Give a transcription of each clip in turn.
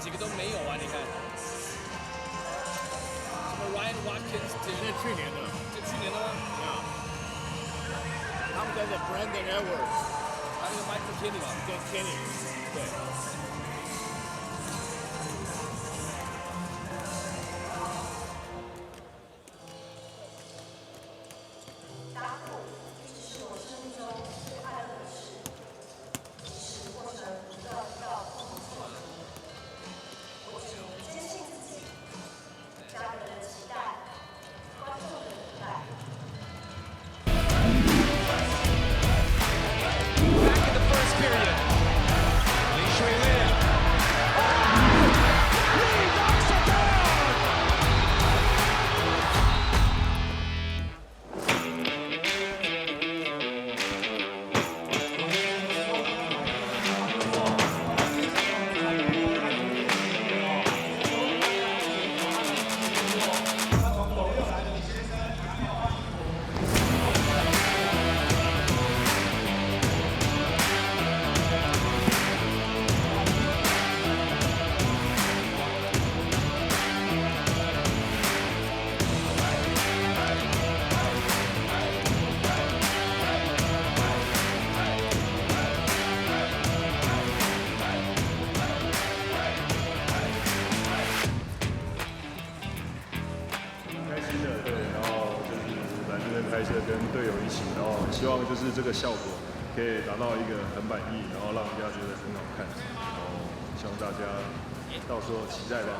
几个都没有啊，你看。什么 Ryan Watkins， 这是去年的，这去年的吗？啊。他们跟着 Brandon Edwards， 还有那个 Michael Kenny 吧，跟 Kenny， 对。希望就是这个效果可以达到一个很满意，然后让人家觉得很好看，然后希望大家到时候期待吧。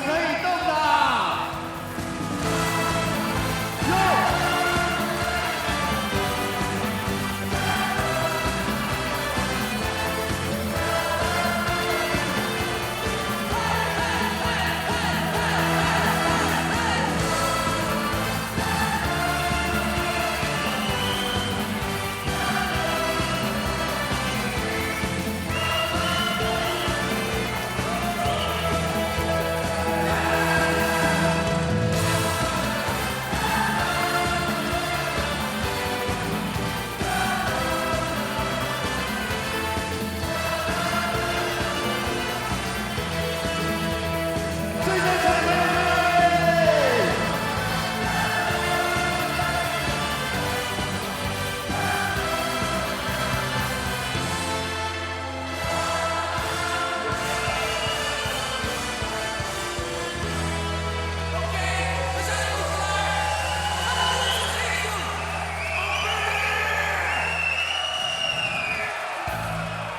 可以动的。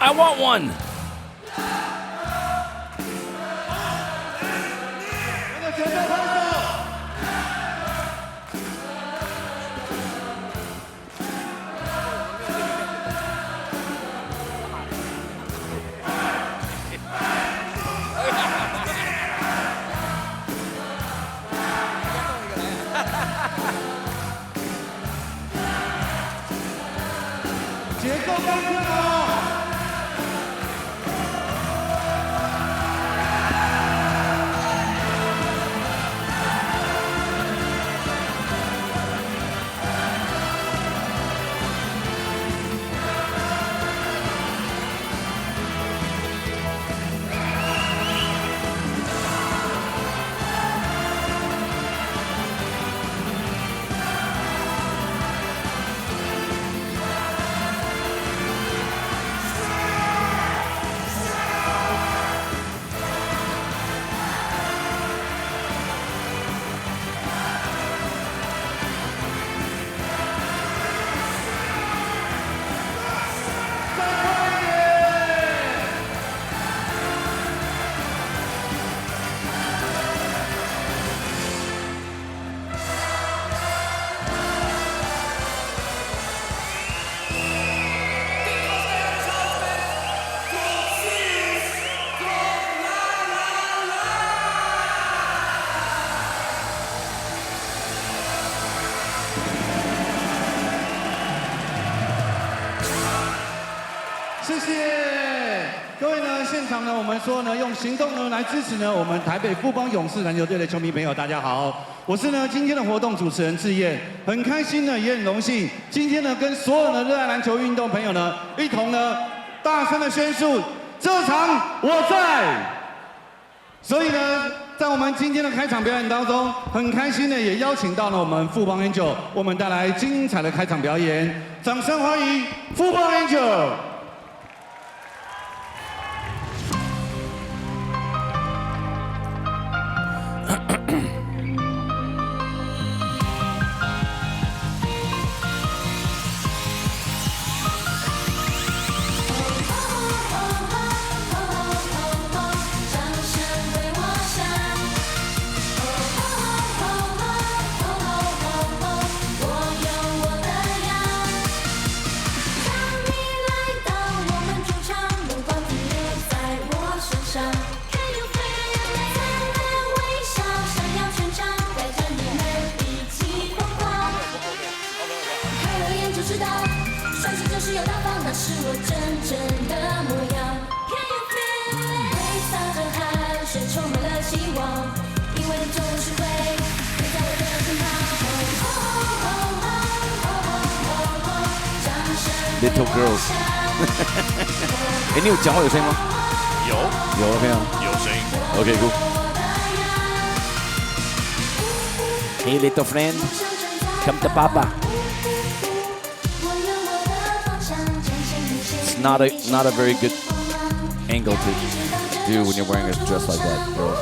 I want one.现场呢，我们说呢，用行动呢来支持呢我们台北富邦勇士篮球队的球迷朋友，大家好，我是呢今天的活动主持人志燕，很开心呢，也很荣幸，今天呢跟所有的热爱篮球运动朋友呢，一同呢大声的宣誓，这场我在。所以呢，在我们今天的开场表演当中，很开心的也邀请到了我们富邦 Angel， 我们带来精彩的开场表演，掌声欢迎富邦 Angel。Little girls， 哎，你有讲话有声音吗？有 ，OK 啊，有声音。OK， cool。Hey little friend, come to Papa. It's not a very good angle to do when you're wearing a dress like that, girls.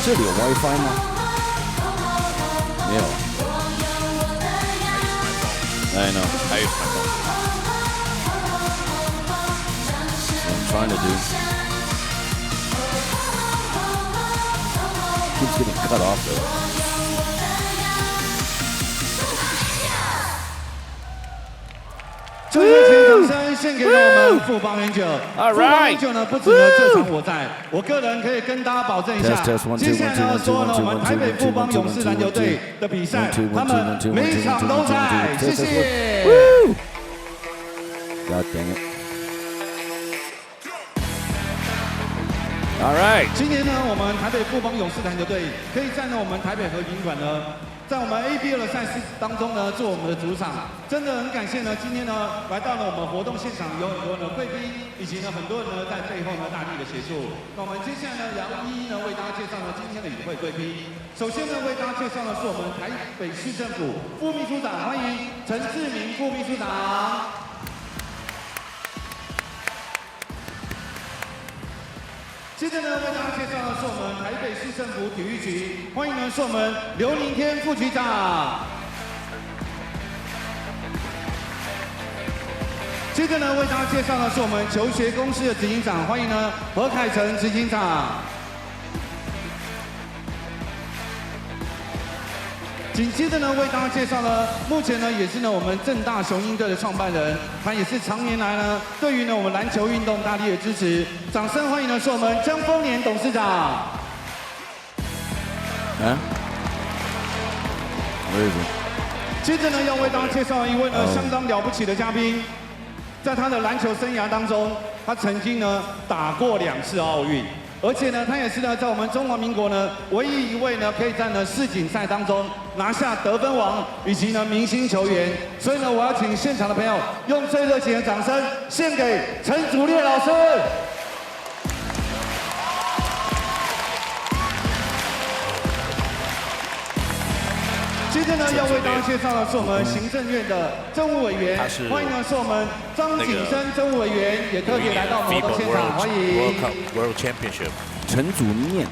这里有 WiFi 吗？没有。I know. I use my phone. I'm trying to do. Keeps getting cut off though. 最热情的掌声献给了我们富邦勇者。富邦勇者呢，不止呢这场我在，我个人可以跟大家保证一下，接下来呢说呢我们台北富邦勇士篮球队的比赛，他们每一场都在。谢谢。God dang it. All right. 今年呢，我们台北富邦勇士篮球队可以在呢我们台北和云馆呢。 在我们 ABL 的赛事当中呢，做我们的主场，真的很感谢呢。今天呢，来到了我们活动现场，有很多呢贵宾，以及呢很多人呢在背后呢大力的协助。那我们接下来呢，也要一一呢为大家介绍呢今天的与会贵宾。首先呢，为大家介绍的是我们台北市政府副秘书长，欢迎陈志明副秘书长。 接着呢，为大家介绍的是我们台北市政府体育局，欢迎呢是我们刘宁天副局长。接着呢，为大家介绍的是我们球学公司的执行长，欢迎呢何凯成执行长。紧接着呢，为大家介绍呢，目前呢也是呢我们正大雄鹰队的创办人，他也是常年来呢对于呢我们篮球运动大力的支持。掌声欢迎的是我们江丰年董事长。啊？为什么？接着呢，要为大家介绍一位呢相当了不起的嘉宾，在他的篮球生涯当中，他曾经呢打过2次奥运。 而且呢，他也是呢，在我们中华民国呢，唯一一位呢，可以在呢世锦赛当中拿下得分王以及呢明星球员。所以呢，我要请现场的朋友用最热情的掌声献给陈祖烈老师。接着呢，要为大家介绍的是我们行政院的政务委员，欢迎呢是我们张景生政务委员，也特别来到我们的现场，欢迎。World Championship， 陈祖烈，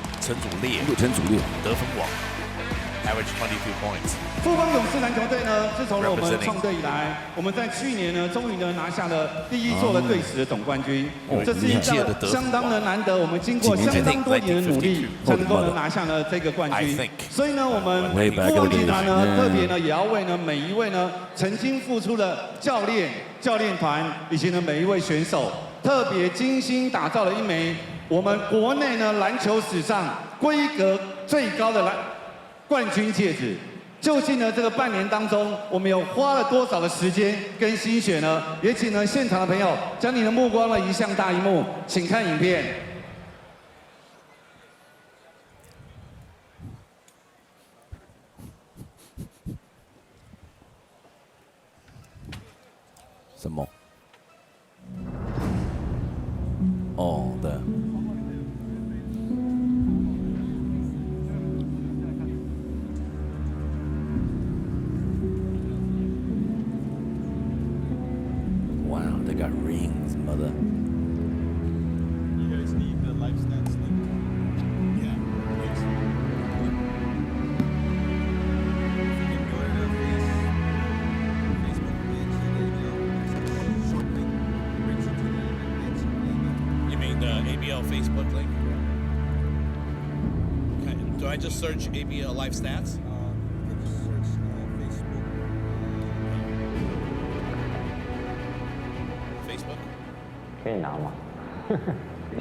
得分王 ，average 22 points。富邦勇士篮球队呢，自从我们创队以来，我们在去年呢，终于呢拿下了第1座的队史的总冠军。这是一项相当的难得，我们经过相当多年的努力，才能够呢拿下了这个冠军。所以呢，我们富邦集团呢，特别呢也要为呢每一位呢曾经付出的教练、教练团以及呢每一位选手，特别精心打造了一枚我们国内呢篮球史上规格最高的冠军戒指。 究竟呢，这个半年当中，我们有花了多少的时间跟心血呢？也请呢现场的朋友将你的目光呢移向大荧幕，请看影片。什么？哦，对。 They got rings, mother. You guys need the life stats link? Yeah, please. If you can go to their Facebook page, there's a short link brings you to the event. You mean the ABL Facebook link? Okay. Do I just search ABL Live Stats? You can just search Facebook. Facebook? 可以拿吗？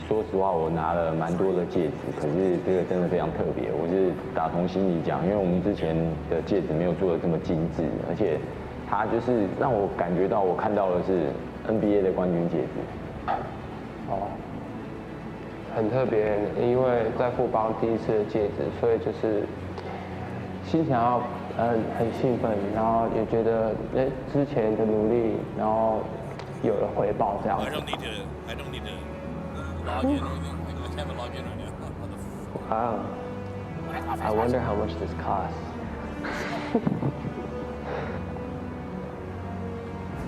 说实话，我拿了蛮多的戒指，可是这个真的非常特别。我是打从心里讲，因为我们之前的戒指没有做的这么精致，而且它就是让我感觉到我看到的是 NBA 的冠军戒指。哦，很特别，因为在富邦第1次的戒指，所以就是心情要很兴奋，然后也觉得之前的努力，然后有了回报这样。I don't need to log in or anything. I can't log in right now. Wow. I wonder how much this costs.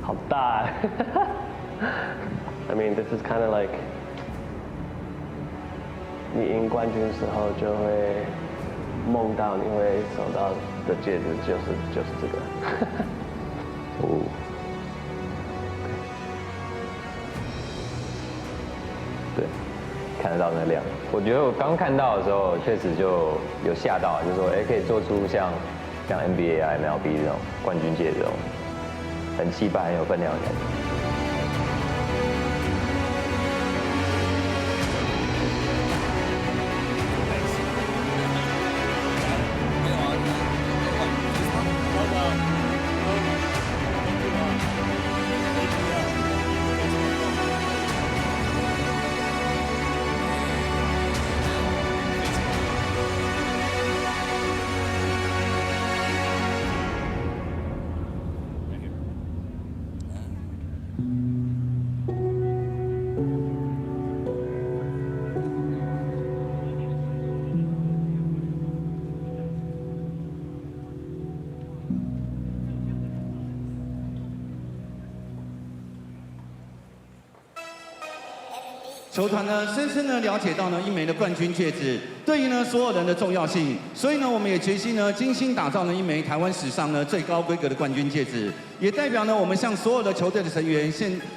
好大。I mean, this is kind of like 你赢冠军时候就会梦到你会收到的戒指就是这个。哦。对，看得到那亮。我觉得我刚看到的时候，确实就有吓到，就是说，可以做出像 NBA 啊、MLB 这种冠军戒这种很气派、很有分量的感觉。球团呢，深深的了解到呢一枚的冠军戒指对于呢所有人的重要性，所以呢，我们也决心呢精心打造呢一枚台湾史上呢最高规格的冠军戒指，也代表呢我们向所有的球队的成员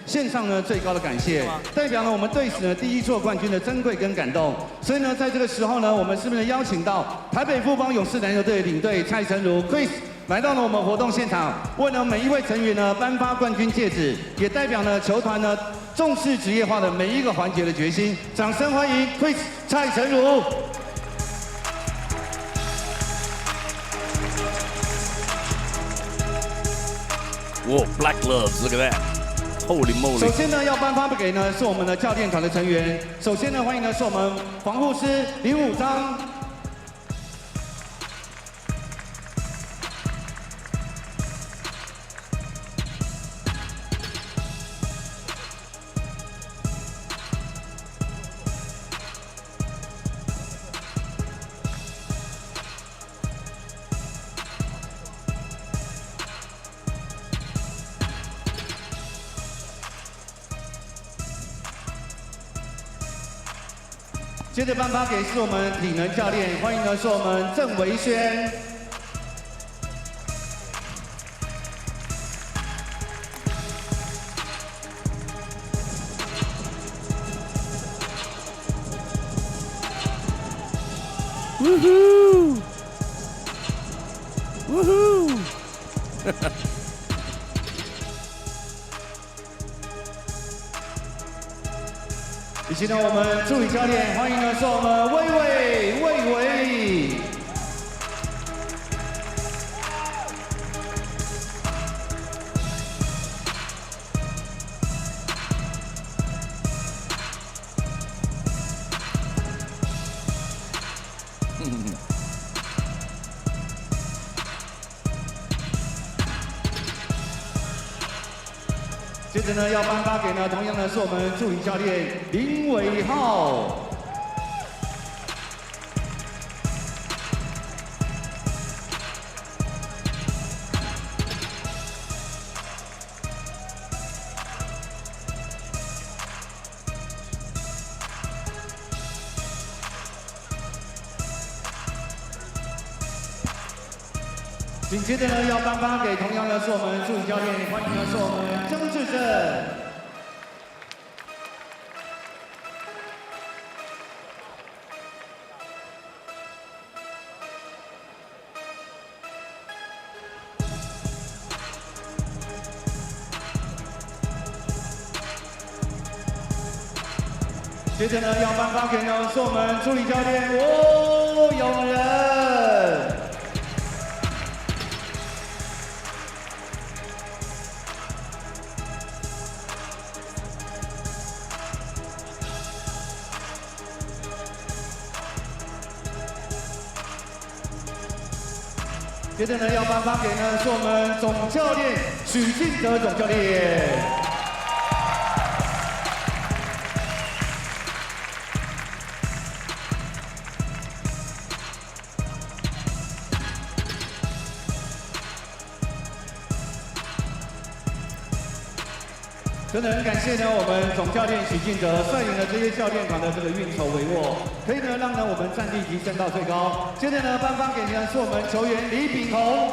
献上呢最高的感谢，代表呢我们队史呢第一座冠军的珍贵跟感动。所以呢，在这个时候呢，我们是不是邀请到台北富邦勇士篮球队领队蔡成儒 Chris 来到了我们活动现场，为了每一位成员呢颁发冠军戒指，也代表呢球团呢重视职业化的每一个环节的决心。掌声欢迎 Chris 蔡成儒。哇 ，Black gloves，look at that， holy moly！ 首先呢，要颁发给呢是我们的教练团的成员。首先呢，欢迎的是我们防护师林武章。接着颁发给是我们体能教练，欢迎的是我们郑维轩。呜呼，呜呼，以及呢，我们助理教练，欢迎的是我们魏伟。接着呢，要颁发给呢，同样呢是我们助理教练林伟浩。紧接着呢，要颁发给同样的是我们助理教练，欢迎的是我们曾志正。接着呢，要颁发给呢是我们助理教练吴永仁。接着呢，要颁发给呢是我们总教练许敬德总教练。真的很感谢呢，我们总教练许敬德率领了这些教练团的这个运筹帷幄，可以呢让呢我们战力提升到最高。接着呢颁发给呢是我们球员李炳宏。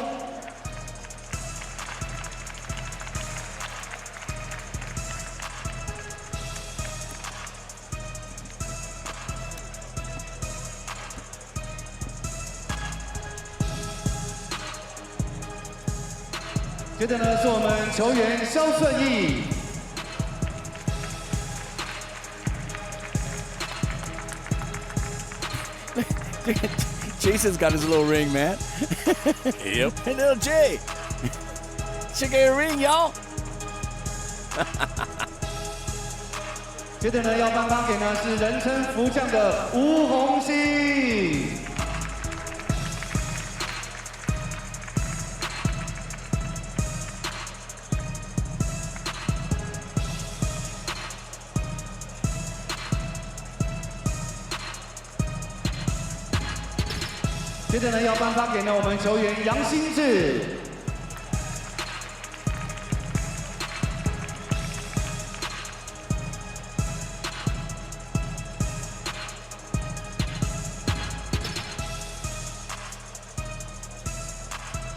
接着呢是我们球员肖顺义。 Jason's got his little ring, man. Yep. Hey, little Jay. Check out your ring, y'all. 接着呢，要颁发给呢是人称福将的吴宏信。接着呢，要颁发给呢我们球员杨新志。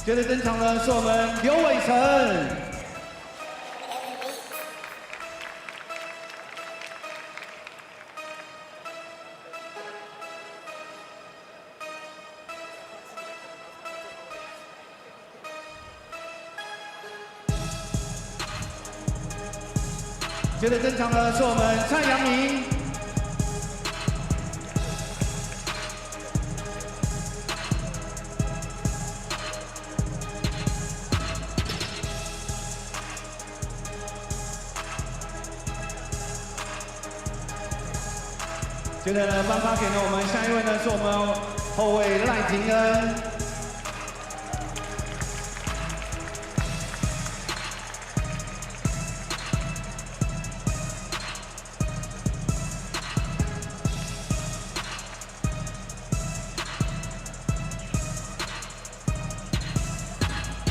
接着登场的是我们刘伟成。接着登场的是我们蔡阳明。 接着呢，颁发给呢我们下一位呢是我们后卫赖廷恩。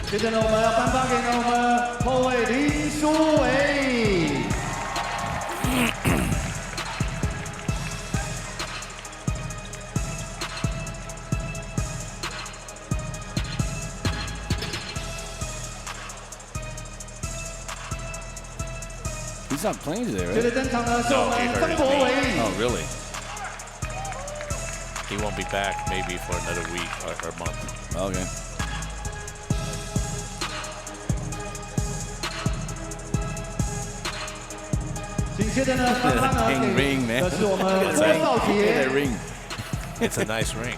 接着呢，我们要颁发给呢我们后卫林书伟。 He's not playing today, 接 right? 着登场的是我们曾国伟。 Oh, really? He won't be back maybe for another week or month. Okay. 紧接着呢，颁发呢 Ping ring, 给 man. 的是我们 Look 郭 at 少 that 杰。 ring. It's a nice ring.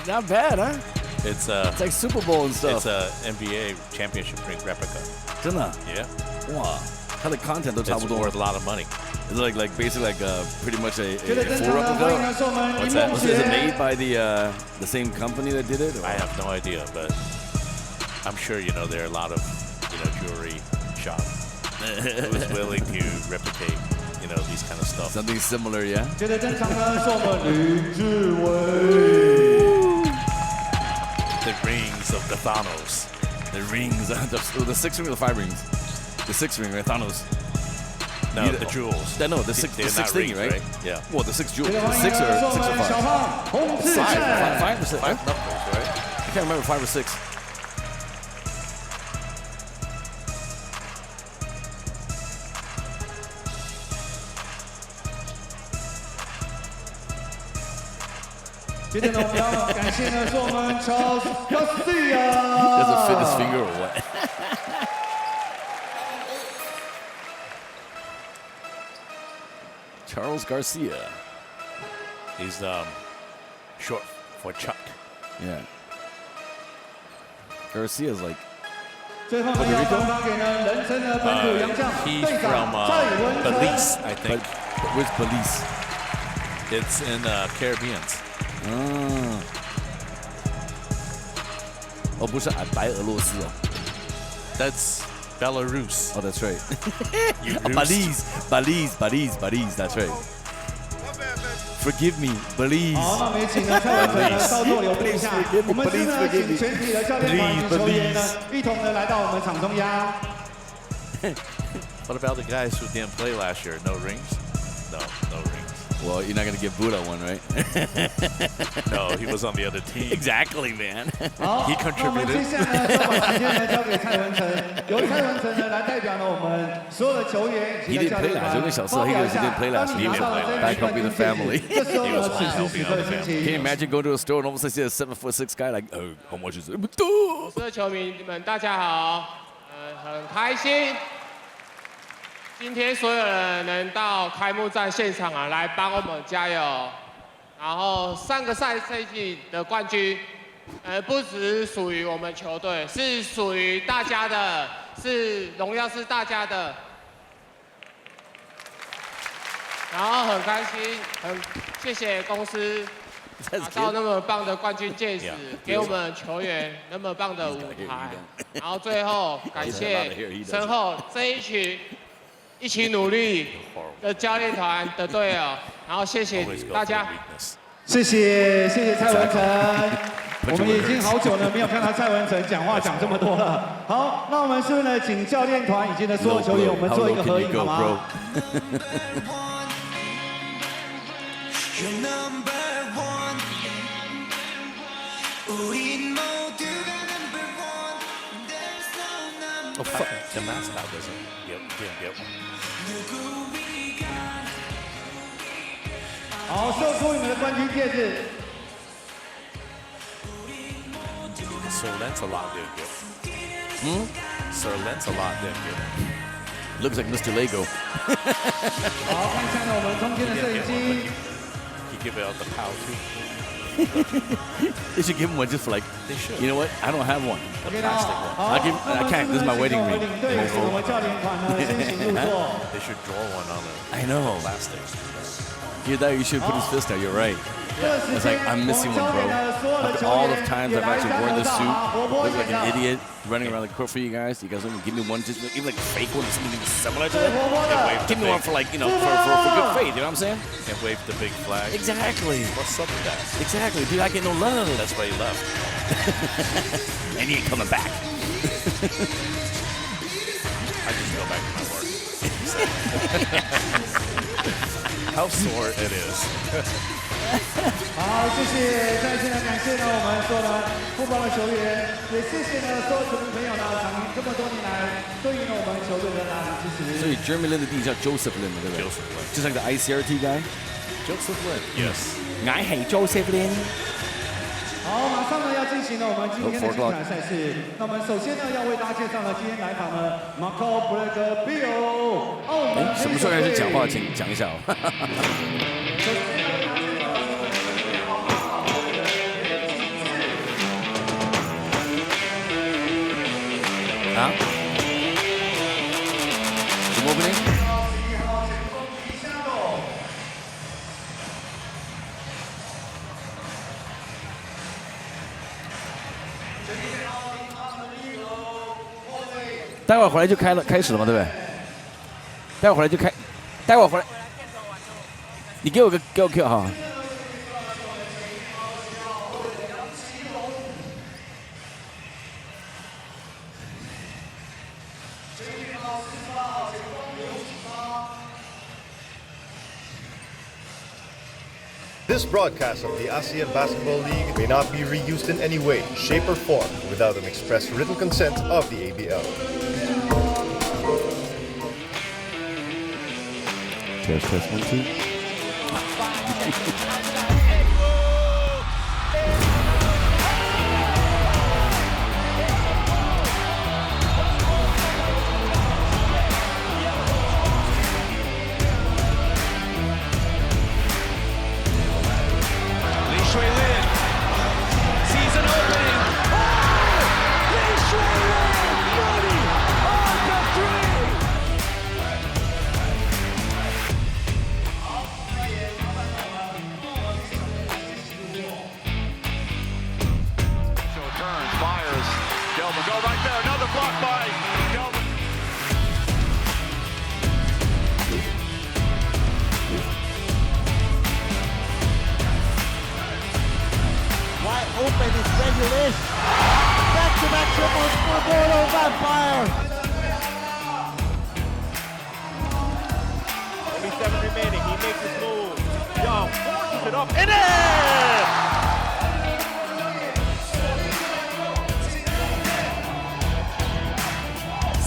Not bad, huh? It's It's like Super Bowl and it's stuff. a NBA championship ring replica. 真的 Yeah. 哇，它的 content 都差 It's 不多。 worth a lot of money. It's like basically like pretty much a 接着登 full 场的欢迎 replica. 呢是我们 What's 林 that? 梦 Was it 洁。 made by the same company that did it? or- I have no idea, but I'm sure you know there are a lot of jewelry shops who's willing to replicate these kind of stuff. Something similar, yeah. 接着登场呢是我们吕志伟。 The rings of the Thanos. The rings, the 6 ring or the 5 rings? The 6 ring, right? Thanos. No, You- the jewels. No, the 6 They're not thing, rings, right? Yeah. Well, the 6 jewels. 接着 The 欢迎 6 or 呢是我 6 or 们小 5? 胖洪志 5, 胜。 5 or 6? Five numbers, right? I can't remember 5 or 6. 接着呢，我们要感谢呢是我们 Charles Garcia。 Does it fit his finger or what? Charles Garcia. He's short for Chuck. Yeah. Garcia's like 最后呢，要颁发给呢人称的本土洋将 He's 队 from 长蔡文成。 Belize, I think. where's Belize? It's in Caribbean. 哦，不是白俄罗斯哦。 That's Belarus. Oh, that's right. You loose. Belize. That's right. Forgive me, Belize. 好，那我们也请呢蔡文成呢稍作留步一下。我们是呢请全体的教练团及球员呢一同呢来到我们场中央。What about the guys who didn't play last year? No rings? No rings. Well, you're not gonna give Buddha one, right? No, he was on the other team. Exactly, man. He contributed. 接下来就把时间呢交给蔡文成，由蔡文成呢来代表呢我们所有的球员以及教练团，发表一下当你拿到了这个冠军戒指，这时候呢此时此刻的心情。Can you imagine going to a store and all of a sudden see a 7'6" guy like, oh, how much is it? 所有球迷们，大家好，很开心，今天所有人能到开幕战现场啊，来帮我们加油。然后上个赛季的冠军，不只属于我们球队，是属于大家的，是荣耀是大家的。然后很开心，很谢谢公司拿到那么棒的冠军戒指，给我们球员那么棒的舞台。然后最后感谢身后这一群一起努力的教练团的队友，然后谢谢大家。谢谢蔡文成，我们已经好久呢没有看到蔡文成讲话讲这么多了。好，那我们是不是呢请教练团以及呢所有球员，我们做一个合影好吗？Oh fuck! The mascot doesn't. Yep. 好，秀出你们的冠军戒指。Sir Lancelot did good. Sir Lancelot did good. Looks like Mr. Lego. 好，看一下呢我们中间的摄影机。He give out the POW too. They should give him one just for like. They should. You know what? I don't have one. A plastic one. I can't. This is my wedding ring. 我们教练团呢先行入座。They should draw one on it. I know. Plastic. You should put his fist out. You're right. It's like I'm missing one, bro. After all the times I've actually worn this suit, look like an idiot running around the court for you guys. You guys want to give me one, just even like a fake one or something similar to it? Give me one for like for good faith. You know what I'm saying? And wave the big flag. Exactly. What's up with that? Exactly, dude. I get no love. That's why he left. And he ain't coming back. I just go back to my work. How sore it is. 好，谢谢，再次的感谢呢我们所有的富邦的球员，也谢谢呢所有球迷朋友呢，这么多年来对于呢我们球队的大力支持。所以 Jeremy Lin 的弟弟叫 Joseph Lin， 对不对 Joseph Lin. Just like the ICRT guy. Joseph Lin. Yes. I hate Joseph Lin. 好，马上呢要进行了我们今天的精彩赛事。那我们首先呢要为大家介绍呢今天来访的 Macau Black Bears 澳门黑熊队。什么时候开始讲话，请讲一下哦。啊？什么 opening？ 待会儿回来就开始了嘛，对不对？待会儿回来就开，待会儿回来，你给我 Q 哈。This broadcast of the ASEAN Basketball League may not be reused in any way, shape, or form without an express written consent of the ABL. Cheers, test 1, 2. Open is Regulus. Back-to-back triples for Mono Vampire. makes his move. Young forces it up and in!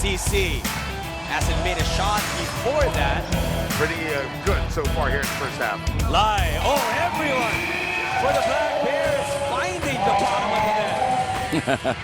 CC hasn't made a shot before that. Pretty good so far here in the first half. Lie. Oh, everyone for the Black Bears finding the bottom of the net.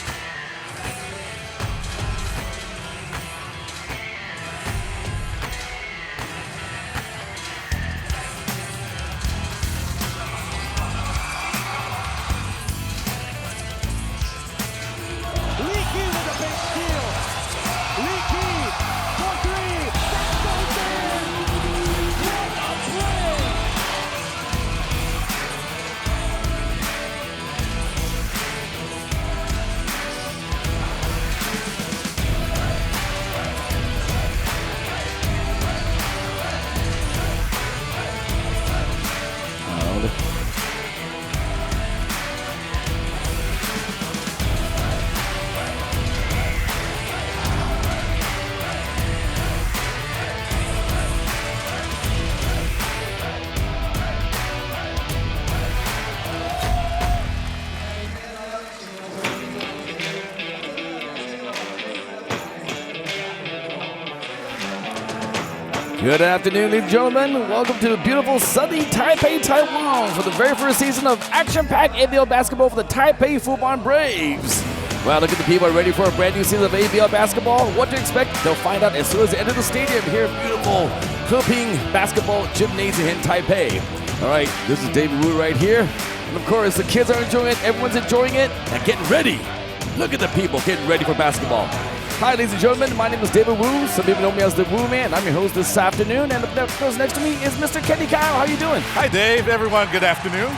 Good afternoon, ladies and gentlemen. Welcome to the beautiful sunny Taipei, Taiwan for the very first season of action-packed ABL basketball for the Taipei Fubon Braves. Wow, look at the people ready for a brand new season of ABL basketball. What to expect? They'll find out as soon as they enter the stadium here at beautiful Heping Basketball Gymnasium in Taipei. All right, this is David Wu right here. And of course, the kids are enjoying it, everyone's enjoying it, and getting ready. Look at the people getting ready for basketball. Hi, ladies and gentlemen. My name is David Wu. Some people know me as the Wu Man. I'm your host this afternoon. And of course, next to me is Mr. Kenny Kyle. How you doing? Hi, Dave. Everyone, good afternoon.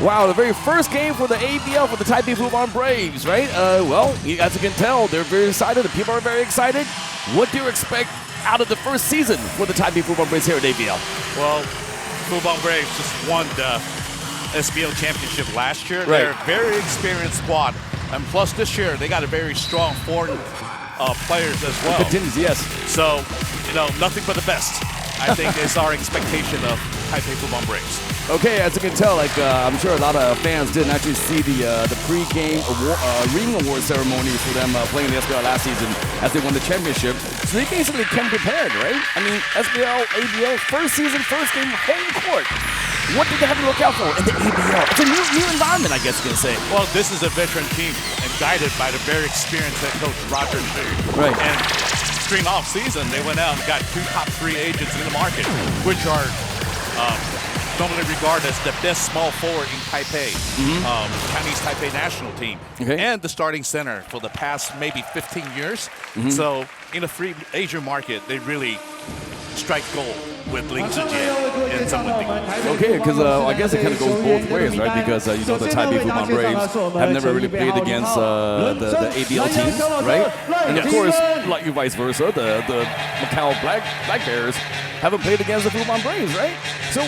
Wow, the very first game for the ABL for the Taipei Fubon Braves, right? Well, as you can tell, they're very excited. The people are very excited. What do you expect out of the first season for the Taipei Fubon Braves here at ABL? Well, Fubon Braves just won the SBL championship last year. Right. They're a very experienced squad. And plus, this year, they got a very strong foreign players as well. Continues, yes. So, nothing but the best, I think, is our expectation of Taipei Fubon Braves. Okay, as you can tell, I'm sure a lot of fans didn't actually see the pre-game ring award ceremony for them playing the SBL last season as they won the championship. So they basically came prepared, right? I mean, SBL, ABL, first season, first game, home court. What did they have to look out for in the ABL? It's a new environment, I guess you can say. Well, this is a veteran team and guided by the very experienced head coach, Roger Xu. Right. And during the off-season, they went out and got 2 top 3 agents in the market, which are normally regarded as the best small forward in Taipei, Chinese Taipei national team, and the starting center for the past maybe 15 years. So in the free Asian market, they really strike gold with Ling Zijie and some of the Okay, because I guess it kind of goes both ways, right? Because the Taipei Fubon Braves have never really played against the ABL teams, right? And of course, like you vice versa, the Macau Black Bears haven't played against the Fubon Braves, right? So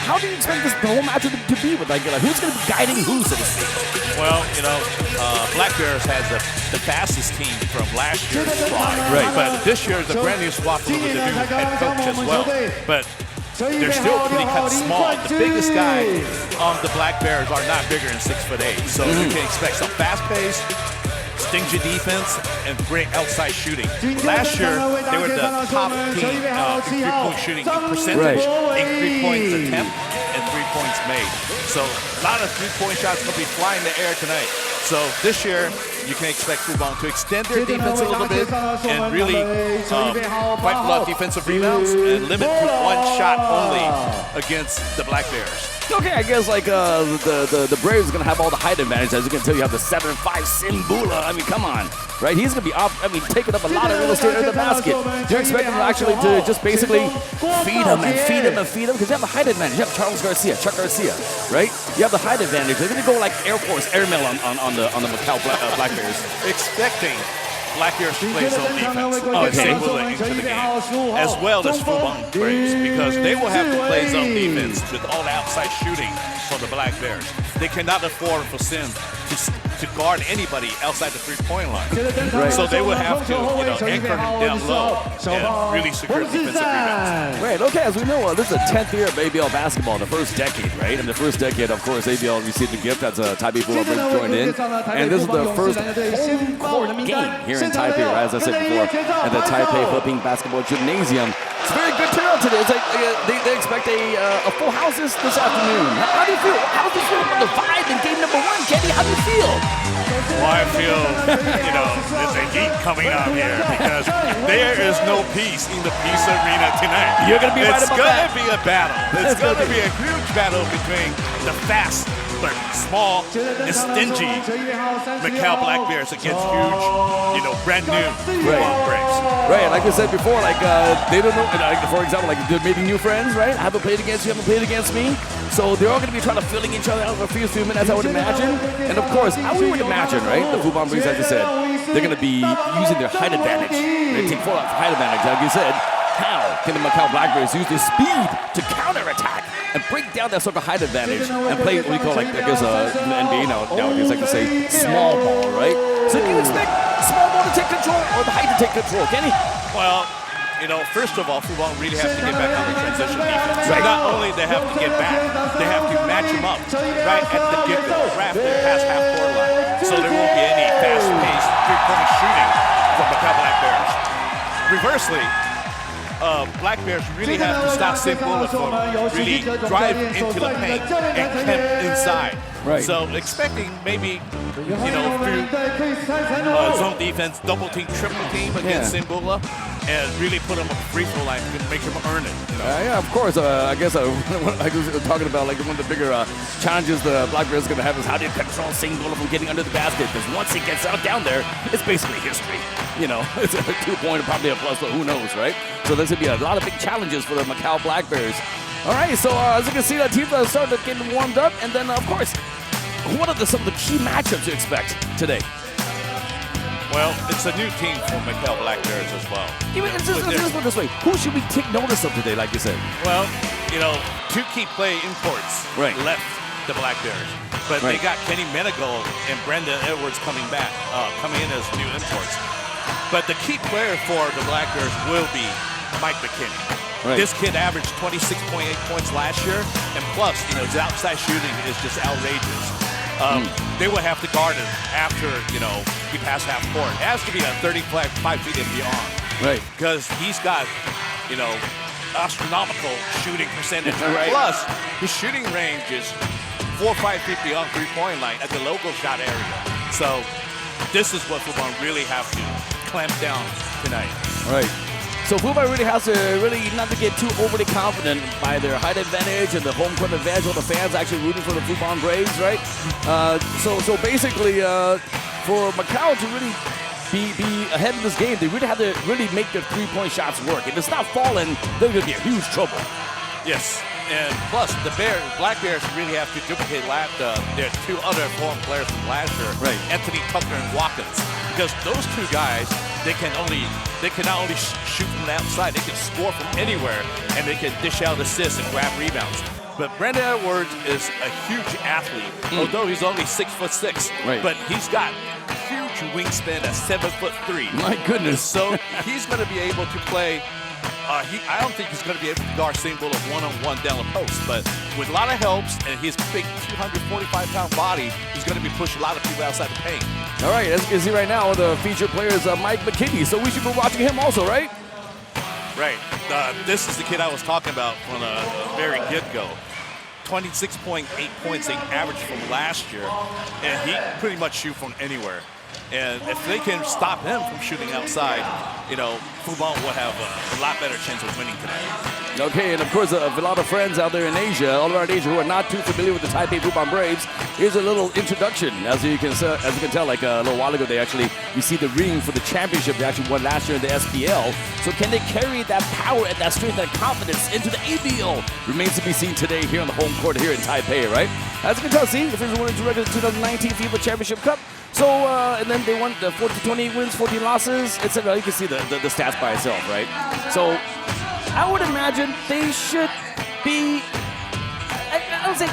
how do you expect the whole matchup to be with like who's going to be guiding who, so to speak? Well, Black Bears has the fastest team from last year's squad, right? But this year is a brand new squad with a new head coach as well. But they're still pretty kind of small. The biggest guy on the Black Bears are not bigger than 6'8", so you can expect some fast-paced, stingy defense, and great outside shooting. Last year, they were the top team in three-point shooting percentage, in 3 points attempt and 3 points made. So a lot of three-point shots will be flying in the air tonight. So this year, you can expect Fubon to extend their defense a little bit and really fight for a lot of defensive rebounds and limit to 1 shot only against the Black Bears. Okay, I guess the Braves are gonna have all the height advantage. As you can tell, you have the 7'5" Simbula. I mean, come on, right? He's gonna be taking up a lot of real estate in the basket. You're expecting him actually to just basically feed him and feed him and feed him because you have the height advantage. You have Chuck Garcia, right? You have the height advantage. They're gonna go like Air Force airmail on the Macau Black Bears. Expecting Black Bears to play zone defense. Simbula into the game, as well as Fubon Braves, because they will have to play zone defense with all the outside shooting for the Black Bears. They cannot afford for Sim to to guard anybody outside the three-point line. Right. So they would have to, anchor him down low and really secure defensive rebounds. Right, okay, as we know, this is the 10th year of ABL basketball, the first decade, right? And the first decade, of course, ABL received the gift as Taipei Fubon Braves joined in. And this is the first home court game here in Taipei, right, as I said before, at the Taipei Fubon Basketball Gymnasium. It's very good turnout today. It's like they expect a full house this afternoon. How do you feel? How do you feel about the vibe in game number 1, Kenny? How do you feel? Well, I feel, there's a heat coming out here because there is no peace in the Peace Arena tonight. You're going to be right about that. It's going to be a battle. It's going to be a huge battle between the fast but small and stingy Macau Black Bears against huge, brand new Fubon Braves. Right, like I said before, they don't know, for example, they're making new friends, right? I haven't played against you, haven't played against me. So they're all going to be trying to filling each other out for a few minutes, I would imagine. And of course, I would imagine, right, the Fubon Braves, like I said, they're going to be using their height advantage. They take full height advantage, like you said. How can the Macau Black Bears use their speed to counterattack and break down that sort of height advantage and play what we call, in the NBA nowadays, like to say, small ball, right? So do you expect small ball to take control or the height to take control, Kenny? Well, first of all, Fubon really has to get back on the transition defense. Right. Not only they have to get back, they have to match them up right at the get-go, right after the past half-court line. So there won't be any fast-paced three-point shooting from Macau Black Bears. Reversely, Black Bears really have to stop Simbola from really drive into the paint and camp inside. Right. So expecting maybe, through zone defense, double team, triple team against Simbola, and really put him on the free throw line to make him earn it. Yeah, of course. I guess I was talking about one of the bigger challenges the Black Bears are going to have is how do you control Simbola from getting under the basket? Because once he gets out down there, it's basically history. It's a 2-point, probably a plus, but who knows, right? So there's going to be a lot of big challenges for the Macau Black Bears. All right, so as you can see, the teams are starting to get warmed up. And then, of course, what are some of the key matchups you expect today? Well, it's a new team for Macau Black Bears as well. Let's put it this way. Who should we take notice of today, like you said? Well, 2 key play imports left the Black Bears. But they got Kenny Menegold and Brendan Edwards coming in as new imports. But the key player for the Black Bears will be Mike McKinney. Right. This kid averaged 26.8 points last year, and plus, his outside shooting is just outrageous. They will have to guard him after, he passed half court. It has to be a 35 feet and beyond. Right. Because he's got, astronomical shooting percentage. Right. Plus, his shooting range is 4 or 5 feet beyond three-point line at the local shot area. So this is what Fubon really have to clamp down tonight. Right. So Fubon really has to not to get too overly confident by their height advantage and the home court advantage. All the fans actually rooting for the Fubon Braves, right? So basically, for Macau to really be ahead of this game, they really have to make their three-point shots work. If it's not falling, they're going to be in huge trouble. Yes. And plus, the Black Bears really have to duplicate their 2 other foreign players from last year, Anthony Tucker and Watkins, because those 2 guys, they can not only shoot from the outside, they can score from anywhere, and they can dish out assists and grab rebounds. But Brendan Edwards is a huge athlete, although he's only 6'6", but he's got huge wingspan at 7'3". My goodness! So he's going to be able to play. I don't think he's going to be able to guard Simbola one-on-one down the post, but with a lot of helps and his big 245-pound body, he's going to be pushing a lot of people outside the paint. All right, as you can see right now, the featured player is Mike McKinney, so we should be watching him also, right? Right. This is the kid I was talking about from the very get-go. 26.8 points they averaged from last year, and he pretty much shoot from anywhere. And if they can stop him from shooting outside, Fubon will have a lot better chance of winning tonight. Okay, and of course, a lot of friends out there in Asia, all around Asia, who are not too familiar with the Taipei Fubon Braves. Here's a little introduction. As you can tell, like a little while ago, they actually received the ring for the championship they actually won last year in the SPL. So can they carry that power and that strength and confidence into the ABL? Remains to be seen today here on the home court here in Taipei, right? As you can tell, see, the Philippines won the regular 2019 FIBA Championship Cup. So, and then they won the 28 wins, 14 losses, etc. You can see the stats by itself, right? So, I would imagine they should be, I would say,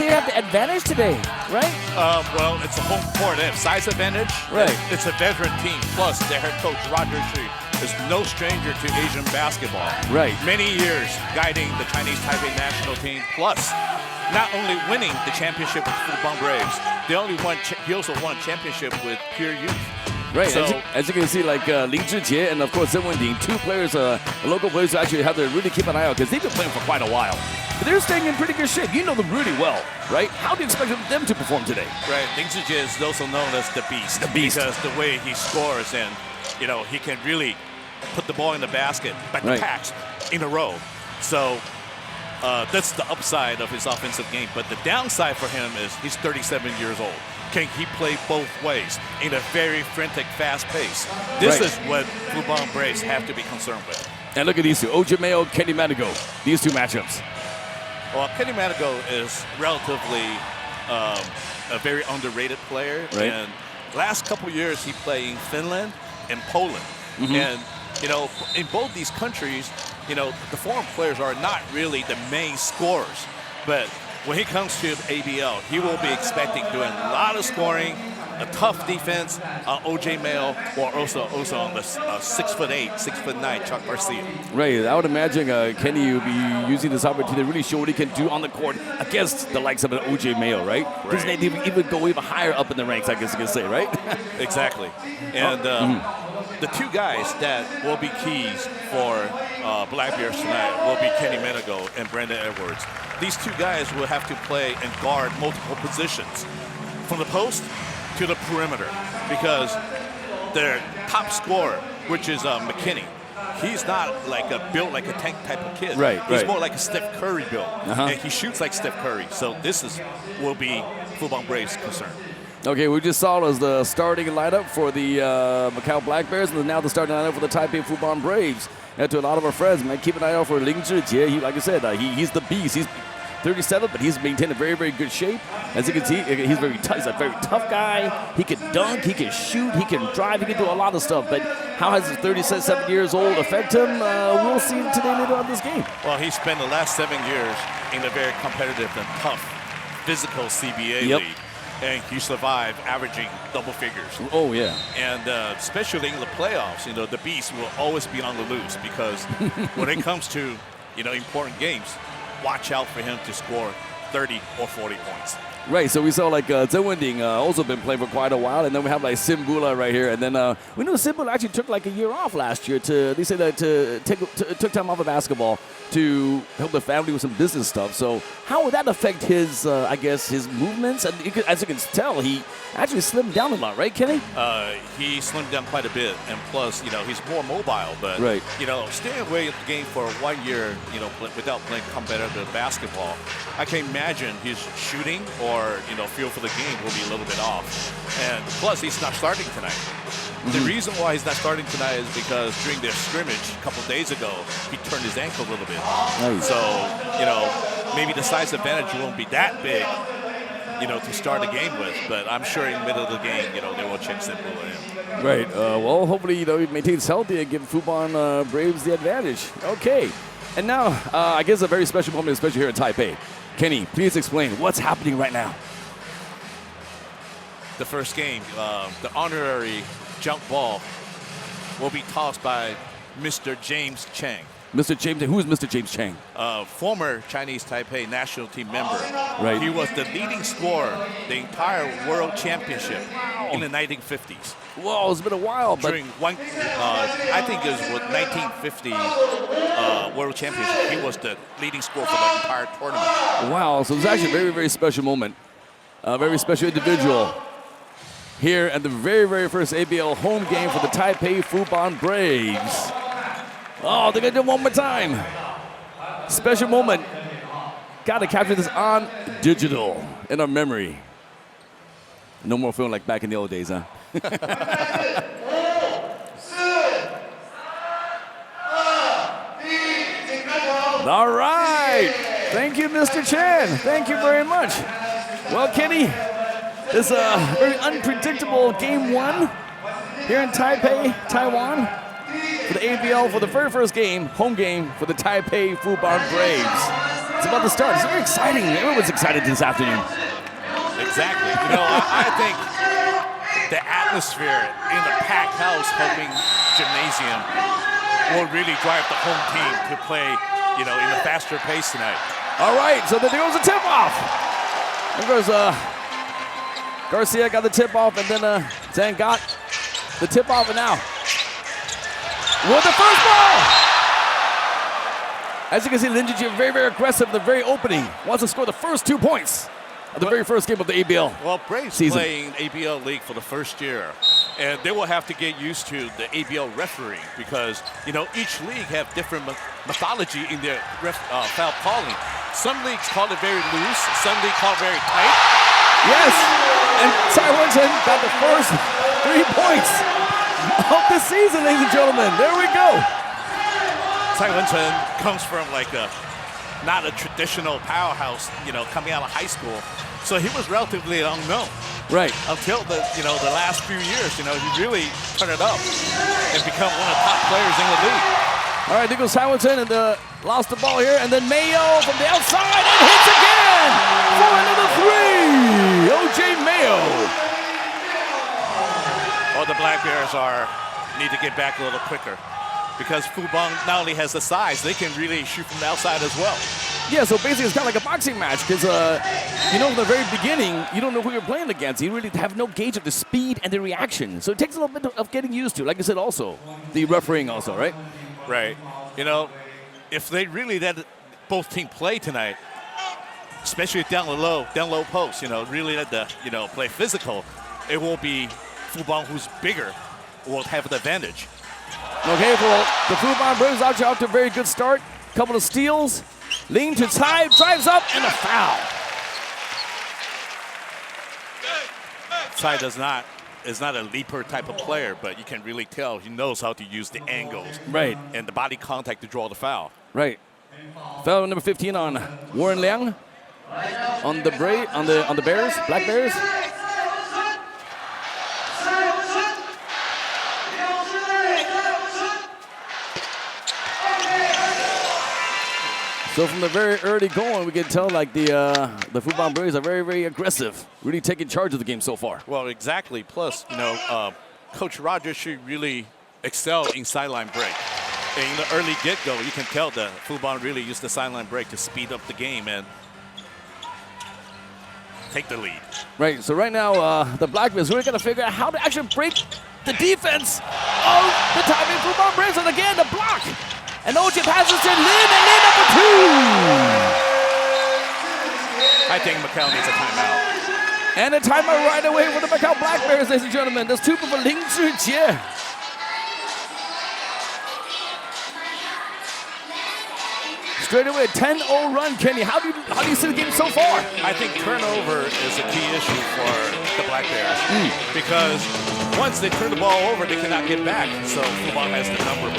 they have the advantage today, right? Well, it's a home court. They have size advantage. Right. It's a veteran team. Plus, their head coach, Roger Shi, is no stranger to Asian basketball. Right. Many years guiding the Chinese Taipei national team. Plus, not only winning the championship with Fubon Braves, he also won a championship with Pure Youth. Right, So, as you can see, like Ling Zhijie and of course Zheng Wending, two players, local players who actually have to really keep an eye out because they've been playing for quite a while. But they're staying in pretty good shape. You know them really well, right? How do you expect them to perform today? right, Ling Zhijie is also known as the Beast. The Beast. Because the way he scores and, he can really put the ball in the basket, back Right. to packs in a row. So that's the upside of his offensive game. But the downside for him is he's 37 years old. Can he play both ways in a very frantic, fast pace? This Right. is what Fubon Braves have to be concerned with. And look at these two, OJ Mayo, Kenny Madigo. These two matchups. Well, Kenny Madigo is relatively a very underrated player. Right. And last couple years, he played in Finland and Poland. And, in both these countries, the foreign players are not really the main scorers. But when he comes to ABL, he will be expecting doing a lot of scoring, a tough defense on OJ Mayo, or also on the 6'8", 6'9" Chuck Garcia. Right, I would imagine Kenny will be using this opportunity to really show what he can do on the court against the likes of an OJ Mayo, right? Because they even go even higher up in the ranks, I guess you can say, right? Exactly. And the two guys that will be keys for Black Bears tonight will be Kenny Madigo and Brandon Edwards. These two guys will have to play and guard multiple positions, from the post to the perimeter, because their top scorer, which is McKinney, he's not built like a tank type of kid. Right, He's right. more like a Steph Curry build, and he shoots like Steph Curry. So will be Fubon Braves' concern. Okay, we just saw as the starting lineup for the Macau Black Bears, and now the starting lineup for the Taipei Fubon Braves. And to a lot of our friends, man, keep an eye out for Ling Zhijie. Like I said, he's the beast. He's 37, but he's maintained a very, very good shape. As you can see, he's very tough. He's a very tough guy. He can dunk, he can shoot, he can drive, he can do a lot of stuff. But how has his 37 years old affect him? We'll see today later on this game. Well, he spent the last 7 years in a very competitive and tough, physical CBA league. And he survived, averaging double figures. Oh, yeah. And especially in the playoffs, the Beast will always be on the loose, because when it comes to, important games, watch out for him to score 30 or 40 points. Right, so we saw Zheng Wending also been playing for quite a while, and then we have Simbula right here, and then we know Simbula actually took a year off last year they say that took time off of basketball to help the family with some business stuff. So how would that affect his, his movements? And as you can tell, he actually slimmed down a lot, right, Kenny? He slimmed down quite a bit, and plus, he's more mobile. But right. Staying away at the game for 1 year, without playing competitive basketball, I can imagine his shooting or feel for the game will be a little bit off. And plus, he's not starting tonight. The reason why he's not starting tonight is because during their scrimmage a couple days ago, he turned his ankle a little bit. Nice. So, maybe the size advantage won't be that big, to start the game with. But I'm sure in the middle of the game, they will check Simbula in. Right. Well, hopefully, he maintains healthy and give Fubon Braves the advantage. Okay. And now, I guess a very special moment, especially here in Taipei. Kenny, please explain what's happening right now. The first game, the honorary jump ball will be tossed by Mr. James Chang. Mr. James, who is Mr. James Chang? Former Chinese Taipei national team member. Right. He was the leading scorer the entire World Championship in the 1950s. Whoa, it's been a while. But During I think it was 1950 World Championship. He was the leading scorer for the entire tournament. Wow, so it's actually a very, very special moment. A very special individual here at the very, very first ABL home game for the Taipei Fubon Braves. Oh, they're going to do it one more time. Special moment. Got to capture this on digital in our memory. No more feeling like back in the old days, huh? All right. Thank you, Mr. Chan. Thank you very much. Well, Kenny, this is a very unpredictable game one here in Taipei, Taiwan, for the ABL for the very first game, home game for the Taipei Fubon Braves. It's about to start. It's very exciting. Everyone's excited this afternoon. Exactly. You know, I think the atmosphere in the packed house Heping Gymnasium will really drive the home team to play, you know, in a faster pace tonight. All right, so there goes the tip-off. There goes Garcia got the tip-off, and then Zhang got the tip-off, and now with the first ball. As you can see, Lin Zhijie very, very aggressive in the very opening. Wants to score the first 2 points of the very first game of the ABL Well, Braves season. playing ABL League for the first year, and they will have to get used to the ABL refereeing because, you know, each league have different methodology in their foul calling. Some leagues call it very loose, some leagues call it very tight. Yes, and Taiwan got the first 3 points of the season, ladies and gentlemen. There we go. Taiwan comes from like not a traditional powerhouse, you know, coming out of high school. So he was relatively unknown. Right. Until the last few years, you know, he really turned it up and become one of the top players in the league. All right, there goes Taiwan and lost the ball here, and then Mayo from the outside and hits again for another 3. O.J. Mayo. Well, the Black Bears need to get back a little quicker because Fubon not only has the size, they can really shoot from the outside as well. Yeah, so basically it's kind of like a boxing match because, you know, in the very beginning, you don't know who you're playing against. You really have no gauge of the speed and the reaction. So it takes a little bit of getting used to. Like I said, also, the refereeing also, right? Right. You know, if they really let both teams play tonight, especially down low post, you know, really let the, you know, play physical, it will be Fubon who's bigger will have the advantage. Okay, well, the Fubon Braves actually off to a very good start. Couple of steals. Lean to Tsai, drives up, and a foul. Tsai is not a leaper type of player, but you can really tell he knows how to use the angles, right, and the body contact to draw the foul. Right. Foul number 15 on Warren Liang on the Bears, Black Bears. So from the very early going, we can tell like the Fubon Braves are very, very aggressive, really taking charge of the game so far. Well, exactly. Plus, you know, Coach Rogers should really excel in sideline break. And in the early get-go, you can tell that Fubon really used the sideline break to speed up the game and take the lead. Right. So right now, the Black Bears really got to figure out how to actually break the defense of the Taipei Fubon Braves. And again, the block. And OJ passes to Lin, and Lin number 2. I think Macau needs a timeout. And a timeout right away for the Macau Black Bears, ladies and gentlemen. That's 2 for Lin Zhijie. Straight away, 10-0 run, Kenny. How do you see the game so far? I think turnover is a key issue for the Black Bears because once they turn the ball over, they cannot get back. So Fubon has the number.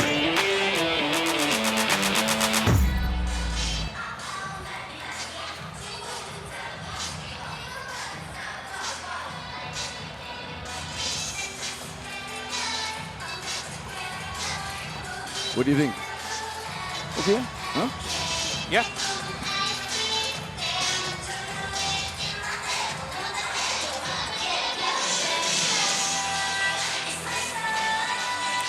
What do you think? Okay. Huh? Yeah.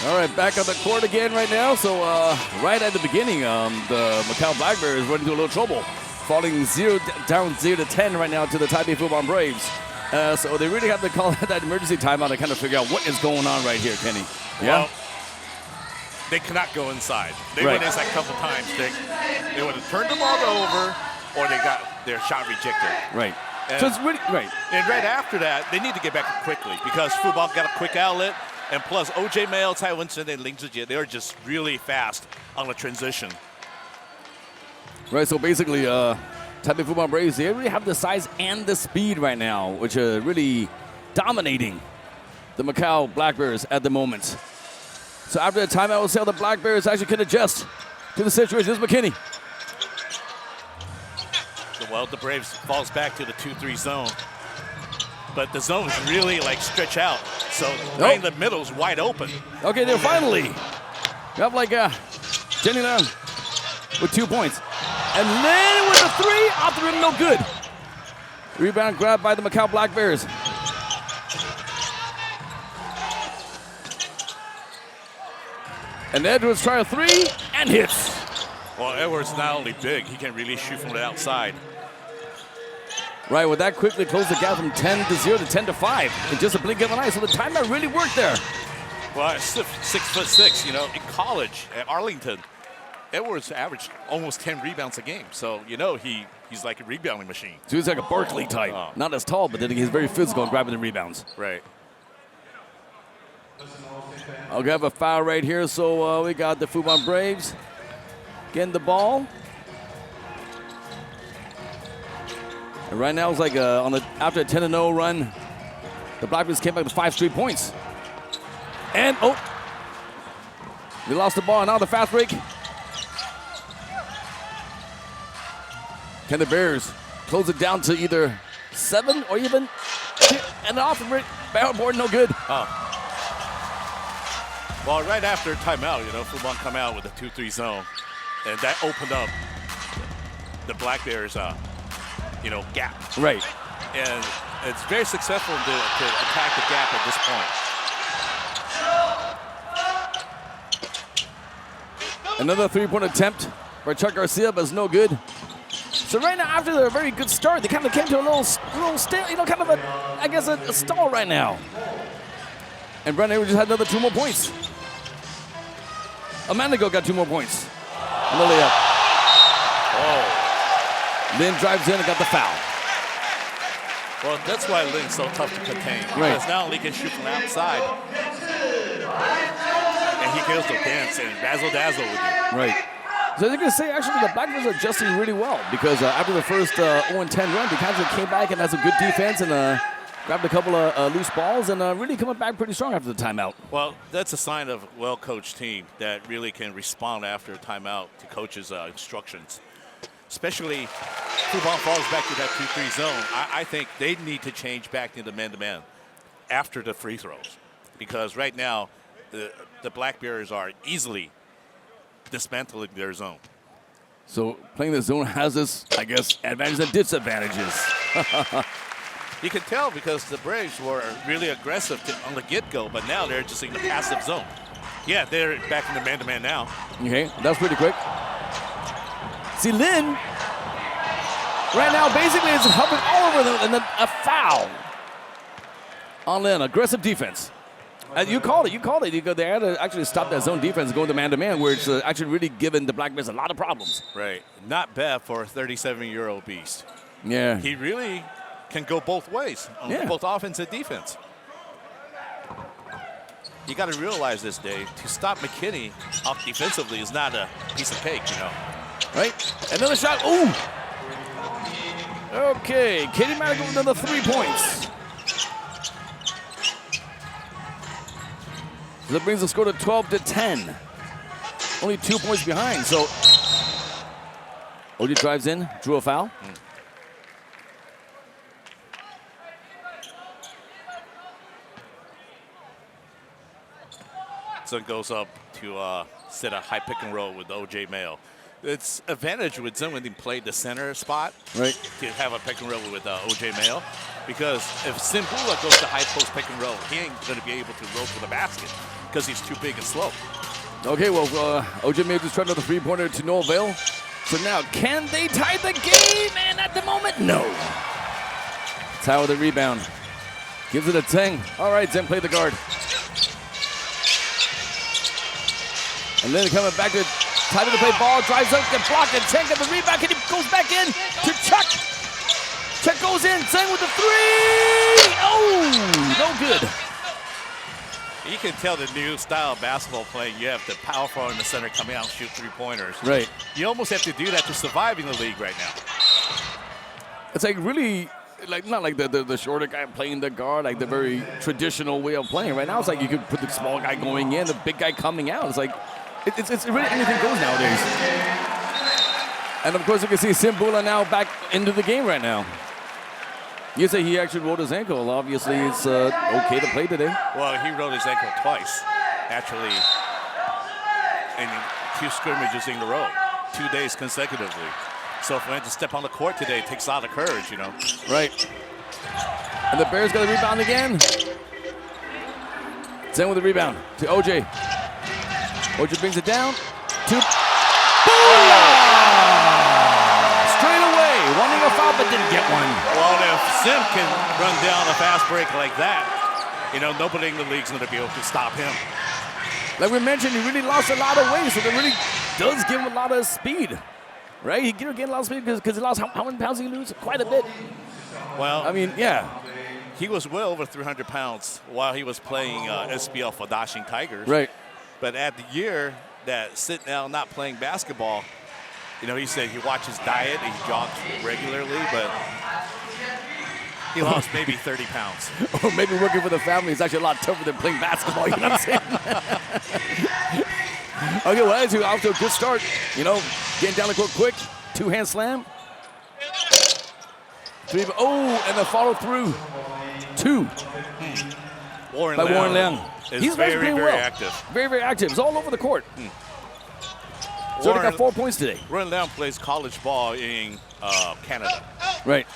All right, back on the court again right now. So right at the beginning, the Macau Black Bears running into a little trouble, falling down 0-10 right now to the Taipei Fubon Braves. So they really have to call that emergency timeout to kind of figure out what is going on right here, Kenny. Yeah. Well, they cannot go inside. They went inside a couple times. They would have turned the ball over, or they got their shot rejected. Right. And, so it's really right. And right after that, they need to get back quickly because Fubon got a quick outlet, and plus O.J. Mayo, Taiwan and Lin Zhijie, they are just really fast on the transition. Right. So basically, Taipei Fubon Braves, they really have the size and the speed right now, which are really dominating the Macau Black Bears at the moment. So after the timeout, we'll see how the Black Bears actually can adjust to the situation. This is McKinney. Well, the Braves falls back to the 2-3 zone. But the zones really like stretch out. So right in the middle is wide open. Okay, they're finally. You have like Jenny Leung with 2 points. And then with the three, off the rim, no good. Rebound grabbed by the Macau Black Bears. And Edwards try a three and hits. Well, Edwards not only big, he can really shoot from the outside. Right, with that quickly closed the gap from 10 to 0 to 10 to 5 in just a blink of an eye. So the timeout really worked there. Well, 6'6", you know, in college at Arlington, Edwards averaged almost 10 rebounds a game. So, you know, he's like a rebounding machine. So he's like a Barkley type. Not as tall, but then he's very physical and grabbing the rebounds. Right. I'll have a foul right here. So we got the Fubon Braves getting the ball. And right now it's like after a 10-0 run, the Black Bears came back with 5 straight points. And, they lost the ball, and now the fast break. Can the Bears close it down to either 7 or even, and off the barrel board, no good. Well, right after timeout, you know, Fubon come out with a 2-3 zone, and that opened up the Black Bears, you know, gap. Right. And it's very successful to attack the gap at this point. Another three-point attempt by Chuck Garcia, but it's no good. So right now, after a very good start, they kind of came to a little stale, you know, kind of a stall right now. And Brandon Edwards just had another 2 more points. Amandago got 2 more points. And the layup. Oh. Lin drives in and got the foul. Well, that's why Lin's so tough to contain. Right. Because not only can shoot from the outside, and he can also dance and razzle-dazzle with you. Right. So I was say, actually, the Black Bears are adjusting really well because after the first 0-10 run, they kind of came back and had some good defense and grabbed a couple of loose balls and really coming back pretty strong after the timeout. Well, that's a sign of a well-coached team that really can respond after a timeout to coach's instructions. Especially Fubon falls back to that 2-3 zone. I think they need to change back into man-to-man after the free throws because right now the Black Bears are easily dismantling their zone. So playing the zone has this, I guess, advantages and disadvantages. You can tell because the Braves were really aggressive on the get-go, but now they're just in the passive zone. Yeah, they're back in the man-to-man now. Okay, that's pretty quick. See, Lin, right now, basically is helping all over them, and then a foul on Lin. Aggressive defense. You called it. They had to actually stop that zone defense and go into man-to-man, where it's actually really given the Black Bears a lot of problems. Right. Not bad for a 37-year-old beast. Yeah. He really can go both ways, on both offense and defense. You got to realize this, Dave. To stop McKinney off defensively is not a piece of cake, you know. Right. Another shot. Ooh. Okay. Katie might go with another 3 points. So that brings the score to 12-10. Only 2 points behind. So OJ drives in, drew a foul. Son goes up to set a high pick and roll with OJ Mayo. It's advantage with Zun when they play the center spot, right, to have a pick and roll with OJ Mayo, because if Simbula goes to high post pick and roll, he ain't going to be able to roll to the basket because he's too big and slow. Okay, well, OJ Mayo just tried another three-pointer to no avail. So now, can they tie the game? And at the moment, no. Tie with the rebound. Gives it a Zeng. All right, Zeng, play the guard. And then coming back to time to play ball, drives up, gets blocked, and Zeng got the rebound, and he goes back in to Chuck. Chuck goes in, Zeng with the three. Oh, no good. You can tell the new style of basketball playing. You have the power forward in the center coming out and shoot three-pointers. Right. You almost have to do that to survive in the league right now. It's like really, like not like the shorter guy playing the guard, like the very traditional way of playing. Right now, it's like you could put the small guy going in, the big guy coming out. It's like, it's really anything goes nowadays. And of course, you can see Simbula now back into the game right now. You say he actually rolled his ankle. Obviously, it's okay to play today. Well, he rolled his ankle twice, actually, in 2 scrimmages in a row, 2 days consecutively. So for him to step on the court today, it takes a lot of courage, you know. Right. And the Bears got the rebound again. Zen with the rebound to OJ. OJ brings it down to straight away. Wanting a foul, but didn't get one. Well, if Sim can run down a fast break like that, you know, nobody in the league's going to be able to stop him. Like we mentioned, he really lost a lot of weight, so that really does give him a lot of speed. Right? He gained a lot of speed because he lost how many pounds did he lose? Quite a bit. Well, I mean, yeah. He was well over 300 pounds while he was playing SBL for Dashing Tigers. Right. But at the year that sitting down not playing basketball, you know, he said he watches diet, he jogs regularly, but he lost maybe 30 pounds. Or maybe working for the family is actually a lot tougher than playing basketball, you know what I'm saying? Okay, well, that's off to a good start. You know, getting down the court quick, two-hand slam. Three, and the follow through. Two. Warren by Liang Warren Liang. He's very active. Very, very active. He's all over the court. So he got 4 points today. Warren Liang plays college ball in Canada. Right.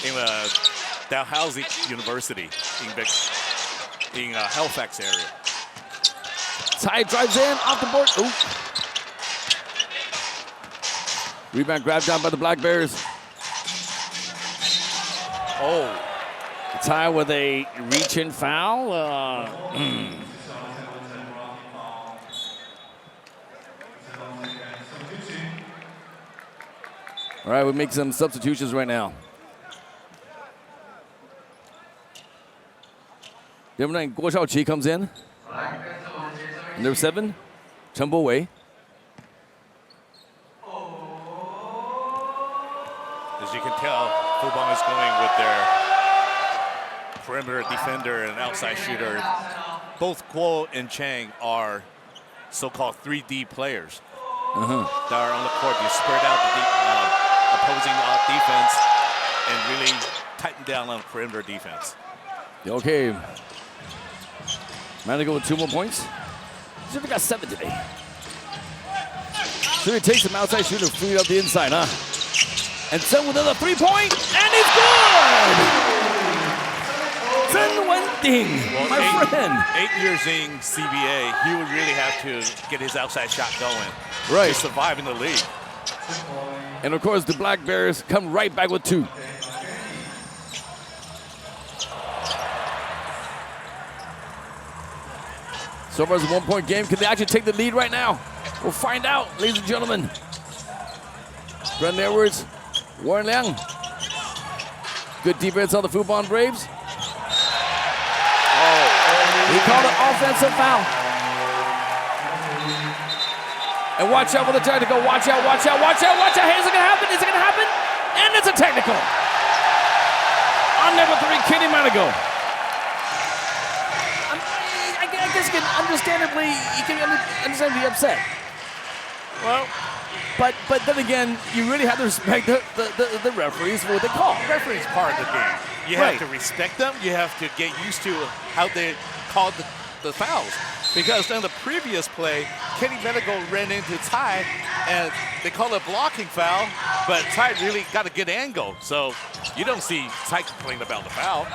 In Dalhousie University in Halifax area. Ty drives in, off the board. Ooh. Rebound grabbed down by the Black Bears. Oh. Ty with a reach-in foul. All right, we'll make some substitutions right now. Number 9, Guo Shaoqi comes in. Number 7, Chen Bo-wei. As you can tell, Fubon is going with their perimeter defender and outside shooter. Both Guo and Chang are so-called 3D players that are on the court. You spread out the opposing defense and really tighten down on perimeter defense. Okay. Man to go with 2 more points. Should have got 7 today. So he takes some outside shooter, free up the inside, huh? And Sun with another 3-point, and it's good! Sun Wending, my friend. 8 years in CBA, he would really have to get his outside shot going to survive in the league. And of course, the Black Bears come right back with 2. So far, it's a 1-point game. Can they actually take the lead right now? We'll find out, ladies and gentlemen. Brendan Edwards, Warren Liang. Good defense on the Fubon Braves. He called an offensive foul. And watch out for the technical. Watch out, watch out, watch out, watch out. Hey, is it going to happen? Is it going to happen? And it's a technical. On number 3, Kenny Manigo. I guess you can understandably upset. Well, but then again, you really have to respect the referees for what they call. The referee's part of the game. You have to respect them. You have to get used to how they call the fouls. Because in the previous play, Kenny Medical ran into Ty, and they call it a blocking foul, but Ty really got a good angle. So you don't see Ty complain about the foul.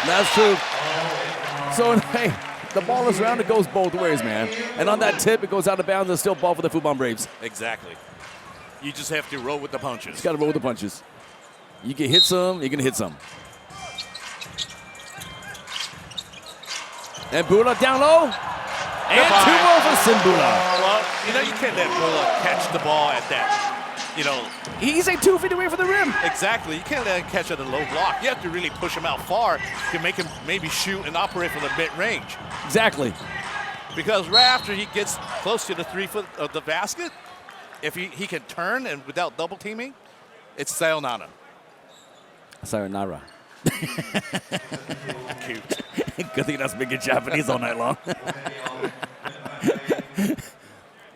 That's true. So, hey, the ball is around, it goes both ways, man. And on that tip, it goes out of bounds, and still ball for the Fubon Braves. Exactly. You just have to roll with the punches. Just got to roll with the punches. You can hit some, you're going to hit some. And Bula down low. And 2 more for Simbula. Well, you know, you can't let Bula catch the ball at that. You know, he's like 2 feet away from the rim. Exactly. You can't let him catch at a low block. You have to really push him out far to make him maybe shoot and operate from the mid-range. Exactly. Because right after he gets close to the 3 foot of the basket, if he can turn and without double teaming, it's sayonara. Sayonara. Cute. Good thing that's speaking Japanese all night long.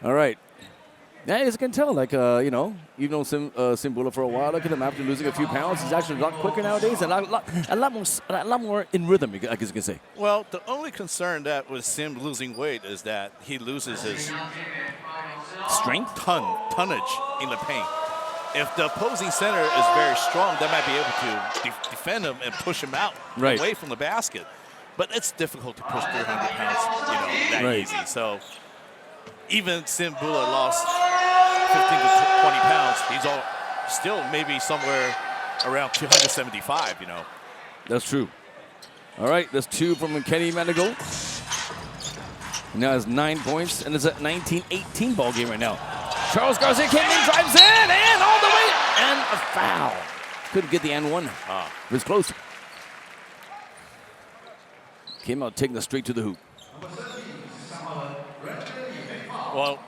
All right. Yeah, as you can tell, like, you know, even though Simbula for a while, look at him after losing a few pounds, he's actually a lot quicker nowadays and a lot more in rhythm, I guess you can say. Well, the only concern that with Sim losing weight is that he loses his strength? Tonnage in the paint. If the opposing center is very strong, they might be able to defend him and push him out away from the basket. But it's difficult to push 300 pounds, that easy. So even Sim Bula lost 15 to 20 pounds, he's still maybe somewhere around 275, That's true. All right, that's 2 from Kenny Manigault. Now has 9 points, and it's a 19-18 ball game right now. Charles Garcia came in, drives in, and all the way, and a foul. Couldn't get the N1. It was close. Came out taking the straight to the hoop. Well,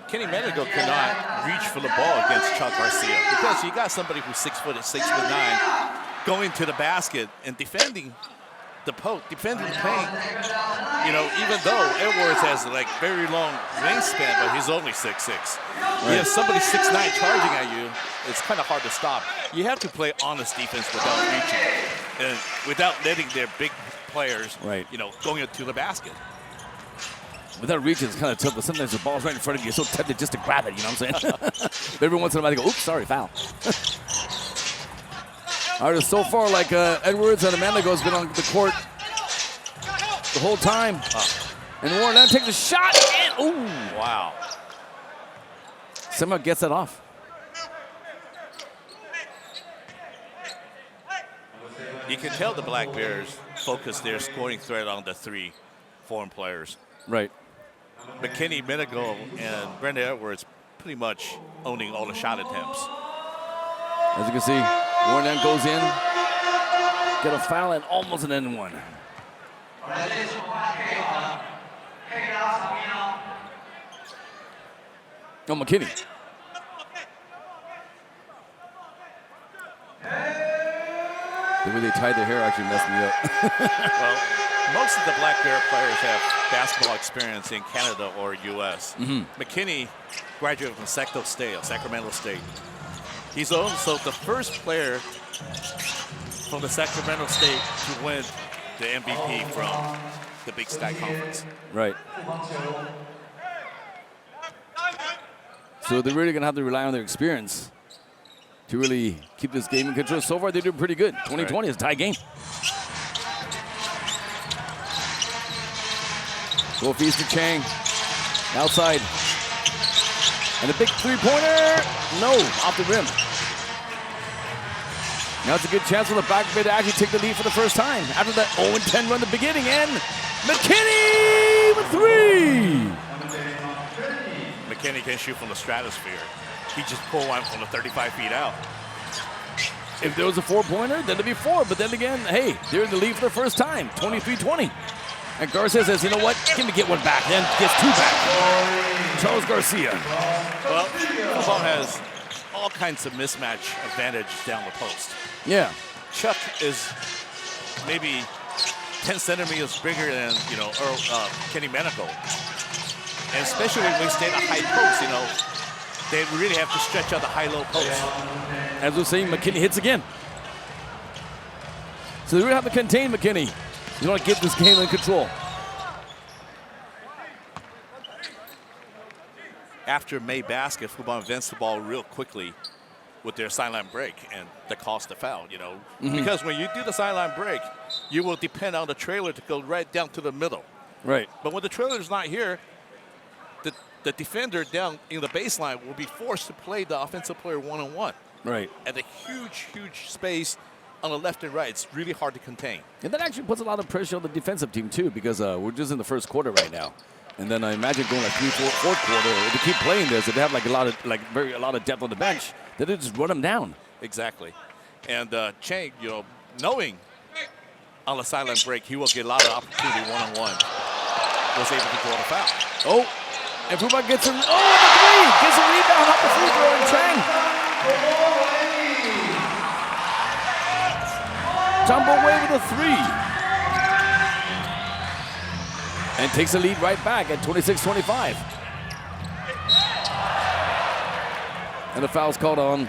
Kenny Manigault cannot reach for the ball against Chuck Garcia because you got somebody who's 6 foot and 6'9", going to the basket and defending the post, defending the paint. Even though Edwards has like very long wingspan, but he's only 6'6". You have somebody 6'9" charging at you, it's kind of hard to stop. You have to play honest defense without reaching and without letting their big players, going to the basket. Without reaching, it's kind of tough, but sometimes the ball's right in front of you. You're so tempted just to grab it, you know what I'm saying? Every once in a while, they go, oops, sorry, foul. All right, so far, like Edwards and Manigault's been on the court the whole time. And Warren now takes a shot, and ooh. Wow. Somehow gets that off. You can tell the Black Bears focus their scoring threat on the 3 foreign players. Right. But Kenny Manigault and Brandon Edwards pretty much owning all the shot attempts. As you can see, Warren goes in, get a foul, and almost an N1. Oh, McKinney. The way they tied their hair actually messed me up. Well, most of the Black Bear players have basketball experience in Canada or U.S. McKinney graduated from Sacramento State. He's also the first player from the Sacramento State to win the MVP from the Big Sky Conference. Right. So they're really going to have to rely on their experience to really keep this game in control. So far, they're doing pretty good. 2020 is a tie game. Go feast to Chang. Outside. And a big three-pointer. No, off the rim. Now it's a good chance for the Black Bears to actually take the lead for the first time after that 0-10 run at the beginning. And McKinney with 3. McKinney can shoot from the stratosphere. He just pulled one from the 35 feet out. If there was a 4-pointer, then it'd be 4. But then again, hey, they're in the lead for the first time, 23-20. And Garcia says, you know what, give me get one back. Then gets 2 back. Charles Garcia. Well, Fubon has all kinds of mismatch advantage down the post. Yeah. Chuck is maybe 10 centimeters bigger than, Kenny Manigault. And especially when we stay in a high post, they really have to stretch out the high-low post. As we're saying, McKinney hits again. So they really have to contain McKinney. You want to get this game in control. After May basket, Fubon advanced the ball real quickly with their sideline break, and that caused the foul, Because when you do the sideline break, you will depend on the trailer to go right down to the middle. Right. But when the trailer is not here, the defender down in the baseline will be forced to play the offensive player one-on-one. Right. At a huge, huge space on the left and right. It's really hard to contain. And that actually puts a lot of pressure on the defensive team, too, because we're just in the first quarter right now. And then I imagine going like fourth quarter, if they keep playing this, if they have a lot of depth on the bench, then they just run them down. Exactly. And Chang, knowing on the sideline break, he will get a lot of opportunity one-on-one, was able to draw the foul. Oh, and Fubon gets a, the 3! Gets a rebound off the free throw, and Chang. Jumbo Way with a 3. And takes the lead right back at 26-25. And the foul's called on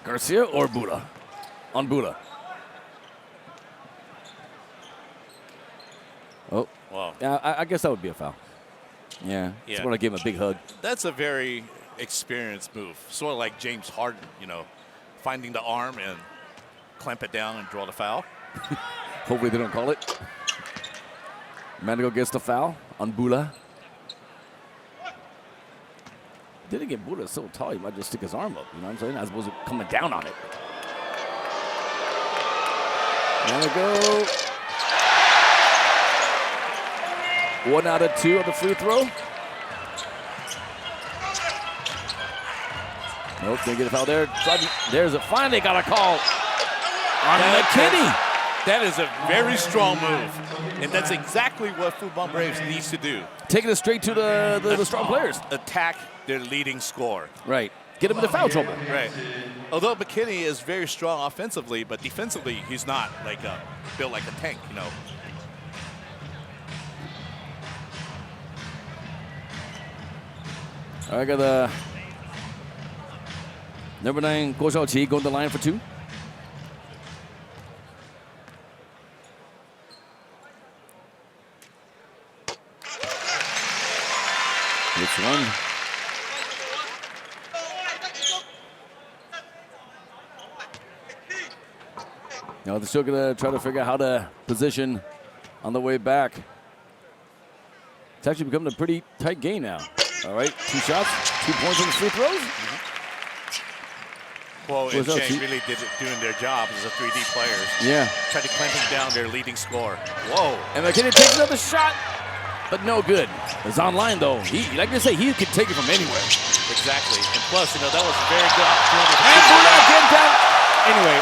Garcia or Buda? On Buda. Oh. Wow. Yeah, I guess that would be a foul. Yeah. Just want to give him a big hug. That's a very experienced move. Sort of like James Harden, you know, finding the arm and clamp it down and draw the foul. Hopefully they don't call it. Manigo gets the foul on Bula. Didn't get Bula so tall, he might just stick his arm up. You know what I'm saying? As opposed to coming down on it. Manigo. 1 out of 2 on the free throw. Nope, didn't get a foul there. There's a finally got a call on McKinney. That is a very strong move, and that's exactly what Fubon Braves needs to do. Taking it straight to the strong players. Attack their leading scorer. Right. Get him into foul trouble. Right. Although McKinney is very strong offensively, but defensively he's not like built like a tank, you know. I got the number 9 Guo Xiaoqi going to the line for 2. This one. Now they're still going to try to figure out how to position on the way back. It's actually becoming a pretty tight game now. All right, 2 shots, 2 points on the free throws. Well, and Chang really doing their job as a 3D players. Yeah. Try to clamping down their leading scorer. Whoa. And McKinney takes another shot, but no good. It's online though. He, like I say, he can take it from anywhere. Exactly. And plus, you know, that was a very good opportunity. And Bula getting down. Anyway,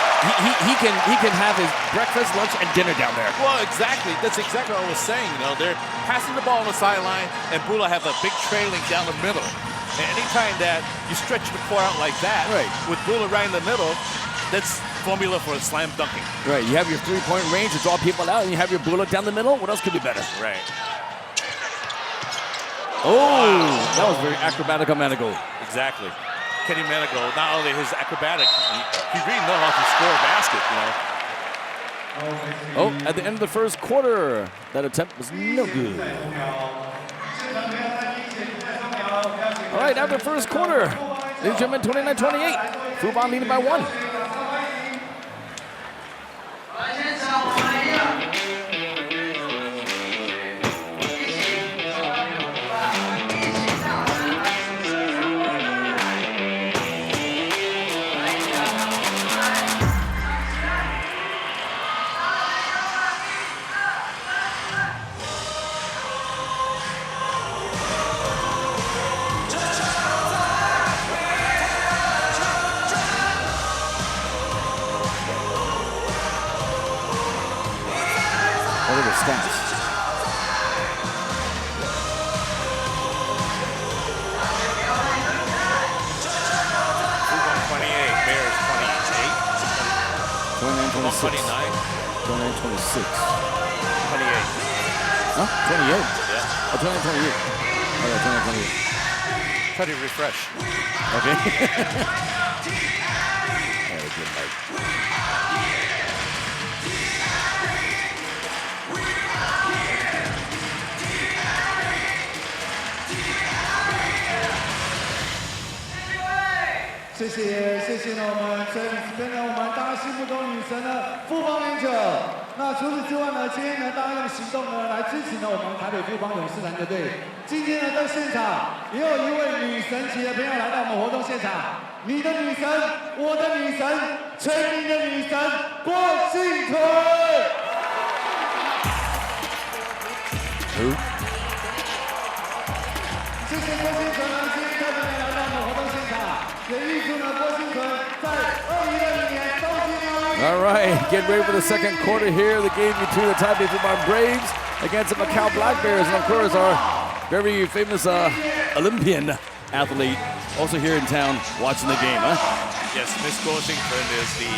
he can have his breakfast, lunch, and dinner down there. Well, exactly. That's exactly what I was saying. You know, they're passing the ball on the sideline, and Bula have a big trailing down the middle. And anytime that you stretch the court out like that, right, with Bula right in the middle, that's formula for slam dunking. Right. You have your 3-point range to draw people out, and you have your Bula down the middle. What else could be better? Right. Oh, that was very acrobatic on Manigo. Exactly. Kenny Manigo, not only his acrobatic, he really knows how to score a basket, you know. Oh, at the end of the first quarter, that attempt was no good. All right, after the first quarter, ladies and gentlemen, 29-28. Fubon leading by 1. Try to refresh. Okay.谢谢呢，我们这跟着我们大家心目中女神的富邦勇者。那除此之外呢，今天呢，大家用行动呢来支持呢我们台北富邦勇士篮球队。今天呢，在现场也有一位女神级的朋友来到我们活动现场，你的女神，我的女神，全民的女神郭婞淳。谢谢郭婞淳呢，今天特别来到我们活动现场。All right, get ready for the second quarter here. The game between the Taipei Fubon Braves against the Macau Black Bears. And of course, our very famous Olympian athlete also here in town watching the game, huh? Yes, Miss Washington is the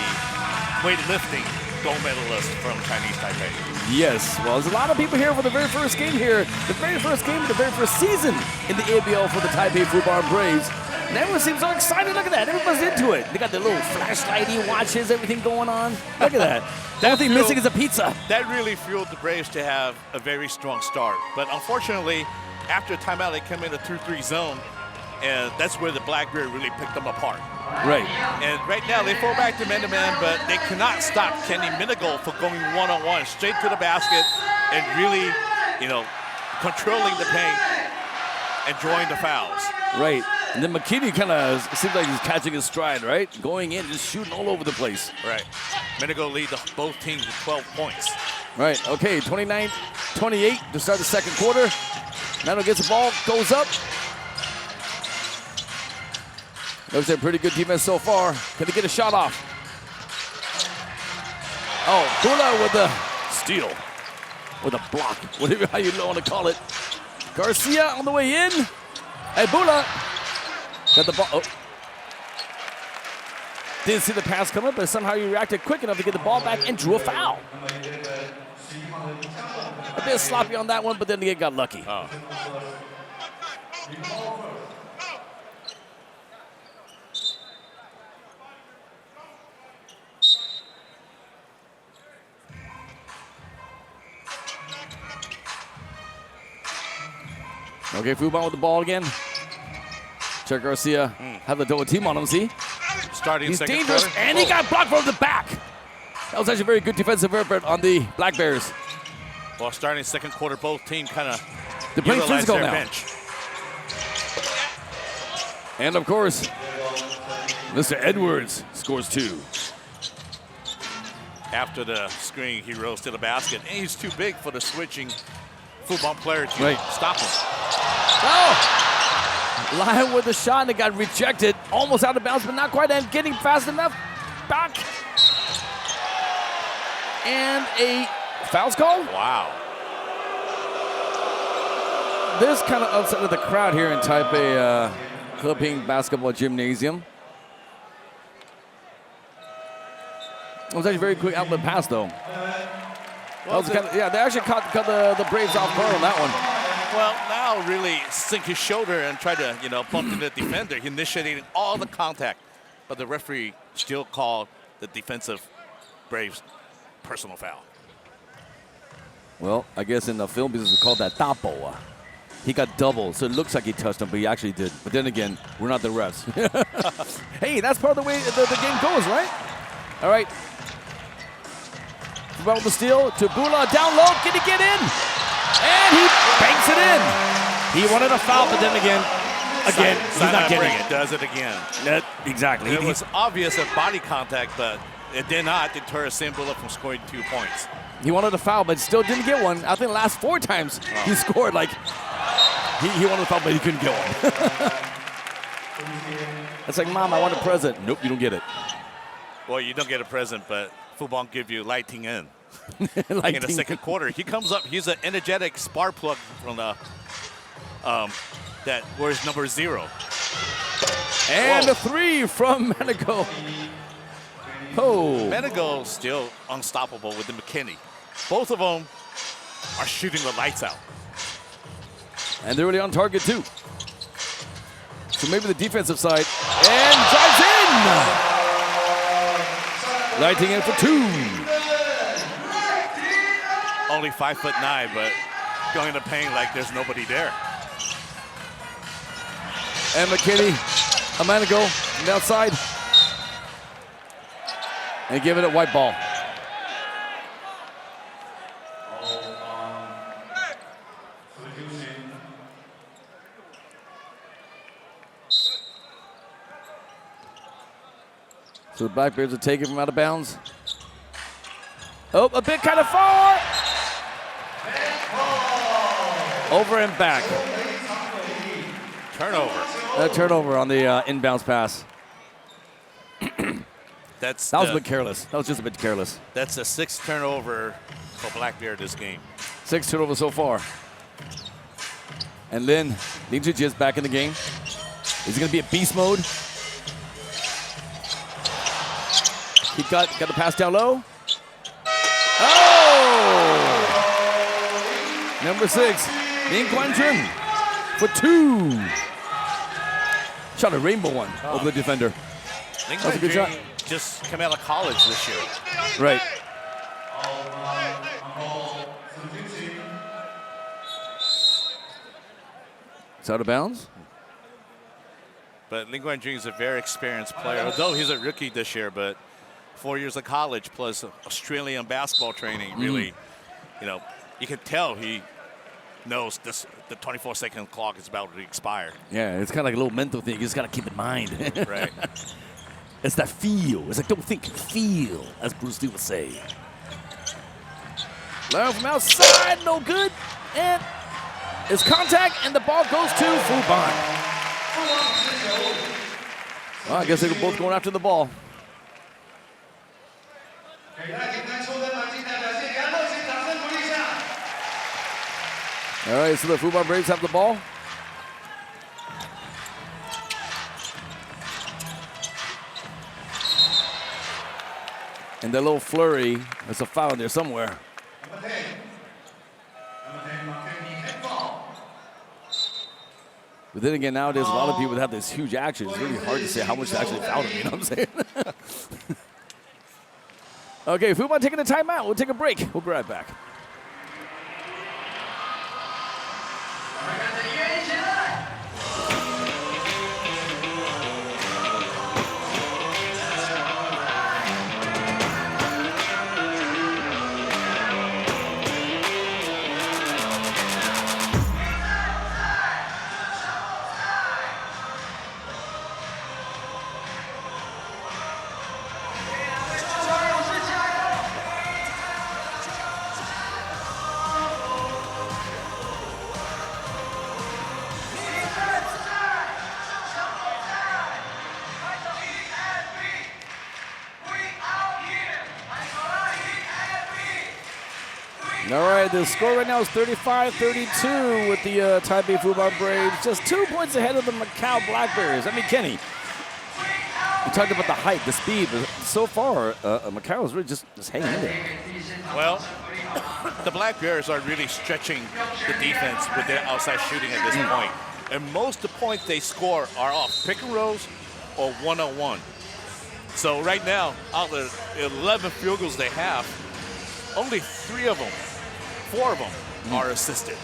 weightlifting gold medalist from Chinese Taipei. Yes, well, there's a lot of people here for the very first game here. The very first game of the very first season in the ABL for the Taipei Fubon Braves. And everyone seems so excited. Look at that. Everyone's into it. They got their little flashlighty watches, everything going on. Look at that. The only thing missing is a pizza. That really fueled the Braves to have a very strong start. But unfortunately, after timeout, they come in a 2-3 zone, and that's where the Black Bears really picked them apart. Right. And right now, they fall back to man-to-man, but they cannot stop Kenny Minigal from going one-on-one straight to the basket and really, you know, controlling the paint and drawing the fouls. Right. And then McKinney kind of seems like he's catching his stride, right? Going in, just shooting all over the place. Right. Minigal lead both teams with 12 points. Right. Okay, 29-28 to start the second quarter. Mano gets the ball, goes up. Looks like pretty good defense so far. Can he get a shot off? Oh, Bula with the steal. With a block, whatever how you want to call it. Garcia on the way in. And Bula got the ball. Oh. Didn't see the pass coming, but somehow he reacted quick enough to get the ball back and drew a foul. A bit sloppy on that one, but then he got lucky. Oh. Okay, Fubon with the ball again. Check Garcia have the double team on him, see? Starting He's second dangerous, quarter. and he got blocked from the back. That was actually a very good defensive effort on the Black Bears. Well, starting second quarter, both teams kind of They're playing utilize physical their now. bench. And of course, Mr. Edwards scores 2. After the screen, he rose to the basket, and he's too big for the switching Fubon player to Right. stop him. Oh! Lyon with the shot, and it got rejected. Almost out of bounds, but not quite, and getting fast enough. Back. And a foul's called? Wow. This kind of upset the crowd here in Taipei Heping Basketball Gymnasium. It was actually a very quick outlet pass, though. Well, Yeah, they actually caught the Braves off guard on that one. Well, now really sink his shoulder and try to, bump into the defender. He initiated all the contact, but the referee still called the defensive Braves personal foul. Well, I guess in the film business we call that tapo. He got double, so it looks like he touched him, but he actually did. But then again, we're not the refs. Hey, that's part of the way the game goes, right? All right. About the steal to Bula, down low, can he get in? And he banks it in. He wanted a foul, but then again, he's not getting it. Does it again. Exactly. It was obvious at body contact, but it did not deter Sam Bula from scoring 2 points. He wanted a foul, but still didn't get one. I think the last 4 times he scored, like, he wanted a foul, but he couldn't get one. It's like, Mom, I want a present. Nope, you don't get it. Well, you don't get a present, but Fubon give you lighting in. In the second quarter, he comes up. He's an energetic spark plug from the that wears number 0. And a 3 from Manigo. Oh, Menigo still unstoppable with the McKinney. Both of them are shooting the lights out. and they're really on target too. So maybe the defensive side, and drives in. Lighting in for 2. Only 5'9", but going to paint like there's nobody there. And McKinney, a man to go from the outside. And give it a white ball. So the Black Bears will take it from out of bounds. Oh, a bit kind of far. Over and back. Turnover. A turnover on the inbounds pass. That was a bit careless. That was just a bit careless. That's the 6th turnover for Black Bear this game. 6 turnovers so far. And Lin Jinji is back in the game. Is he going to be a beast mode? He got the pass down low. Oh! Number 6, Ning Guanjun for 2. Shot a rainbow one over the defender. Ning That was a good shot. just came out of college this year. Right. It's out of bounds. But Ling Guanjun is a very experienced player, although he's a rookie this year, but 4 years of college plus Australian basketball training, really, you can tell he knows the 24-second clock is about to expire. Yeah, it's kind of like a little mental thing. You just got to keep in mind. Right. It's that feel. It's like, don't think, feel, as Bruce Lee would say. Larry from outside, no good. And it's contact, and the ball goes to Fubon. Well, I guess they're both going after the ball. All right, so the Fubon Braves have the ball. And that little flurry, there's a foul in there somewhere. But then again, nowadays, a lot of people have this huge action. It's really hard to say how much they actually fouled him, you know what I'm saying? Okay, Fubon taking a timeout. We'll take a break. We'll be right back. All right, the score right now is 35-32 with the Taipei Fubon Braves. Just 2 points ahead of the Macau Black Bears. I mean, Kenny, you talked about the height, the speed, but so far, Macau is really just hanging in there. Well, the Black Bears are really stretching the defense with their outside shooting at this point. And most of the points they score are off pick and rolls or one-on-one. So right now, out of the 11 field goals they have, only 4 of them are assisted.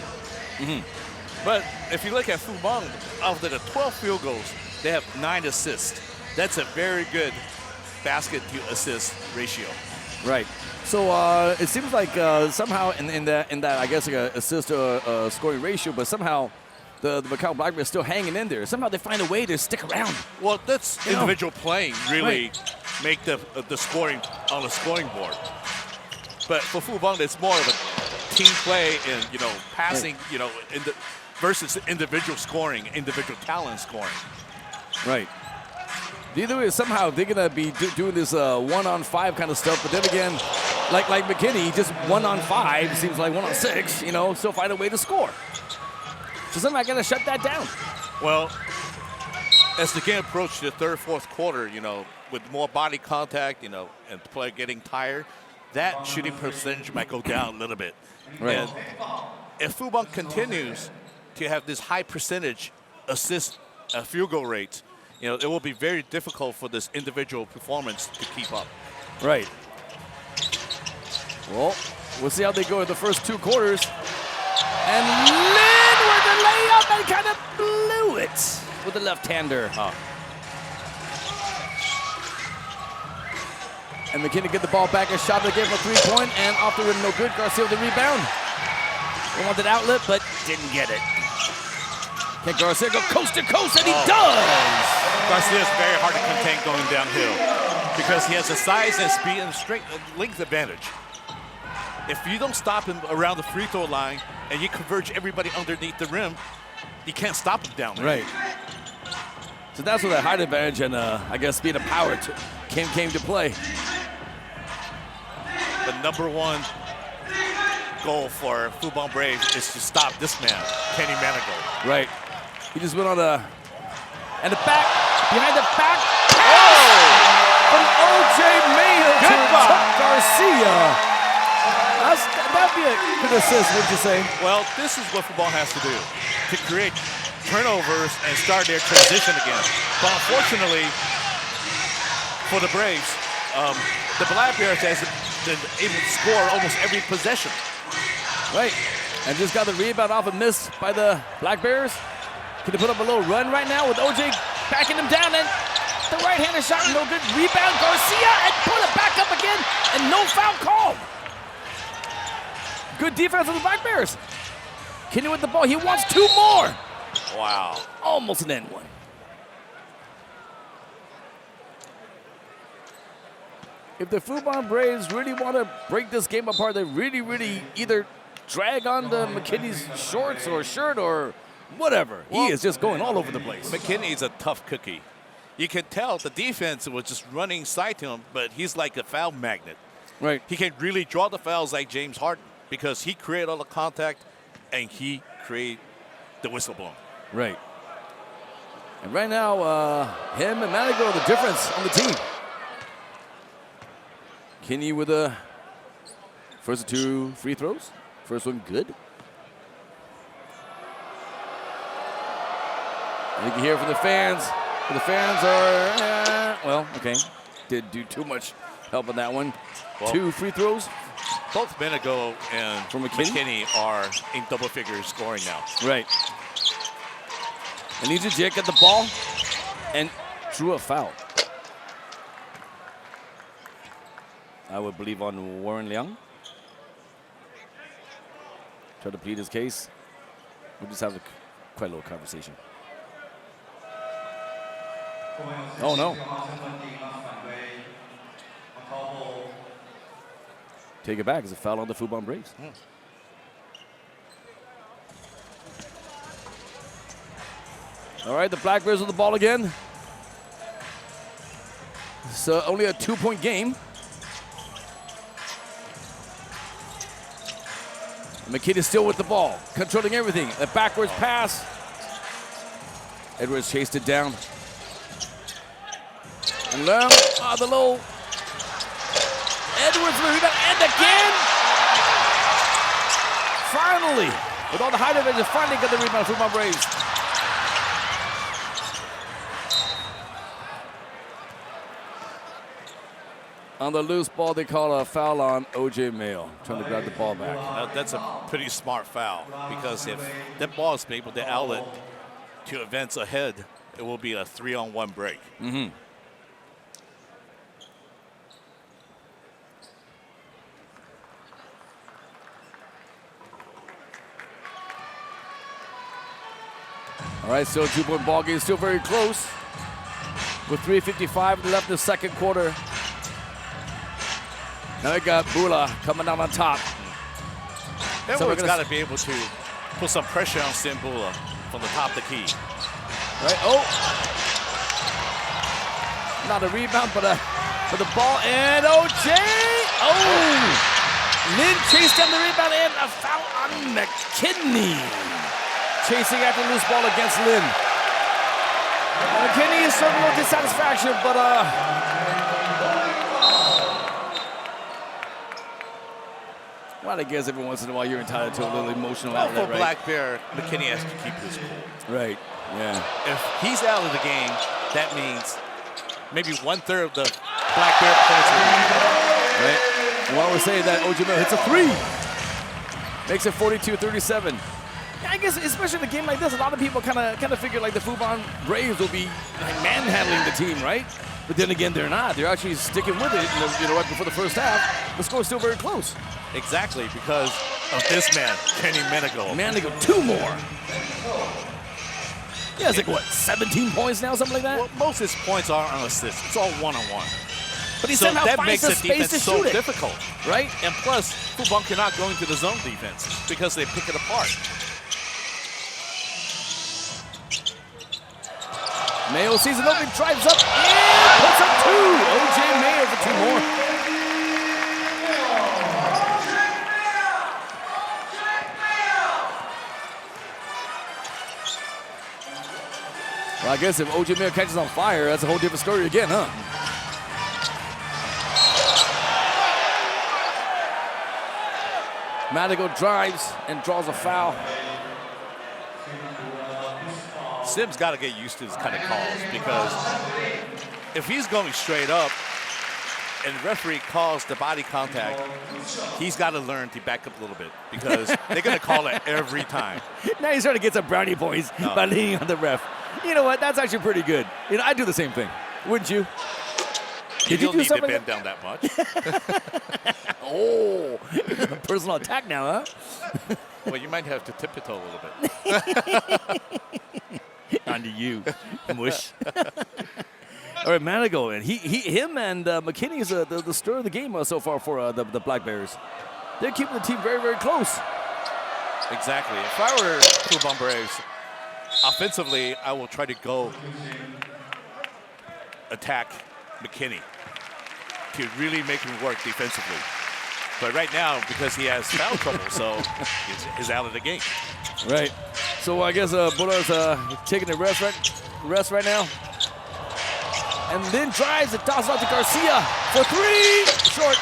But if you look at Fubon, out of the 12 field goals, they have 9 assists. That's a very good basket to assist ratio. Right. So it seems like somehow in that I guess like a assist to scoring ratio, but somehow the Macau Black Bears still hanging in there. Somehow they find a way to stick around. Well, that's individual playing really make the scoring on the scoring board. But for Fubon, it's more of a team play and passing, versus individual scoring, individual talent scoring. Right. Either way, somehow they're gonna be doing this 1-on-5 kind of stuff. But then again, like McKinney, just 1-on-5 seems like 1-on-6. Still find a way to score. So somehow I gotta shut that down. Well, as the game approached the third, fourth quarter, with more body contact, and the player getting tired, that shooting percentage might go down a little bit. Right. And if Fubon continues to have this high percentage assist field goal rate, it will be very difficult for this individual performance to keep up. Right. Well, we'll see how they go in the first 2 quarters. And Lin with the layup and kind of blew it with the left-hander. And McKinney get the ball back and shot again for 3-point, and off the rim, no good. Garcia with the rebound. He wanted outlet, but didn't get it. Can Garcia go coast to coast? And he does! Garcia is very hard to contain going downhill because he has the size and speed and strength, length advantage. If you don't stop him around the free throw line and you converge everybody underneath the rim, you can't stop him down there. Right. So that's where that height advantage and I guess speed and power came to play. The number 1 goal for Fubon Braves is to stop this man, Kenny Manigault. Right. He just went on and the back, behind the back. From O.J. Mayer to Chuck Garcia. That'd be a good assist, wouldn't you say? Well, this is what Fubon has to do, to create turnovers and start their transition again. But unfortunately, for the Braves, the Black Bears has been able to score almost every possession. Right, and just got the rebound off a miss by the Black Bears. Can he put up a little run right now with OJ backing him down? And the right-handed shot, no good. Rebound, Garcia, and put it back up again, and no foul call. Good defense of the Black Bears. Kenny with the ball. He wants 2 more. Wow. Almost an end one. If the Fubon Braves really want to break this game apart, they really either drag on the McKinney's shorts or shirt or whatever. Well, he is just going all over the place. McKinney's a tough cookie. You can tell the defense was just running side to him, but he's like a foul magnet. Right. He can really draw the fouls like James Harden because he created all the contact and he created the whistle blown. Right. And right now, him and Manigo are the difference on the team. Kenny with the first 2 free throws. First one good. And you can hear from the fans. The fans are, well, okay. Did do too much help on that one. Well, 2 free throws. Both Manigo and from McKinney are in double figure scoring now. Right. And Jake got the ball and drew a foul. I would believe on Warren Liang. Try to plead his case. We'll just have quite a little conversation. Oh no. Take it back. It's a foul on the Fubon Braves. All right, the Black Bears with the ball again. It's only a 2-point game. McKinney is still with the ball, controlling everything. A backwards pass. Edwards chased it down. And Leung, the low. Edwards with the rebound, and again. Finally, with all the high division, finally got the rebound for my Braves. On the loose ball, they call a foul on OJ Mayo, trying to grab the ball back. That's a pretty smart foul because if that ball is able to outlet to advance ahead, it will be a 3-on-1 break. Mm-hmm. All right, still a 2-point ball game, still very close. With 3:55 left in the second quarter. Now we got Bula coming down on top. Edwards got to be able to put some pressure on Bula from the top of the key. Right, oh. Not a rebound, but the ball, and OJ! Oh! Lin chased down the rebound, and a foul on McKinney. Chasing after loose ball against Lin. McKinney is showing no dissatisfaction, but well, I guess every once in a while you're entitled to a little emotional outlet, for right? Black Bear, McKinney has to keep his cool. Right, yeah. If he's out of the game, that means maybe 1/3 of the Black Bear points will be. Right. And while we're saying that, OJ Mayo hits a 3. Makes it 42-37. I guess, especially in a game like this, a lot of people kind of figure like the Fubon Braves will be like manhandling the team, right? But then again, they're not. They're actually sticking with it. Right before the first half, the score is still very close. Exactly, because of this man, Kenny Manigo. Manigo, 2 more. Yeah, it's like what, 17 points now, something like that? Well, most of his points are on assists. It's all one-on-one. But he somehow that finds makes the the space defense to so shoot it. difficult, right? And plus, Fubon cannot go into the zone defense because they pick it apart. Mayo sees it open, drives up, and puts up 2. OJ Mayo for 2 more. Well, I guess if OJ Mayo catches on fire, that's a whole different story again, huh? Manigo drives and draws a foul. Sim's got to get used to this kind of calls because if he's going straight up, and the referee calls the body contact, he's got to learn to back up a little bit because they're going to call it every time. Now he's trying to get some brownie points by leaning on the ref. You know what? That's actually pretty good. You know, I do the same thing. Wouldn't you? You don't need to bend down that much. Oh, personal attack now, huh? Well, you might have to tip your toe a little bit. Onto you, mush. All right, Manigault, and him and McKinney is the star of the game so far for the Black Bears. They're keeping the team very, very close. Exactly. If I were Fubon Braves, offensively, I will try to go attack McKinney to really make him work defensively. But right now, because he has foul trouble, so he's out of the game. Right. So I guess Bullard's taking the rest right now. And then drives it, tosses out to Garcia for three. Short.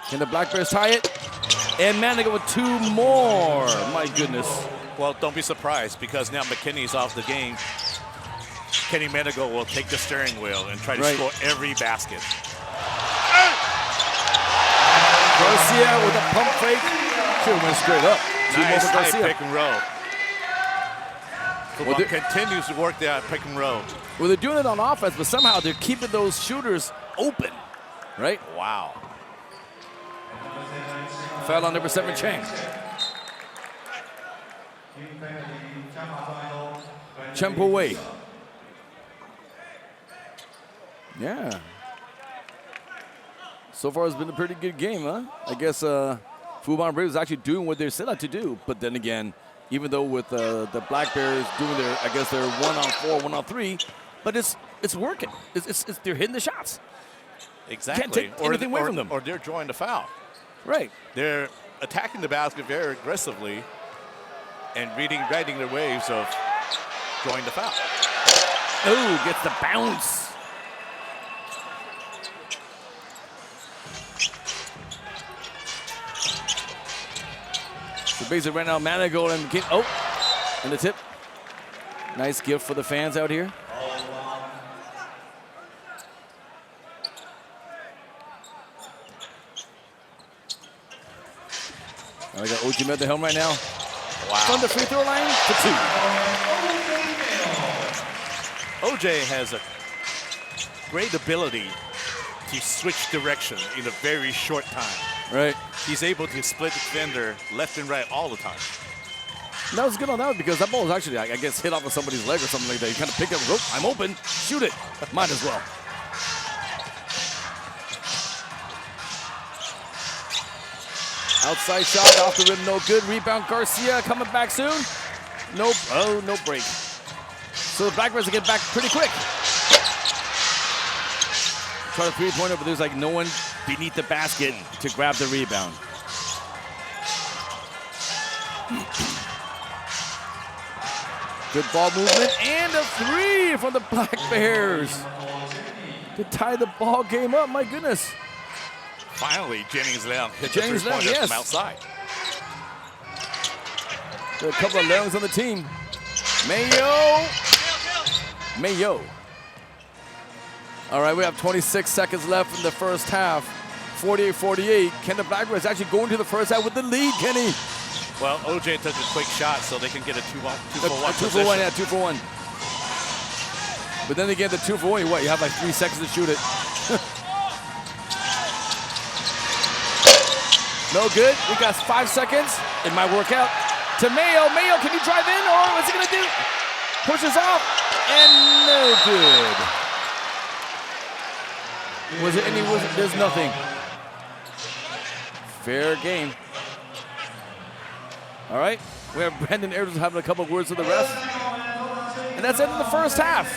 Can the Black Bears tie it? And Manigault with two more. My goodness. Well, don't be surprised because now McKinney's off the game. Kenny Manigault will take the steering wheel and try to score every basket. Garcia with a pump fake. Should have went straight up. Nice high pick and roll. Well, continues to work that pick and roll. Well, they're doing it on offense, but somehow they're keeping those shooters open, right? Wow. Foul on number 7, Chang. Chempo Wei. Yeah. So far, it's been a pretty good game, huh? I guess Fubon Braves is actually doing what they're set out to do. But then again, even though with the Black Bears doing their, I guess their 1-on-4, 1-on-3, but it's working. They're hitting the shots. Exactly. Can't take anything away from them. Or they're drawing the foul. Right. They're attacking the basket very aggressively and riding the waves of drawing the foul. Oh, gets the bounce. So basically right now, Manigault and McKinney. Oh, and the tip. Nice gift for the fans out here. I got Ojim at the helm right now. Wow. From the free throw line to 2. OJ has a great ability to switch direction in a very short time. Right. He's able to split the defender left and right all the time. That was good on that because that ball was actually, I guess, hit off of somebody's leg or something like that. You kind of pick up, oh, I'm open, shoot it. Might as well. Outside shot off the rim, no good. Rebound, Garcia coming back soon. Nope. Oh, no break. So the Black Bears will get back pretty quick. Try the three-pointer, but there's like no one beneath the basket to grab the rebound. Good ball movement and a three from the Black Bears to tie the ball game up. My goodness. Finally, Jennings Leung hit the three-pointer from outside. There are a couple of Leungs on the team. Mayo. All right, we have 26 seconds left in the first half. 48-48. Can the Black Bears actually go into the first half with the lead, Kenny? Well, OJ took a quick shot so they can get a 2-for-1 2-for-1, yeah, 2-for-1. But then again, the 2-for-1, what, you have like 3 seconds to shoot it. No good. We got 5 seconds. It might work out. To Mayo. Mayo, can you drive in, or what's he going to do? Pushes off, and no good. Was it any? There's nothing. Fair game. All right. We have Brandon Ayers having a couple of words with the ref. And that's it in the first half.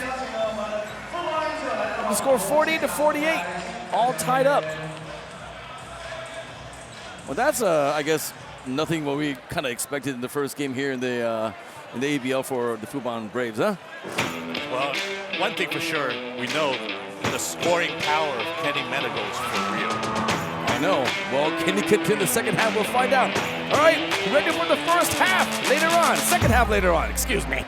The score 40-48. All tied up. Well, that's, I guess, nothing what we kind of expected in the first game here in the ABL for the Fubon Braves, huh? Well, one thing for sure, we know the scoring power of Kenny Manigault is for real. I know. Well, can he continue the second half? We'll find out. All right, ready for the first half later on. Second half later on, excuse me.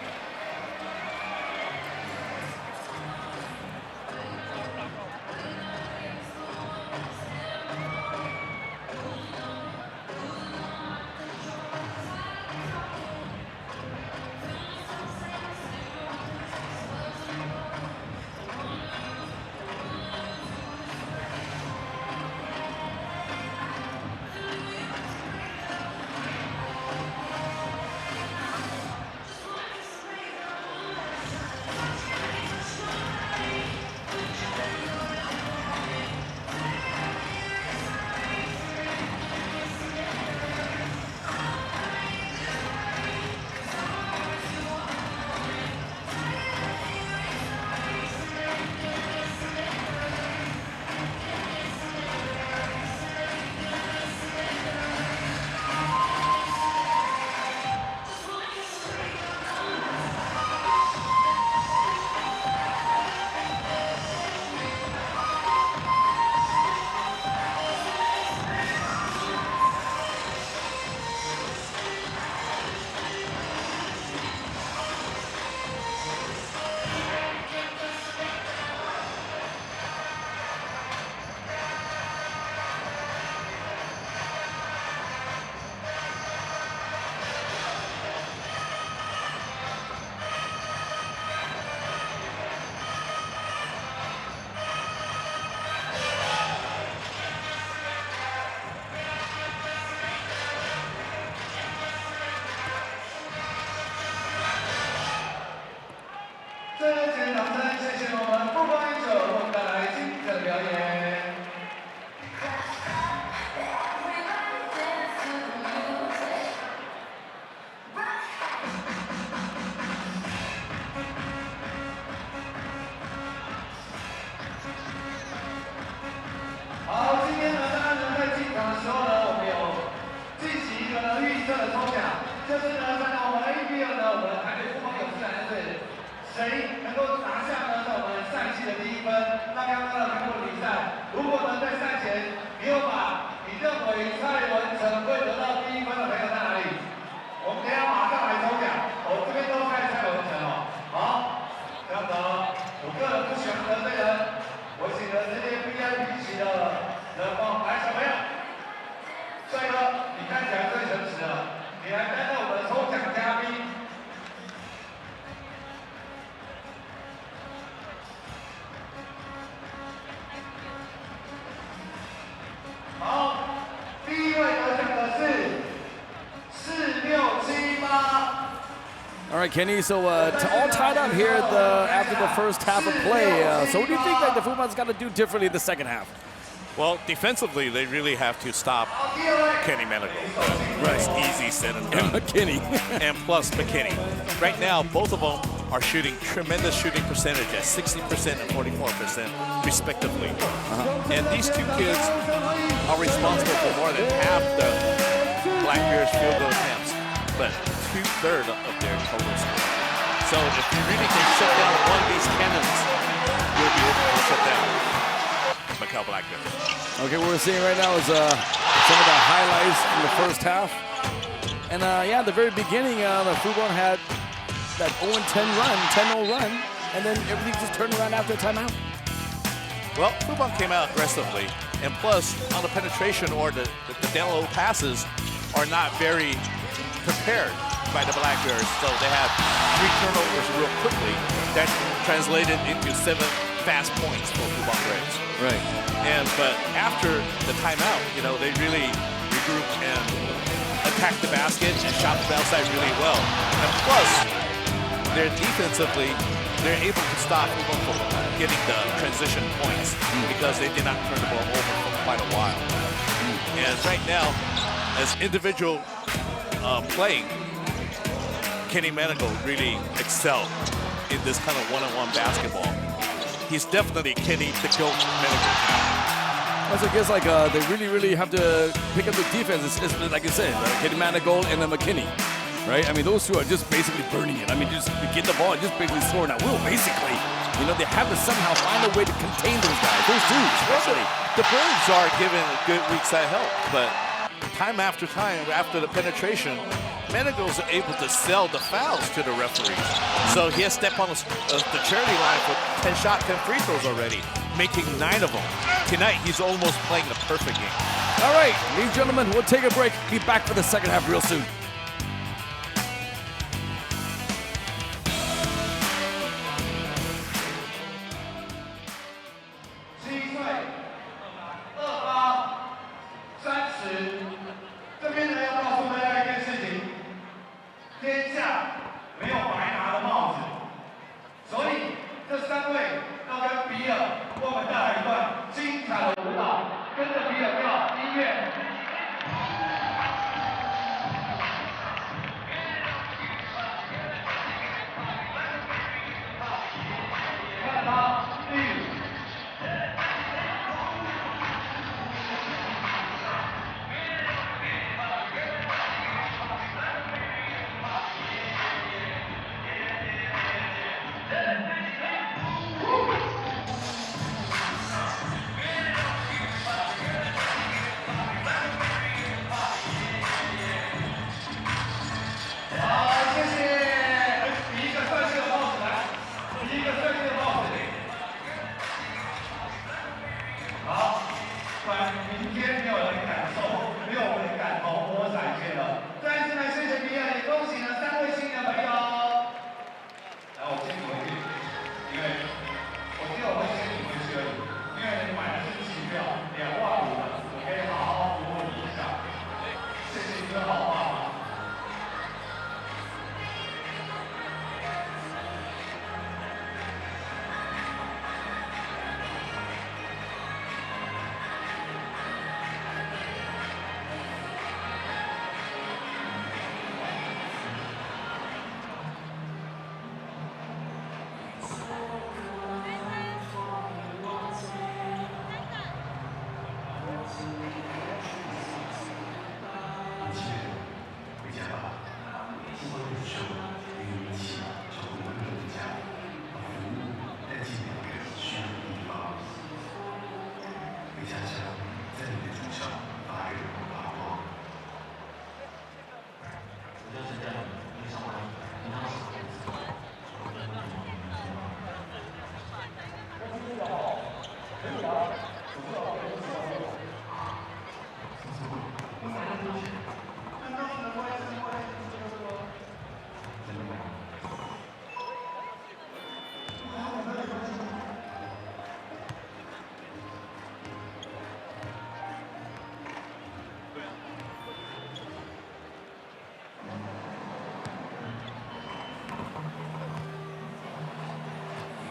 谁能够拿下呢？在我们赛季的第1分。那刚刚看过的比赛，如果呢在赛前你有把你认为蔡文成会得到第1分的朋友在哪里？我们等一下马上来抽奖。我这边都在蔡文成哦。好，这样子哦。我个人不喜欢得罪人，我请了这些 VIP 席的人哦，来小朋友，帅哥，你看起来最诚实了，你来担任我们的抽奖嘉宾。 好，第1位得奖的是4678。All right, Kenny. So all tied up here after the first half of play. So what do you think that the Fubon's got to do differently in the second half? Well, defensively, they really have to stop Kenny Manigault. Right. It's easy said and done. And McKinney. And plus McKinney. Right now, both of them are shooting tremendous shooting percentage at 60% and 44% respectively. And these two kids are responsible for more than half the Black Bears field goal attempts, but 2/3 of their total score. So if you really can shut down one of these cannons, you'll be able to shut down Macau Black Bears. Okay, what we're seeing right now is some of the highlights from the first half. And yeah, at the very beginning, the Fubon had that 10-0 run, and then everything just turned around after a timeout. Well, Fubon came out aggressively, and plus, on the penetration or the down low passes are not very prepared by the Black Bears. So they had 3 turnovers real quickly. That translated into 7 fast points for Fubon Braves. Right. But after the timeout, you know, they really regrouped and attacked the basket and shot the outside really well. And plus, they're defensively, they're able to stop Fubon from getting the transition points because they did not turn the ball over for quite a while. And right now, as individual playing, Kenny Manigault really excelled in this kind of one-on-one basketball. He's definitely Kenny the GOAT Manigault. That's I guess like they really have to pick up the defense. It's like I said, Kenny Manigault and then McKinney, right? I mean, those two are just basically burning it. I mean, just get the ball and just basically scoring at will, basically. You know, they have to somehow find a way to contain those guys, those two especially. The Braves are given a good weak side help, but time after time, after the penetration, Manigault's able to sell the fouls to the referees. So he has stepped on the charity line for 10 shot, 10 free throws already, making 9 of them. Tonight, he's almost playing the perfect game. All right, ladies and gentlemen, we'll take a break. Be back for the second half real soon.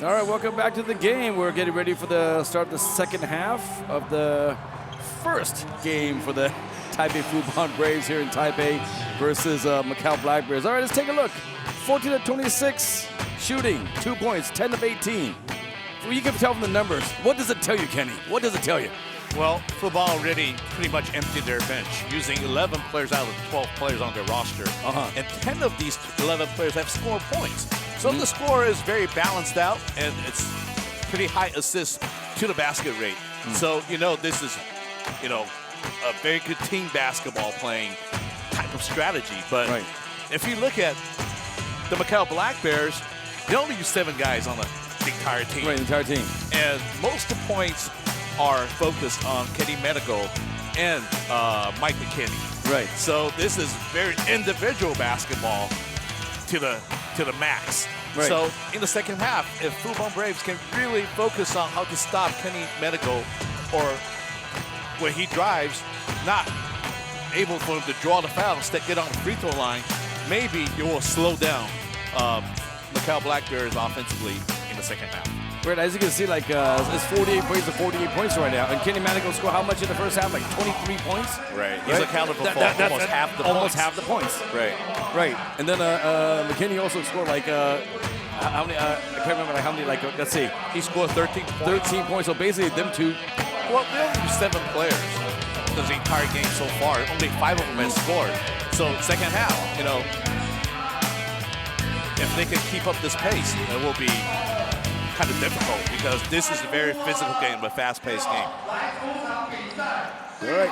All right, welcome back to the game. We're getting ready for the start of the second half of the first game for the Taipei Fubon Braves here in Taipei versus Macau Black Bears. All right, let's take a look. 14-26 shooting, 2 points, 10 of 18. Well, you can tell from the numbers. What does it tell you, Kenny? What does it tell you? Well, Fubon already pretty much emptied their bench, using 11 players out of the 12 players on their roster. And 10 of these 11 players have scored points. So the score is very balanced out, and it's pretty high assists to the basket rate. So, this is, a very good team basketball playing type of strategy. But if you look at the Macau Black Bears, they only use 7 guys on the entire team. Right, the entire team. And most of the points are focused on Kenny Medical and Mike McKinney. Right. So this is very individual basketball to the max. Right. So in the second half, if Fubon Braves can really focus on how to stop Kenny Medical, or when he drives, not able for him to draw the foul, instead get on the free throw line, maybe it will slow down Macau Black Bears offensively in the second half. Right, as you can see, it's 48 points to 48 points right now. And Kenny Manigault scored how much in the first half? Like 23 points? Right. He's accounted for almost half the points. Almost half the points. Right. Right. And then McKinney also scored how many? I can't remember how many. Let's see. He scored 13 points. 13 points. So basically, them two. Well, they only use 7 players the entire game so far. Only 5 of them have scored. So second half, if they can keep up this pace, it will be kind of difficult, because this is a very physical game, a fast-paced game. All right.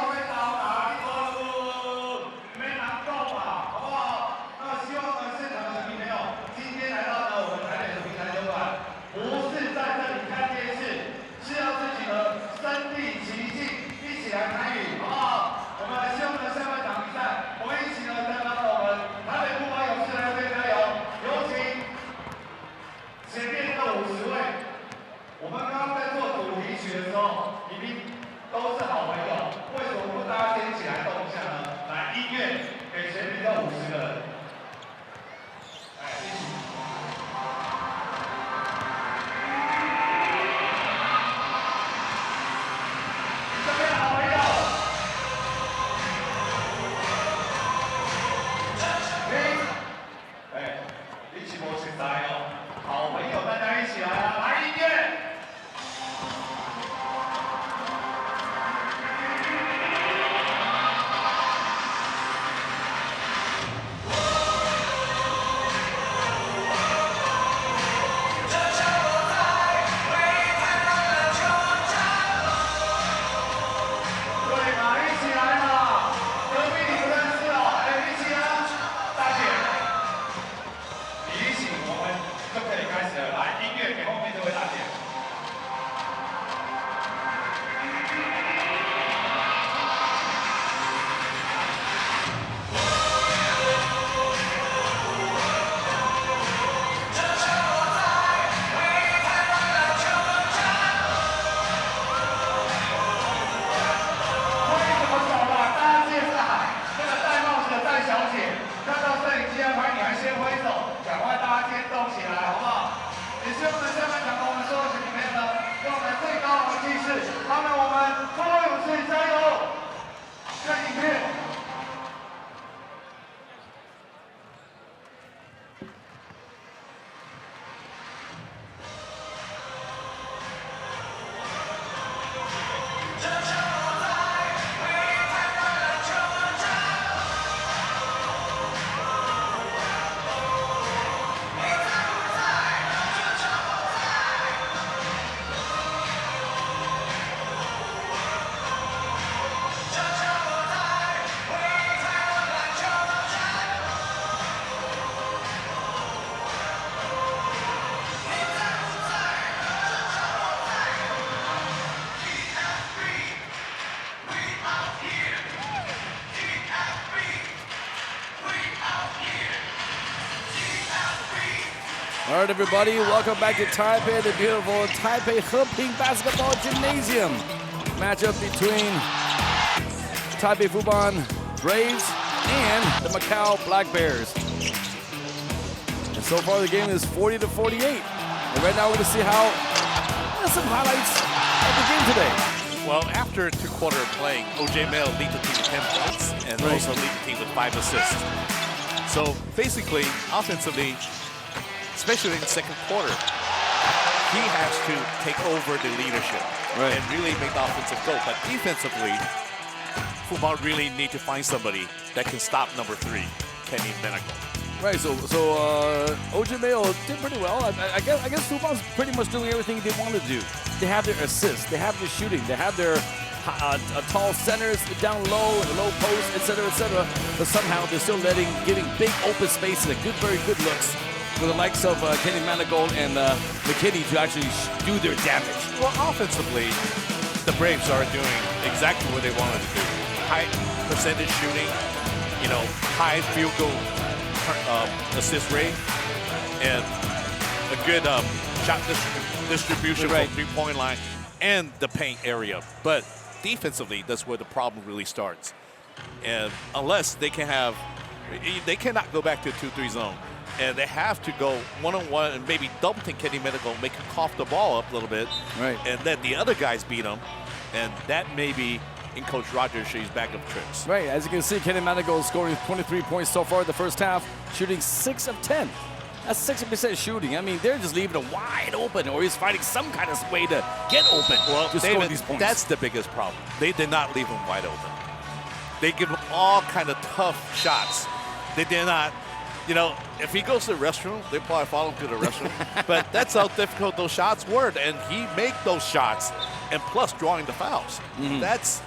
All right, everybody, welcome back to Taipei, the beautiful Taipei Heping Basketball Gymnasium. Matchup between Taipei Fubon Braves and the Macau Black Bears. And so far, the game is 40-48. And right now we're going to see how some highlights of the game today. Well, after 2 quarters of playing, OJ Mail lead the team with 10 points and also lead the team with 5 assists. So basically, offensively, especially in the second quarter, he has to take over the leadership and really make the offensive go. But defensively, Fubon really need to find somebody that can stop number 3, Kenny Menagle. Right, so OJ Mayo did pretty well. I guess Fubon's pretty much doing everything they want to do. They have their assists, they have their shooting, they have their tall centers down low and the low post, etc., etc. But somehow they're still giving big open space and very good looks for the likes of Kenny Manigault and McKinney to actually do their damage. Well, offensively, the Braves are doing exactly what they wanted to do. High percentage shooting, high field goal assist rate, and a good shot distribution from three-point line and the paint area. But defensively, that's where the problem really starts. And unless they cannot go back to a 2-3 zone. And they have to go one-on-one and maybe double-team Kenny Medical, make him cough the ball up a little bit, and let the other guys beat him. And that may be in Coach Rogers' backup tricks. Right, as you can see, Kenny Medical scoring 23 points so far in the first half, shooting 6 of 10. That's 60% shooting. I mean, they're just leaving him wide open, or he's finding some kind of way to get open to score these points. That's the biggest problem. They did not leave him wide open. They give him all kind of tough shots. They did not. If he goes to the restroom, they probably follow him to the restroom. But that's how difficult those shots were. And he made those shots, and plus drawing the fouls. That's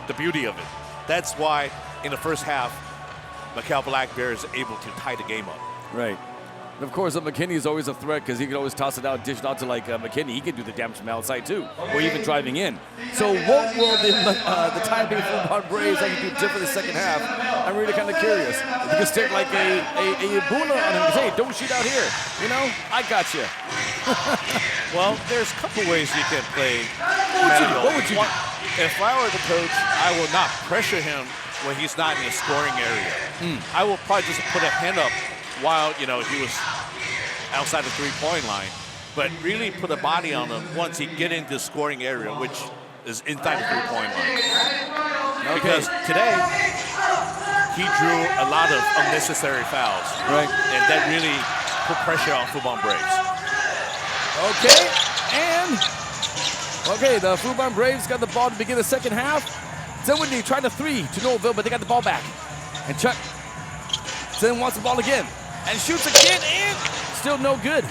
the beauty of it. That's why in the first half, Macau Black Bears is able to tie the game up. Right. And of course, McKinney is always a threat because he can always toss it out, dish it out to McKinney. He can do the damage from outside too, or even driving in. So what will the Taipei Fubon Braves have to do different in the second half? I'm really kind of curious. If you can stick like a Ebola on him and say, hey, don't shoot out here. I got you. Well, there's a couple ways you can play. What would you do? If I were the coach, I will not pressure him when he's not in the scoring area. I will probably just put a hand up while he was outside the three-point line, but really put a body on him once he get into the scoring area, which is inside the three-point line. Because today he drew a lot of unnecessary fouls, and that really put pressure on Fubon Braves. The Fubon Braves got the ball to begin the second half. Zenwindi tried the 3 to no avail, but they got the ball back. And Chuck Zen wants the ball again. And shoots again, and still no good.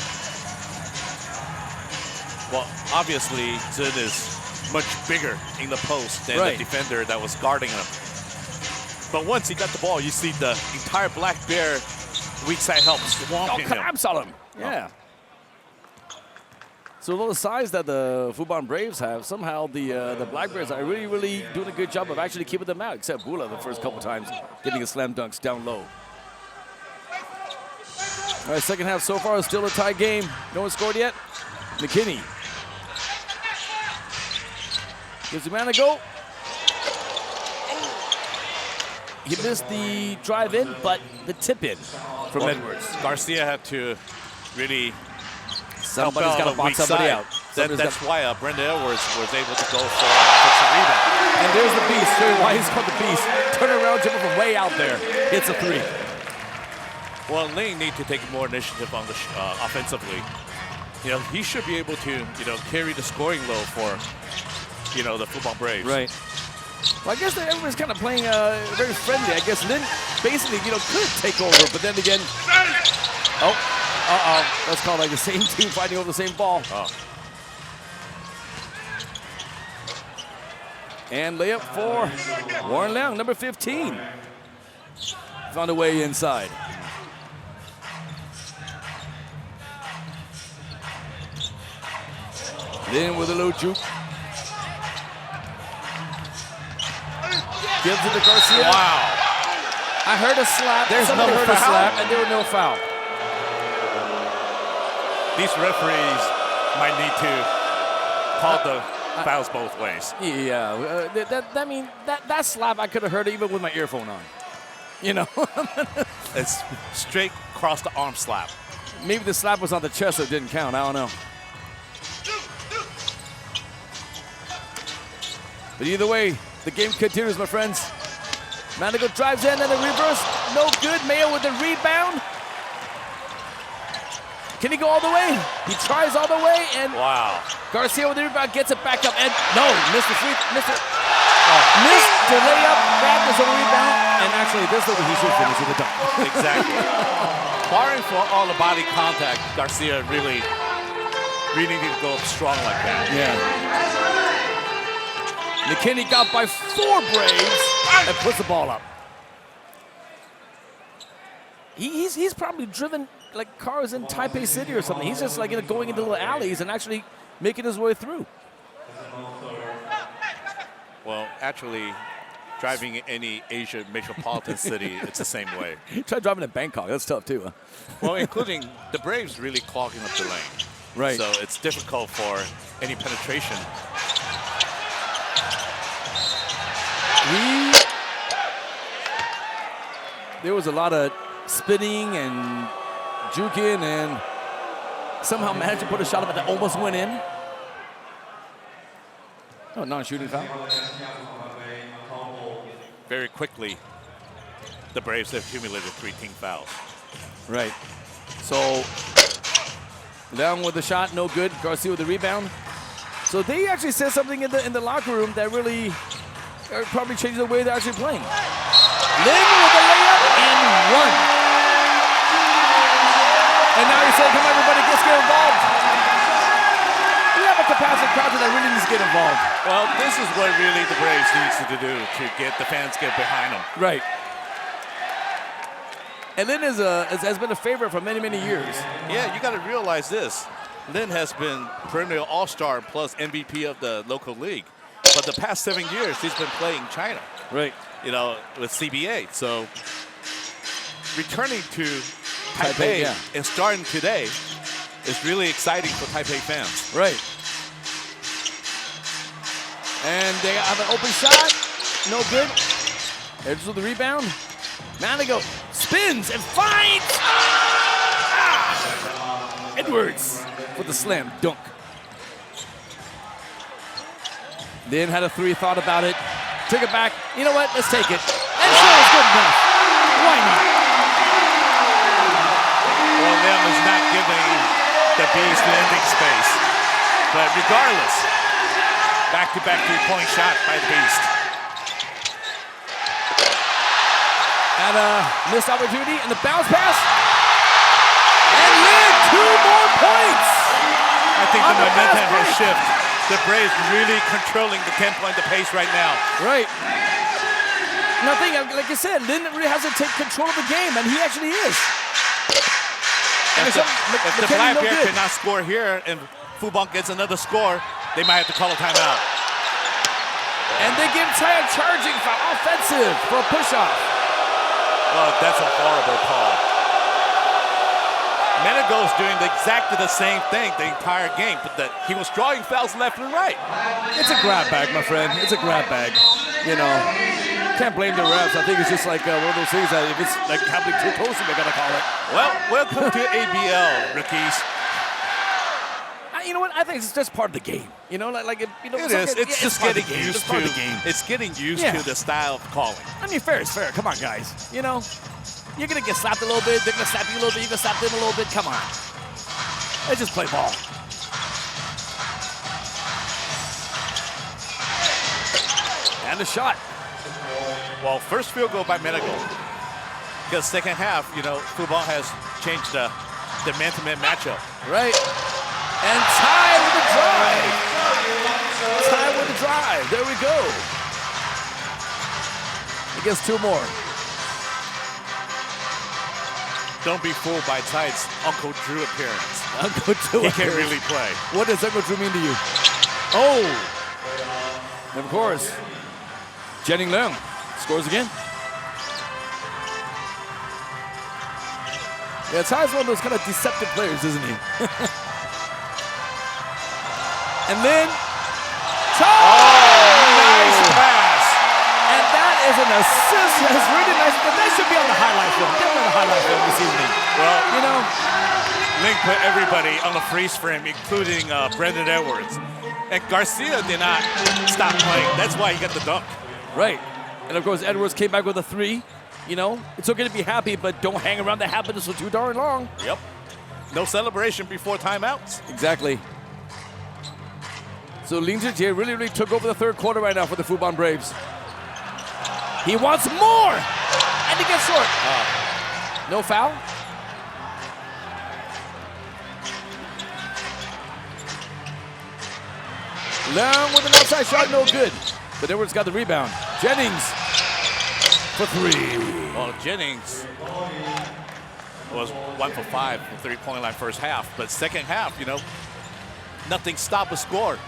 Well, obviously, Zen is much bigger in the post than the defender that was guarding him. But once he got the ball, you see the entire Black Bear weak side help swamping him. Collapse on him. Yeah. So the size that the Fubon Braves have, somehow the Black Bears are really, really doing a good job of actually keeping them out, except Bula the first couple times getting his slam dunks down low. All right, second half so far is still a tie game. No one scored yet. McKinney. Gives the man a go. He missed the drive in, but the tip in from Edwards. Garcia had to really Somebody's got to box somebody out. That's why Brenda Edwards was able to go for a rebound. And there's the beast. Show you why he's called the beast. Turn around, jumper from way out there. Hits a 3. Well, Lane needs to take more initiative on the offensively. He should be able to, carry the scoring load for, the Fubon Braves. Right. Well, I guess that everybody's kind of playing very friendly. I guess Lin basically, could take over, but then again, that's called like the same team fighting over the same ball. And layup for Warren Leung, number 15. Found a way inside. Lin with a little juke. Gives it to Garcia. Wow. I heard a slap. Somebody heard a slap, and there was no foul. These referees might need to call the fouls both ways. Yeah, that slap I could have heard even with my earphone on. It's straight across the arm slap. Maybe the slap was on the chest, so it didn't count. I don't know. But either way, the game continues, my friends. Manigo drives in and a reverse. No good. Mayo with the rebound. Can he go all the way? He tries all the way, and wow. Garcia with the rebound gets it back up, and no, missed the missed the layup, grabbed his own rebound, and actually this is the way he should finish with a dunk. Exactly. Barring for all the body contact, Garcia really need to go up strong like that. Yeah. McKinney got by 4 Braves and puts the ball up. He's probably driven like cars in Taipei City or something. He's just like going into little alleys and actually making his way through. Well, actually, driving in any Asian metropolitan city, it's the same way. Try driving in Bangkok. That's tough too. Huh? Well, including the Braves really clogging up the lane. Right. So it's difficult for any penetration. There was a lot of spinning and juking, and somehow managed to put a shot up that almost went in. Oh, non-shooting foul. Very quickly, the Braves have accumulated 3 team fouls. Right. So, down with the shot, no good. Garcia with the rebound. So they actually said something in the locker room that really probably changed the way they're actually playing. Ling with the layup and 1. And now he's saying, come on, everybody, let's get involved. We have a capacity crowd that really needs to get involved. Well, this is what really the Braves needs to do to get the fans get behind them. Right. And Lin has been a favorite for many, many years. Yeah, you got to realize this. Lin has been perennial all-star plus MVP of the local league. But the past 7 years, he's been playing China. Right. You know, with CBA. So returning to Taipei and starting today is really exciting for Taipei fans. Right. And they have an open shot. No good. Edges with the rebound. Manigo spins and finds. Edwards with the slam dunk. Then had a 3, thought about it. Took it back. You know what? Let's take it. And sure, it's good enough. Why not? Well, Lim is not giving the Bees landing space. But regardless, back-to-back 3-point shot by the Beast. And a missed opportunity and the bounce pass. And Lin, 2 more points. I think the momentum has shifted. The Braves really controlling the 10-point pace right now. Right. Nothing, like I said, Lin really has to take control of the game, and he actually is. If the Black Bears cannot score here and Fubon gets another score, they might have to call a timeout. And they give Chaya charging for offensive for a push-off. Well, that's a horrible call. Menego's doing exactly the same thing the entire game, but he was drawing fouls left and right. It's a grab bag, my friend. It's a grab bag. You know, can't blame the refs. I think it's just like one of those things that if it's like happening too close, they're gonna call it. Well, welcome to ABL, rookies. You know what? I think it's just part of the game. You know, like you know, it is. It's just getting used to the game. It's getting used to the style of calling. I mean, fair is fair. Come on, guys. You know, you're gonna get slapped a little bit. They're gonna slap you a little bit. You're gonna slap them a little bit. Come on. Let's just play ball. And a shot. Well, first field goal by Menego. Because second half, you know, Fubon has changed the man-to-man matchup. Right. And tie with the drive. Tie with the drive. There we go. He gets 2 more. Don't be fooled by Tide's Uncle Drew appearance. Uncle Drew He can really play. What does Uncle Drew mean to you? Oh! And of course, Jennings Leung scores again. Yeah, Ty's one of those kind of deceptive players, isn't he? And then, nice pass. And that is an assist. That's really nice, but that should be on the highlight film. Definitely on the highlight film this evening. Well, you know, Ling put everybody on the freeze frame, including Brendan Edwards. And Garcia did not stop playing. That's why he got the dunk. Right. And of course, Edwards came back with a 3. You know, it's okay to be happy, but don't hang around the happiness for too darn long. Yep. No celebration before timeouts. Exactly. So Lin Zhijie really took over the third quarter right now for the Fubon Braves. He wants more! And he gets short. No foul? Long with an outside shot, no good. But Edwards got the rebound. Jennings for 3. Well, Jennings was 1 for 5 from three-point line first half. But second half, you know, nothing stopped the score.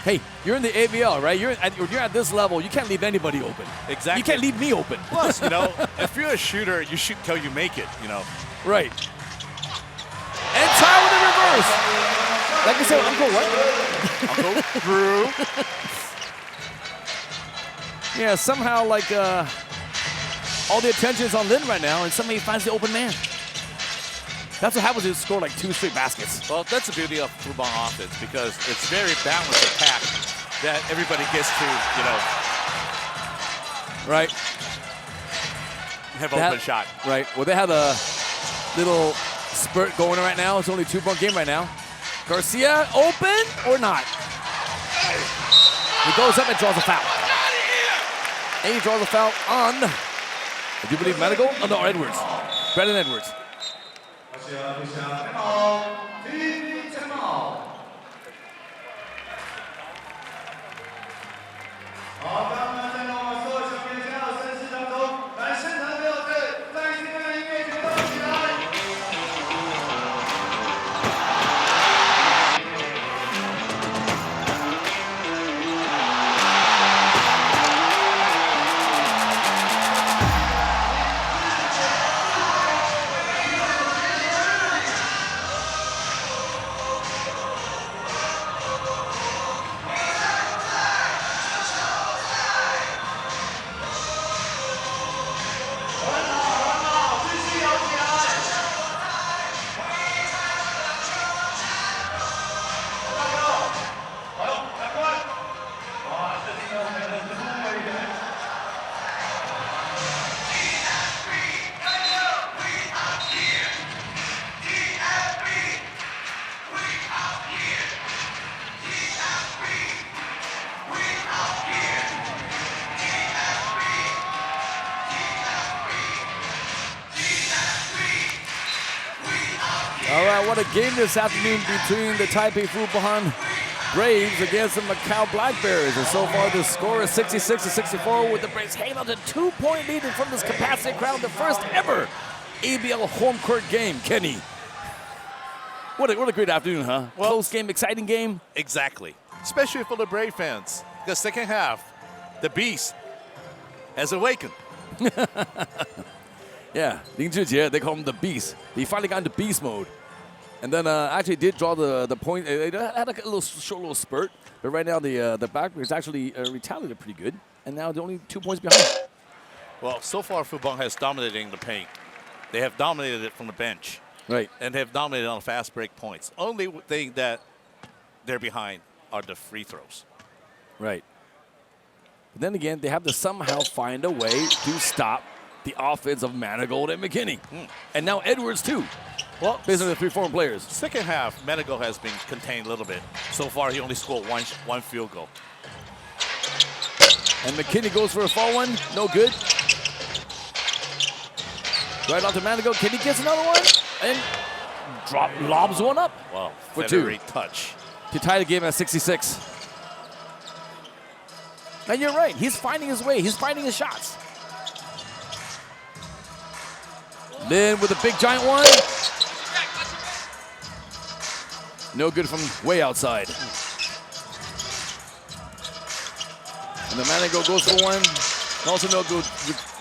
Hey, you're in the ABL, right? You're at this level. You can't leave anybody open. Exactly. You can't leave me open. Plus, you know, if you're a shooter, you shoot till you make it, you know. Right. And tie with the reverse. Like I said, Uncle what? Uncle Drew. Yeah, somehow like all the attention is on Lin right now, and somebody finds the open man. That's what happens when you score like 2 straight baskets. Well, that's the beauty of Fubon offense because it's very balanced attack that everybody gets to, you know. Right. Have an open shot. Right. Well, they have a little spurt going right now. It's only a 2-point game right now. Garcia, open or not? He goes up and draws a foul. And he draws a foul on, I do believe, Medical? Oh, no, Edwards. Brendan Edwards. All right, what a game this afternoon between the Taipei Fubon Braves against the Macau Black Bears. And so far the score is 66-64 with the Braves hanging on to 2-point lead from this capacity crowd. The first ever ABL home court game, Kenny. What a great afternoon, huh? Well, close game, exciting game. Exactly. Especially for the Brave fans. The second half, the beast has awakened. Yeah, Lin Zhijie, they call him the beast. He finally got into beast mode. And then actually did draw the point. They had like a short little spurt. But right now the Black Bears actually retaliated pretty good. And now they're only 2 points behind. Well, so far Fubon has dominated the paint. They have dominated it from the bench. Right. And have dominated on fast break points. Only thing that they're behind are the free throws. Right. But then again, they have to somehow find a way to stop the offense of Manigault and McKinney. And now Edwards too. Well, based on the 3 foreign players. Second half, Manigault has been contained a little bit. So far, he only scored one field goal. And McKinney goes for a fall one. No good. Right off to Manigault. Kenny gets another one. And lobs one up. Wow, for 2. Touch. To tie the game at 66. And you're right. He's finding his way. He's finding his shots. Lin with a big giant one. No good from way outside. And the Manigault goes for one. Also no good.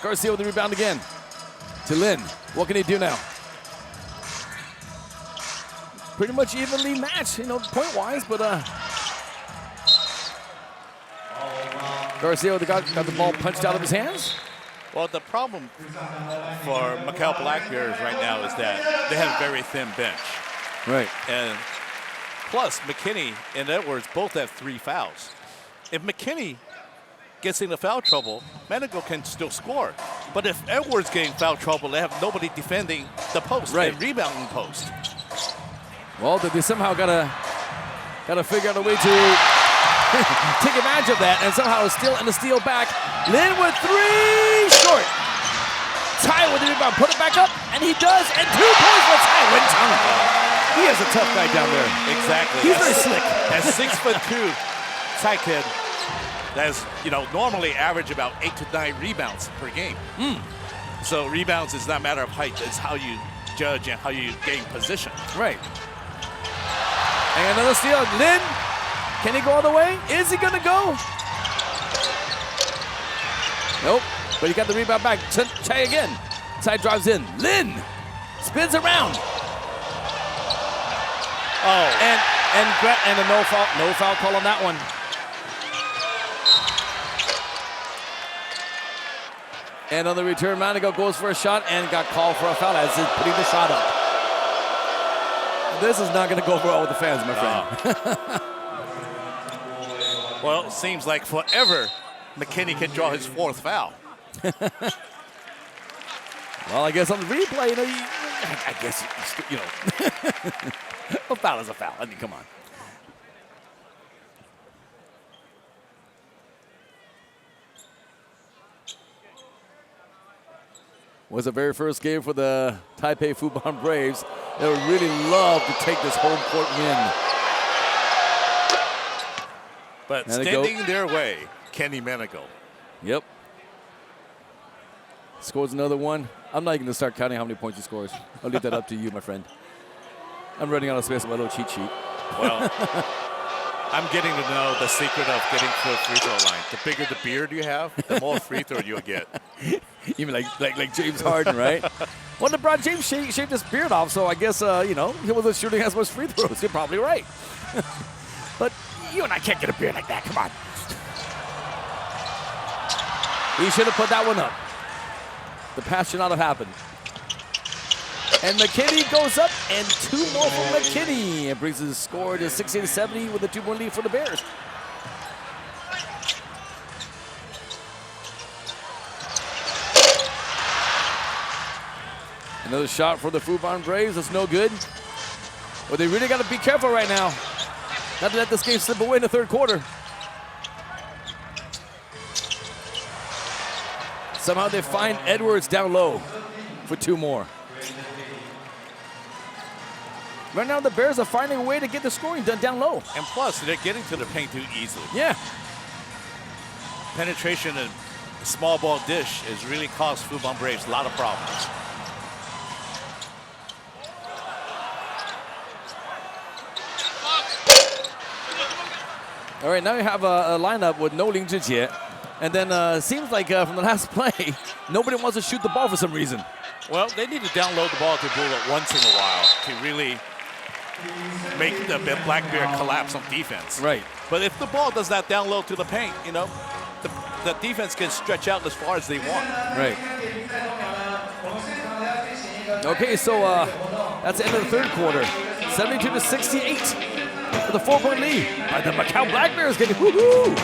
Garcia with the rebound again. To Lin. What can he do now? Pretty much evenly matched, point-wise, but Garcia got the ball punched out of his hands. Well, the problem for Macau Black Bears right now is that they have a very thin bench. Right. And plus, McKinney and Edwards both have 3 fouls. If McKinney gets into foul trouble, Menego can still score. But if Edwards getting foul trouble, they have nobody defending the post and rebounding post. Well, they somehow gotta figure out a way to take advantage of that, and somehow steal back. Lin with 3, short. Tai with the rebound, put it back up, and he does, and 2 points for Tai Wen-chang. He is a tough guy down there. Exactly. He's very slick. At 6'2", Tai kid has, normally average about 8 to 9 rebounds per game. So rebounds is not a matter of height, it's how you judge and how you gain position. Right. And another steal. Lin, can he go all the way? Is he gonna go? Nope, but he got the rebound back. Tai again. Tai drives in. Lin spins around. Oh, and a no foul call on that one. And on the return, Menego goes for a shot and got called for a foul as he's putting the shot up. This is not going to go well with the fans, my friend. Well, it seems like forever McKinney can draw his 4th foul. Well, I guess on the replay, I guess, a foul is a foul. I mean, come on. Was the very first game for the Taipei Fubon Braves. They would really love to take this home court win. But standing their way, Kenny Menego. Yep. Scores another one. I'm not even going to start counting how many points he scores. I'll leave that up to you, my friend. I'm running out of space on my little cheat sheet. Well, I'm getting to know the secret of getting to a free throw line. The bigger the beard you have, the more free throw you'll get. Even like James Harden, right? Well, LeBron James shaved his beard off, so I guess, he wasn't shooting as much free throws. You're probably right. But you and I can't get a beard like that. Come on. He should have put that one up. The pass should not have happened. And McKinney goes up, and 2 more for McKinney. It brings his score to 68-70 with a 2-point lead for the Bears. Another shot for the Fubon Braves. That's no good. Well, they really got to be careful right now. Not to let this game slip away in the 3rd quarter. Somehow they find Edwards down low for 2 more. Right now, the Bears are finding a way to get the scoring done down low. And plus, they're getting to the paint too easily. Yeah. Penetration and small ball dish has really caused Fubon Braves a lot of problems. All right, now you have a lineup with no Ling Zhijie. And then seems like from the last play, nobody wants to shoot the ball for some reason. Well, they need to download the ball to Bullet once in a while to really make the Black Bear collapse on defense. Right. But if the ball does not download to the paint, the defense can stretch out as far as they want. Right. Okay, so that's the end of the 3rd quarter. 72-68 for the 4-point lead. The Macau Black Bears getting woohoo!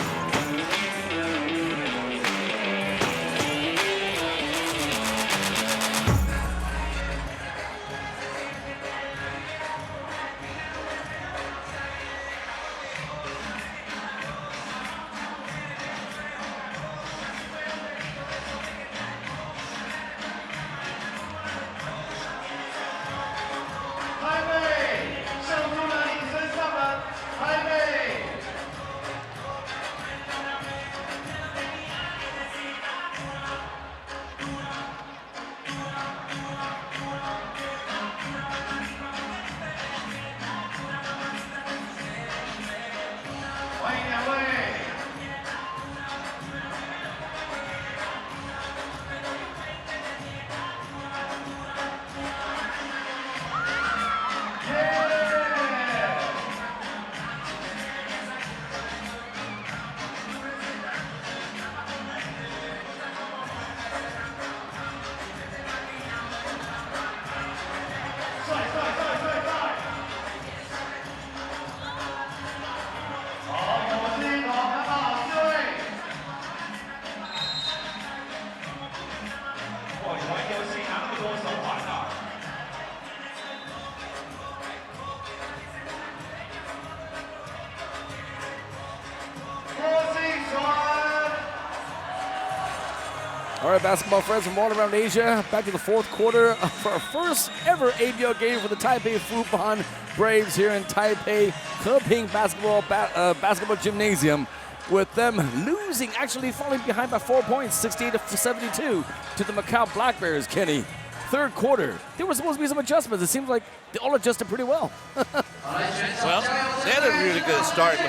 All right, basketball friends from all around Asia, back to the fourth quarter of our first ever ABL game for the Taipei Fubon Braves here in Taipei Heping basketball gymnasium, with them losing, actually falling behind by 4 points, 68-72 to the Macau Black Bears, Kenny. Third quarter, there were supposed to be some adjustments. It seems like they all adjusted pretty well. Well, they had a really good start in the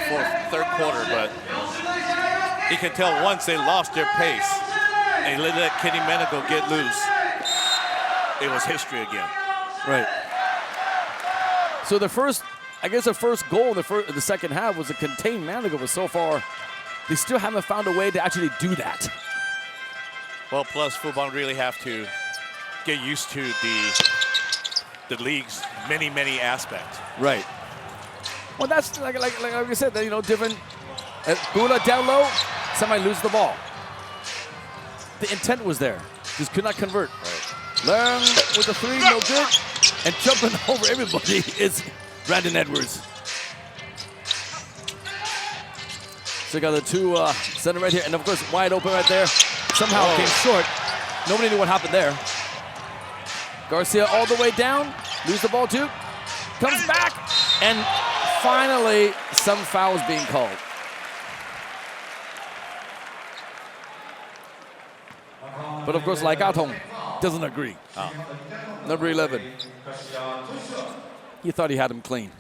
third quarter, but you can tell once they lost their pace and let Kenny Menego get loose, it was history again. Right. So the first goal in the second half was a contained Menego, but so far they still haven't found a way to actually do that. Well, plus Fubon really have to get used to the league's many aspects. Right. Well, that's like I said, you know, different. Bula down low, somebody loses the ball. The intent was there, just could not convert. Right. Leung with the three, no good, and jumping over everybody is Brandon Edwards. So you got the two center right here, and of course wide open right there. Somehow came short. Nobody knew what happened there. Garcia all the way down, lose the ball too, comes back, and finally some fouls being called. But of course, Lai Gatong doesn't agree. Number 11. He thought he had him clean.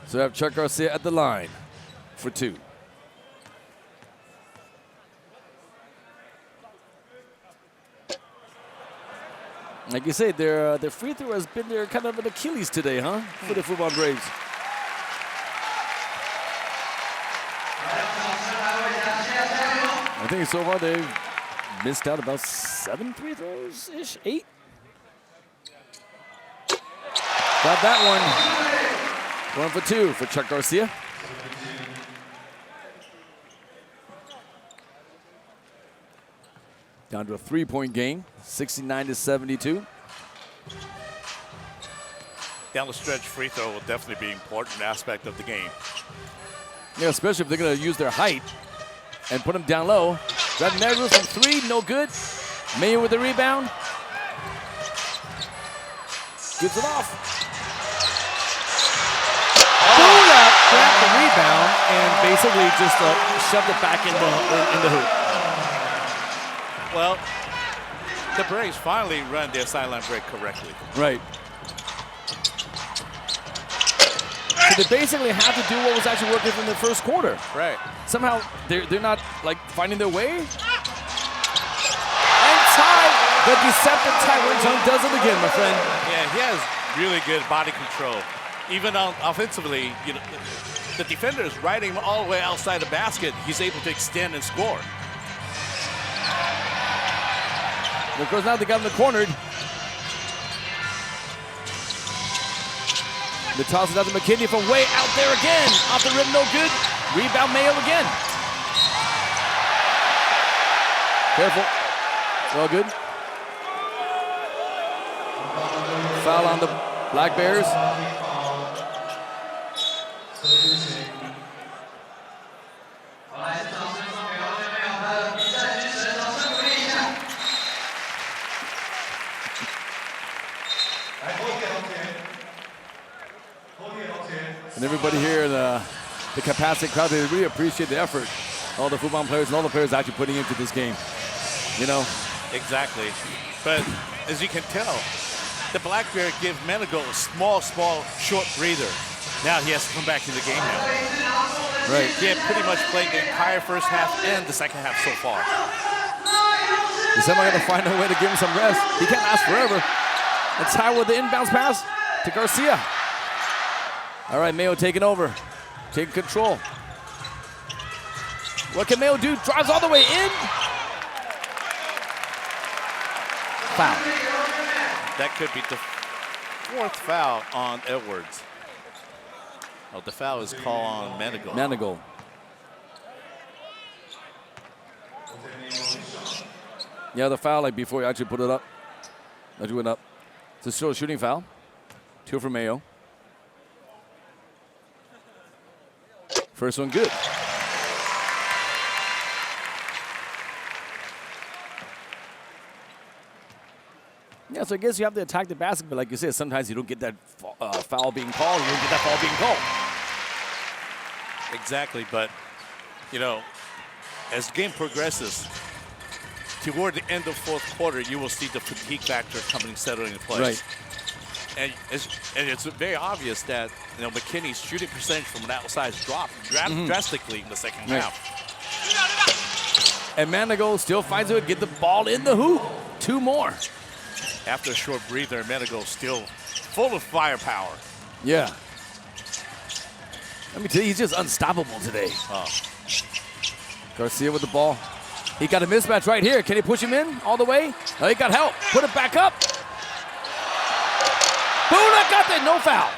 So we have Chuck Garcia at the line for two. Like you say, their free throw has been their kind of an Achilles today, huh? For the Fubon Braves. I think so far they've missed out about 7 free throws-ish, 8. Got that one. 1 for 2 for Chuck Garcia. Down to a 3-point game, 69-72. Down the stretch, free throw will definitely be an important aspect of the game. Yeah, especially if they're going to use their height and put him down low. That Edwards from 3, no good. Mayo with the rebound. Gives it off. Kuala grabbed the rebound and basically just shoved it back in the hoop. Well, the Braves finally run their sideline break correctly. Right. So they basically have to do what was actually working from the first quarter. Right. Somehow they're not like finding their way. And Ty, the deceptive Taiwan Jung does it again, my friend. Yeah, he has really good body control. Even offensively, you know, the defender is riding him all the way outside the basket. He's able to extend and score. Of course, now they got him cornered. The toss is out to McKinney from way out there again. Off the rim, no good. Rebound Mayo again. Careful. Well, good. Foul on the Black Bears. And everybody here in the capacity crowd, they really appreciate the effort. All the Fubon players and all the players actually putting into this game. You know? Exactly. But as you can tell, the Black Bear give Menego a small, short breather. Now he has to come back in the game now. Right. He had pretty much played the entire first half and the second half so far. Is somebody going to find a way to give him some rest? He can't last forever. It's Ty with the inbounds pass to Garcia. All right, Mayo taking over, taking control. What can Mayo do? Drives all the way in. Foul. That could be the 4th foul on Edwards. Oh, the foul is called on Menego. Menego. Yeah, the foul, like before you actually put it up. Actually went up. It's still a shooting foul. 2 for Mayo. First one good. Yeah, so I guess you have to attack the basket, but like you said, sometimes you don't get that foul being called. You don't get that foul being called. Exactly, but, you know, as the game progresses, toward the end of fourth quarter, you will see the fatigue factor coming settling in place. Right. And it's very obvious that, you know, McKinney's shooting percentage from an outside dropped drastically in the second half. And Manigault still finds a way to get the ball in the hoop. 2 more. After a short breather, Manigault still full of firepower. Yeah. Let me tell you, he's just unstoppable today. Garcia with the ball. He got a mismatch right here. Can he push him in all the way? Oh, he got help. Put it back up. Bula got that, no foul.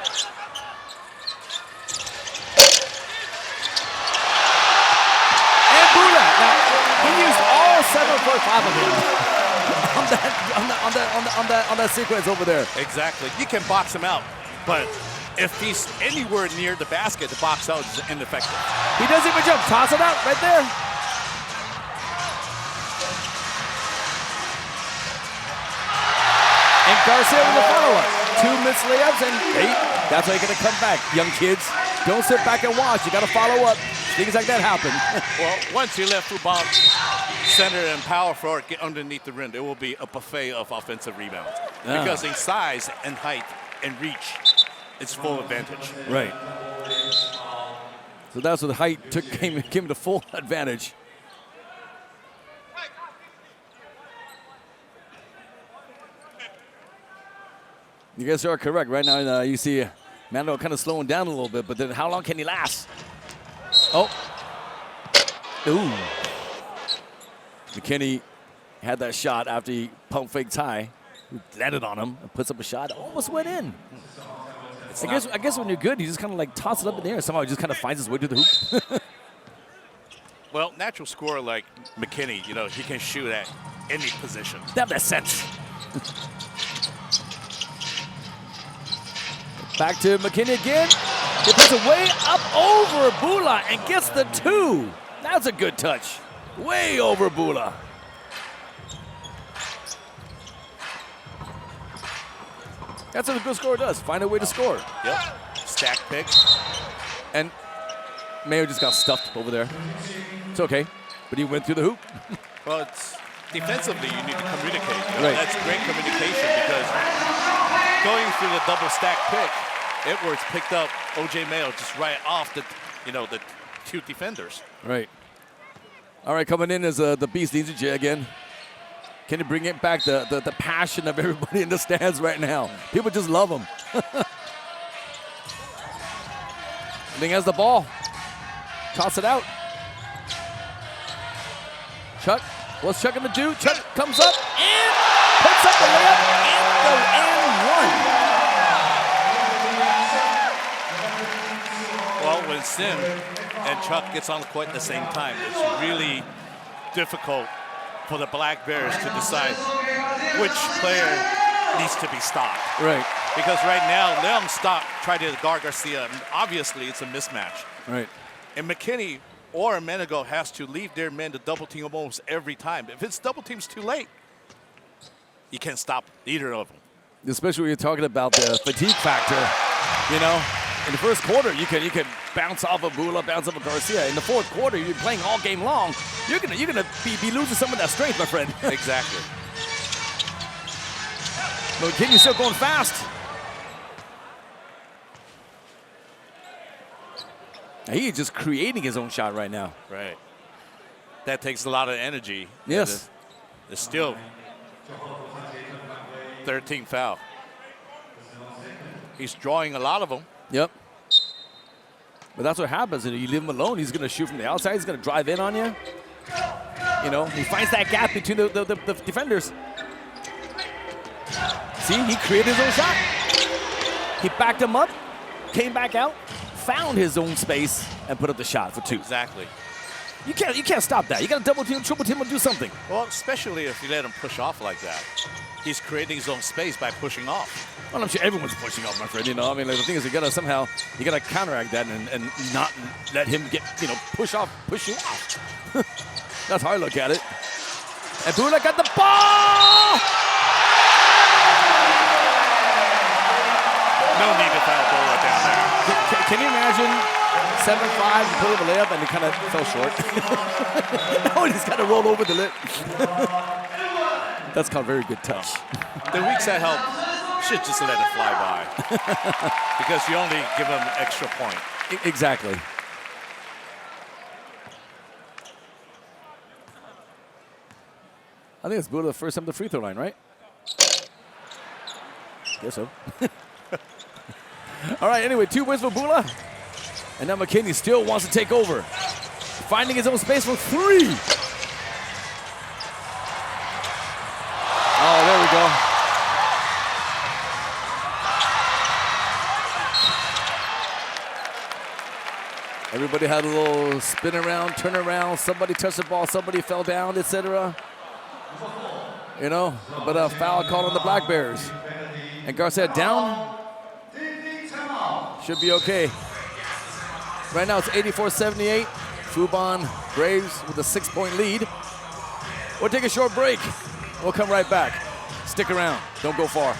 And Bula, now, he used all 7.5 of them on that sequence over there. Exactly. You can box him out, but if he's anywhere near the basket, the box out is ineffective. He doesn't even jump. Toss it out right there. And Garcia with the follow-up. 2 missed layups, and that's how you're going to come back. Young kids, don't sit back and watch. You got to follow up. Things like that happen. Well, once you let Fubon center and power forward get underneath the rim, there will be a buffet of offensive rebounds. Because in size and height and reach, it's full advantage. Right. So that's what the height came to full advantage. You guys are correct. Right now, you see Mando kind of slowing down a little bit, but then how long can he last? Oh. Ooh. McKinney had that shot after he pump faked high. Landed on him and puts up a shot. Almost went in. I guess when you're good, you just kind of like toss it up in the air. Somehow he just kind of finds his way to the hoop. Well, natural scorer like McKinney, you know, he can shoot at any position. That makes sense. Back to McKinney again. He puts it way up over Bula and gets the 2. That's a good touch. Way over Bula. That's what a good scorer does. Find a way to score. Yep. Stack pick. And Mayo just got stuffed over there. It's okay. But he went through the hoop. Well, it's defensively, you need to communicate. You know, Right. That's great communication because going through the double stack pick, Edwards picked up O.J. Mayo just right off the, you know, the 2 defenders. Right. All right, coming in is the Beast DJ again. Can you bring it back, the passion of everybody in the stands right now? People just love him. Ling has the ball. Toss it out. Chuck, what's Chuck going to do? Chuck comes up and puts up the layup and one. Well, when Sim and Chuck gets on the court at the same time, it's really difficult for the Black Bears to decide which player needs to be stopped. Right. Because right now, Leon stopped, tried to guard Garcia, and obviously it's a mismatch. Right. And McKinney or Manigault has to leave their men to double team almost every time. If it's double teams too late, you can't stop either of them. Especially when you're talking about the fatigue factor, you know. In the first quarter, you can bounce off of Bula, bounce off of Garcia. In the fourth quarter, you're playing all game long. You're gonna be losing some of that strength, my friend. Exactly. But McKinney's still going fast. He's just creating his own shot right now. Right. That takes a lot of energy. Yes. It's still 13 foul. He's drawing a lot of them. Yep. But that's what happens. You leave him alone, he's going to shoot from the outside. He's going to drive in on you. You know, he finds that gap between the defenders. See, he created his own shot. He backed him up, came back out, found his own space, and put up the shot for 2. Exactly. You can't stop that. You got to double team, triple team, or do something. Well, especially if you let him push off like that. He's creating his own space by pushing off. Well, I'm sure everyone's pushing off, my friend. You know, I mean, like, the thing is, you gotta counteract that and not let him get, push you off. That's how I look at it. And Bula got the ball. No need to foul Bula down there. Can you imagine 7-5 and put up a layup and he kind of fell short? No, he just kind of rolled over the lip. That's called very good touch. The weak side help should just let it fly by because you only give them an extra point. Exactly. I think it's Bula the first time the free throw line, right? Guess so. All right, anyway, 2 wins for Bula. And now McKinney still wants to take over. Finding his own space for 3. Oh, there we go. Everybody had a little spin around, turn around. Somebody touched the ball, somebody fell down, etc. But a foul called on the Black Bears. And Garcia down. Should be okay. Right now it's 84-78. Fubon Braves with a 6-point lead. We'll take a short break. We'll come right back. Stick around. Don't go far.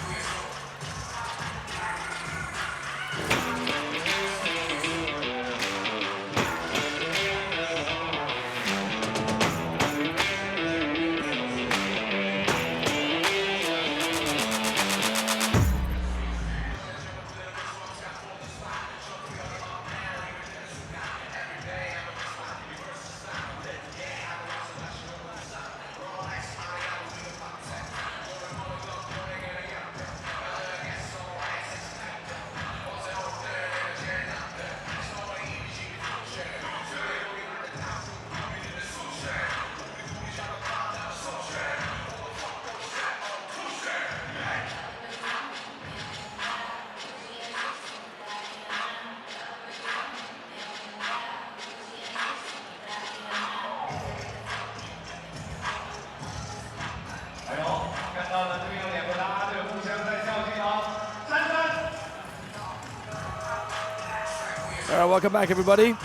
All right, welcome back, everybody, to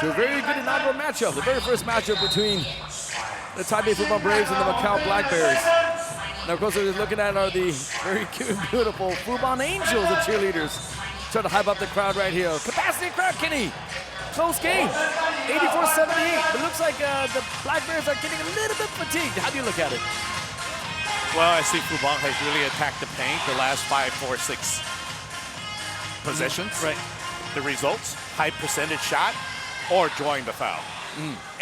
a very good inaugural matchup. The very first matchup between the Taipei Fubon Braves and the Macau Black Bears. Now, of course, what we're looking at are the very cute and beautiful Fubon Angels, the cheerleaders. Trying to hype up the crowd right here. Capacity crowd, Kenny. Close game, 84-78. But it looks like the Black Bears are getting a little bit fatigued. How do you look at it? Well, I see Fubon has really attacked the paint the last 5, 4, 6 possessions. Right. The results, high percentage shot or drawing the foul.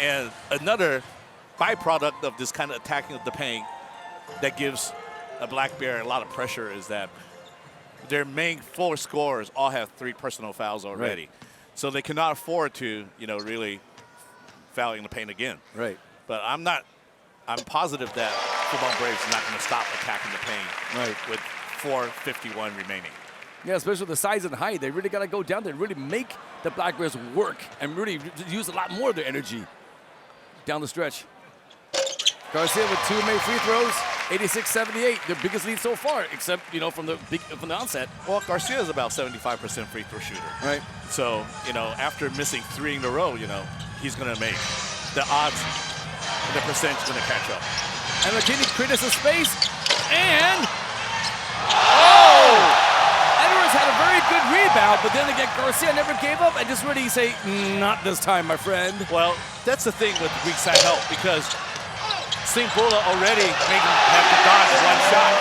And another byproduct of this kind of attacking of the paint that gives a Black Bear a lot of pressure is that their main 4 scorers all have 3 personal fouls already. Right. So they cannot afford to, really fouling the paint again. Right. But I'm positive that Fubon Braves is not going to stop attacking the paint with 4:51 remaining. Yeah, especially with the size and height. They really got to go down there and really make the Black Bears work and really use a lot more of their energy down the stretch. Garcia with 2 made free throws, 86-78, their biggest lead so far, except, from the onset. Well, Garcia is about 75% free throw shooter. Right. So, after missing 3 in a row, he's going to make the odds, the percentage is going to catch up. And McKinney created some space, and Edwards had a very good rebound, but then again, Garcia never gave up and just really say, not this time, my friend. Well, that's the thing with weak side help, because Bula already made him have to dodge 1 shot.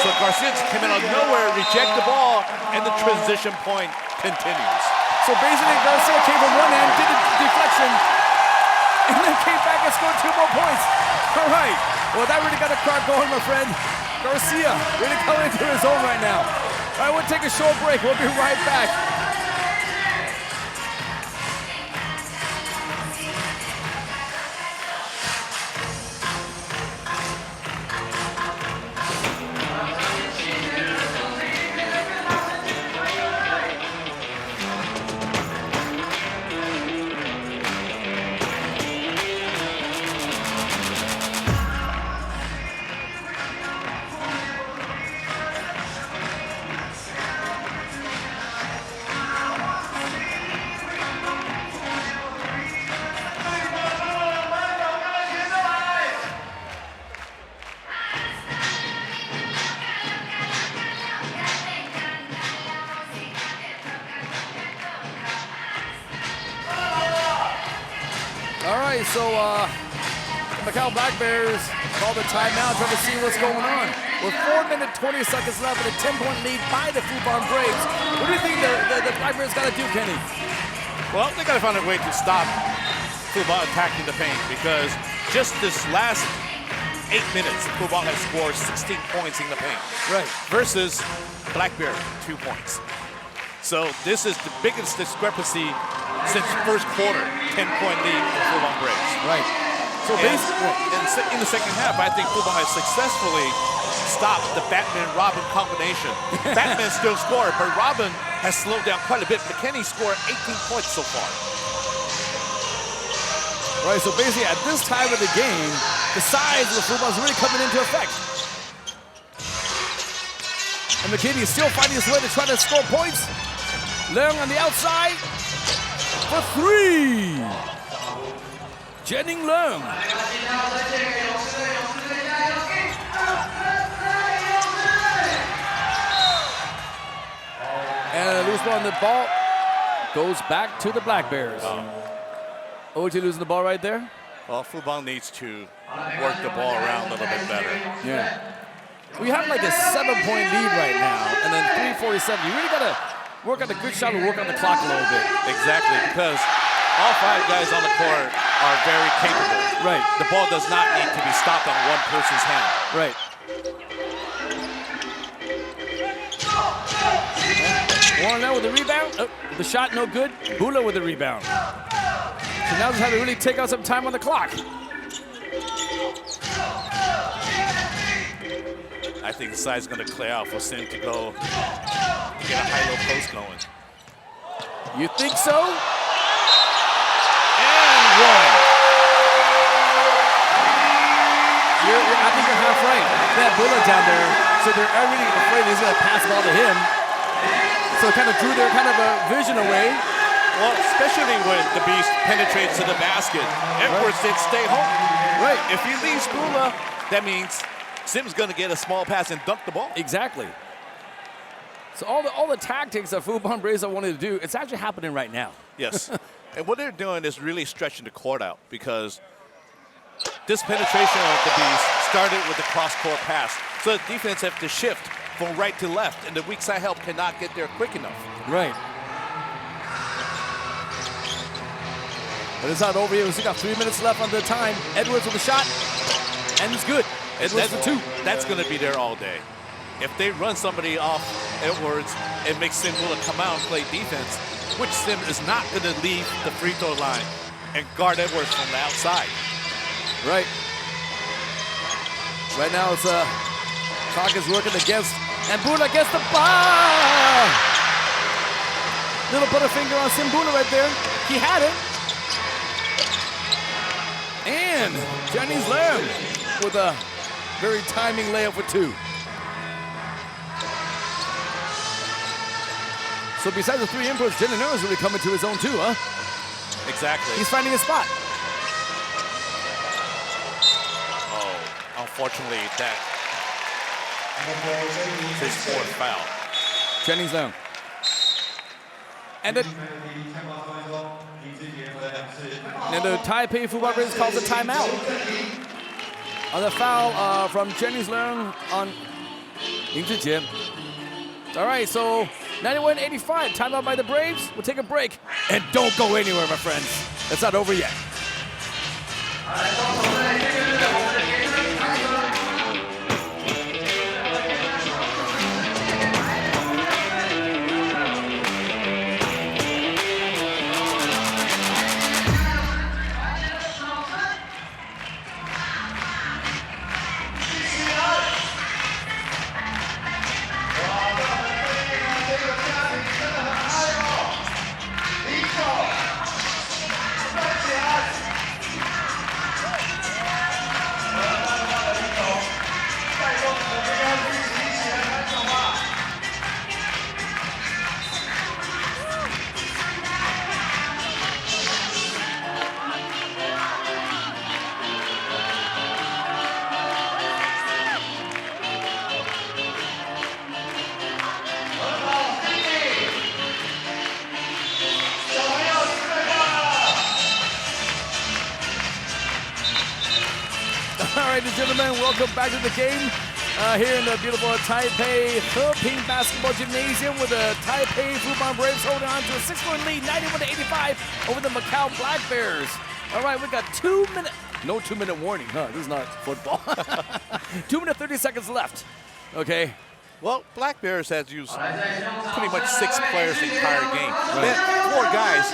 So Garcia came in out of nowhere, reject the ball, and the transition point continues. So basically, Garcia came from one end, did the deflection, and then came back and scored 2 more points. All right. Well, that really got a crowd going, my friend. Garcia really coming into his own right now. All right, we'll take a short break. We'll be right back. right, so Macau Black Bears call the timeout, trying to see what's going on. With 4 minutes, 20 seconds left and a 10-point lead by the Fubon Braves. What do you think the Black Bears got to do, Kenny? Well, they got to find a way to stop Fubon attacking the paint because just this last 8 minutes, Fubon has scored 16 points in the paint. Right. Versus Black Bear, 2 points. So this is the biggest discrepancy since first quarter, 10-point lead for Fubon Braves. Right. So basically, in the second half, I think Fubon has successfully stopped the Batman-Robin combination. Batman still scored, but Robin has slowed down quite a bit. McKinney scored 18 points so far. Right, so basically at this time of the game, the size of the Fubon is really coming into effect. And McKinney is still finding his way to try to score points. Leung on the outside for 3. Jennings Leung. And a loose ball on the ball goes back to the Black Bears. OG losing the ball right there? Well, Fubon needs to work the ball around a little bit better. Yeah. We have like a 7-point lead right now, and then 3:47. You really gotta work on the good shot and work on the clock a little bit. Exactly, because all 5 guys on the court are very capable. Right. The ball does not need to be stopped on one person's hand. Right. Warren now with the rebound. Oh, the shot no good. Bula with the rebound. So now just have to really take out some time on the clock. I think the side's going to clear out for Sim to go get a high-low post going. You think so? And 1. I think you're half right. They have Bula down there, so they're already afraid he's going to pass the ball to him. So it kind of drew their kind of a vision away. Well, especially when the Beast penetrates to the basket. Edwards did stay home. Right. If he leaves Bula, that means Sim's going to get a small pass and dunk the ball. Exactly. So all the tactics that Fubon Braves are wanting to do, it's actually happening right now. Yes. And what they're doing is really stretching the court out because this penetration of the Beast started with the cross-court pass. So the defense have to shift from right to left, and the weak side help cannot get there quick enough. Right. But it's not over here. We still got 3 minutes left on the time. Edwards with a shot, and it's good. Edwards for 2. That's going to be there all day. If they run somebody off Edwards and make Sim Bula come out and play defense, which Sim is not going to leave the free throw line and guard Edwards from the outside. Right. Right now it's clock is working against, and Bula gets the ball. Little butterfinger on Sim Bula right there. He had it. And Jennings Leung with a very timing layup for 2. So besides the 3 inputs, Jennings Leung is really coming to his own too, huh? Exactly. He's finding a spot. Oh, unfortunately, that is his 4th foul. Jennings Leung. And the Taipei Fubon Braves calls a timeout on the foul from Jennings Leung on Lin Zhijie. All right, so 91-85, timeout by the Braves. We'll take a break. And don't go anywhere, my friends. It's not over yet. ladies and gentlemen, welcome back to the game here in the beautiful Taipei Heping Basketball Gymnasium with the Taipei Fubon Braves holding on to a 6-point lead, 91-85 over the Macau Black Bears. All right, we got 2 minutes. No 2-minute warning, huh? This is not football. 2 minutes, 30 seconds left. Okay. Well, Black Bears has used pretty much 6 players the entire game. Right. 4 guys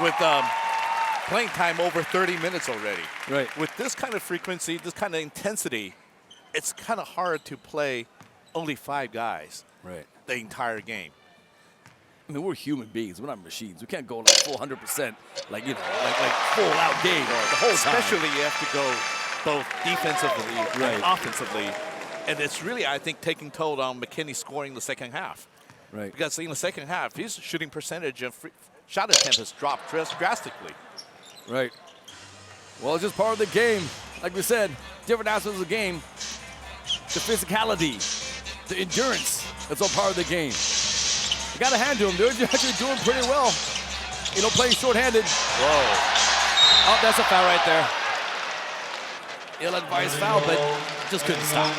with playing time over 30 minutes already. Right. With this kind of frequency, this kind of intensity, it's kind of hard to play only 5 guys the entire game. I mean, we're human beings. We're not machines. We can't go like full 100%, like full out game the whole time. Especially you have to go both defensively and offensively. And it's really, I think, taking toll on McKinney scoring the second half. Right. Because in the second half, his shooting percentage and shot attempt has dropped drastically. Right. Well, it's just part of the game. Like we said, different aspects of the game. The physicality, the endurance, that's all part of the game. You got to hand to him, dude. You're actually doing pretty well. You know, playing shorthanded. Whoa. Oh, that's a foul right there. Ill-advised foul, but just couldn't stop.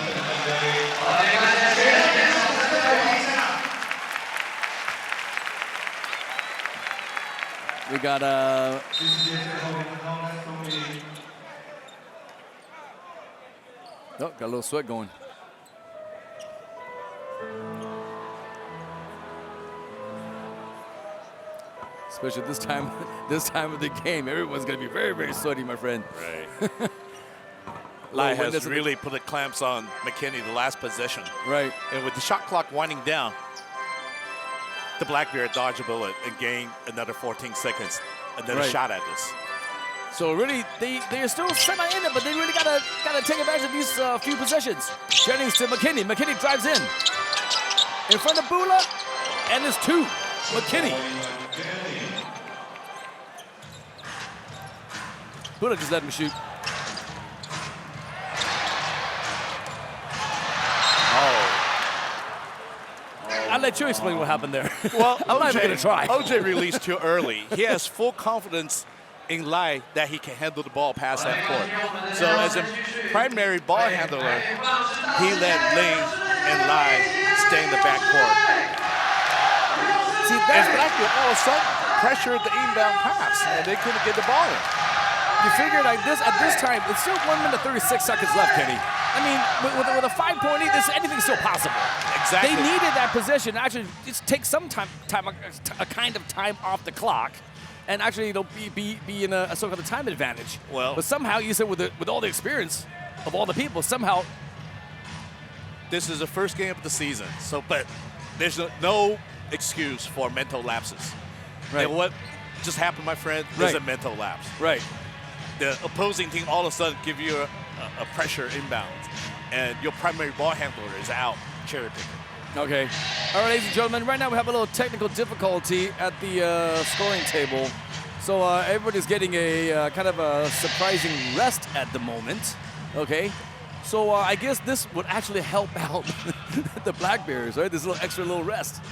We got oh, got a little sweat going. Especially this time of the game, everyone's gonna be very, very sweaty, my friend. Right. Lai has really put the clamps on McKinney the last possession. Right. And with the shot clock winding down, the Black Bear dodged a bullet and gained another 14 seconds, another shot at this. So really, they're still semi in it, but they really gotta take advantage of these few possessions. Jennings to McKinney. McKinney drives in front of Bula, and it's 2. McKinney. Bula just let him shoot. I'll let you explain what happened there. Well, I'm not even going to try. OJ released too early. He has full confidence in Lai that he can handle the ball past that court. So as a primary ball handler, he let Ling and Lai stay in the backcourt. See, that's Black Bear all of a sudden pressured the inbound pass, and they couldn't get the ball in. You figure like this at this time, it's still 1 minute 36 seconds left, Kenny. I mean, with a 5-point lead, anything's still possible. Exactly. They needed that position. Actually, just take some time, a kind of time off the clock, and actually, be in a sort of a time advantage. Well, but somehow you said with all the experience of all the people, somehow this is the first game of the season. So, but there's no excuse for mental lapses. Right. And what just happened, my friend, is a mental lapse. Right. The opposing team all of a sudden give you a pressure inbound, and your primary ball handler is out cherry picking. Okay. All right, ladies and gentlemen, right now we have a little technical difficulty at the scoring table. So everybody's getting a kind of a surprising rest at the moment. Okay. So I guess this would actually help out the Black Bears, right? This little extra rest.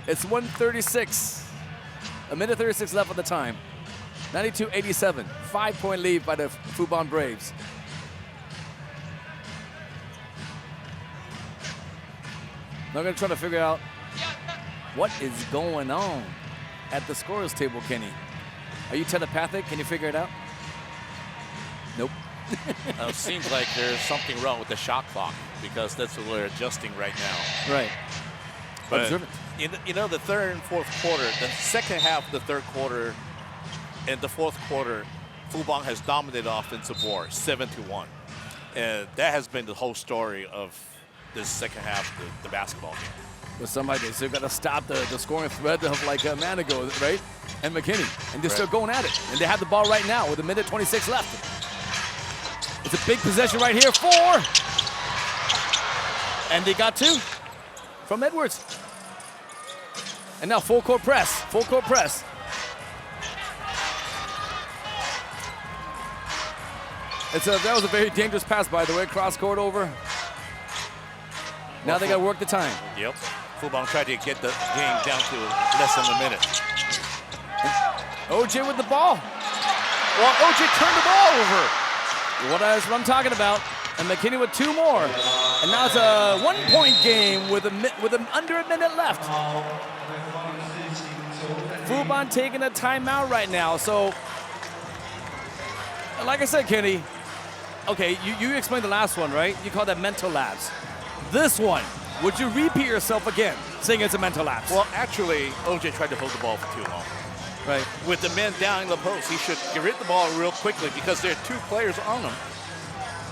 It's 1:36. 1 minute 36 left on the time. 92-87. 5-point lead by the Fubon Braves. Now I'm going to try to figure out what is going on at the scorer's table, Kenny. Are you telepathic? Can you figure it out? Nope. It seems like there's something wrong with the shot clock, because that's what we're adjusting right now. Right. But observe it. You know, the third and fourth quarter, the second half of the third quarter and the fourth quarter, Fubon has dominated offensive war 7-1. And that has been the whole story of this second half of the basketball game. But somebody still got to stop the scoring threat of like a man ago, right? And McKinney. And they're still going at it. And they have the ball right now with 1:26 left. It's a big possession right here. 4. And they got 2 from Edwards. And now full court press. Full court press. That was a very dangerous pass, by the way. Cross court over. Now they got to work the time. Yep. Fubon tried to get the game down to less than a minute. OJ with the ball. Well, OJ turned the ball over. That's what I'm talking about. And McKinney with 2 more. And now it's a 1-point game with under a minute left. Fubon taking a timeout right now. So, like I said, Kenny, okay, you explained the last one, right? You call that mental lapse. This one, would you repeat yourself again, saying it's a mental lapse? Well, actually, OJ tried to hold the ball for too long. Right. With the men down in the post, he should get rid of the ball real quickly because there are 2 players on him.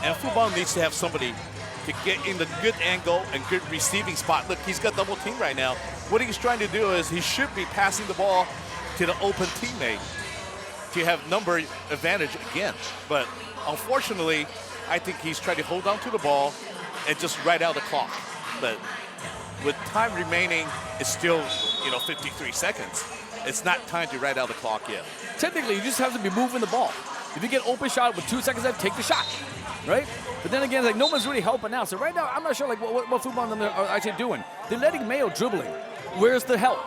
And Fubon needs to have somebody to get in the good angle and good receiving spot. Look, he's got double team right now. What he's trying to do is he should be passing the ball to the open teammate to have number advantage again. But unfortunately, I think he's trying to hold on to the ball and just ride out the clock. But with time remaining, it's still, 53 seconds. It's not time to ride out the clock yet. Technically, you just have to be moving the ball. If you get open shot with 2 seconds left, take the shot, right? But then again, like no one's really helping out. So right now, I'm not sure like what Fubon are actually doing. They're letting Mayo dribbling. Where's the help,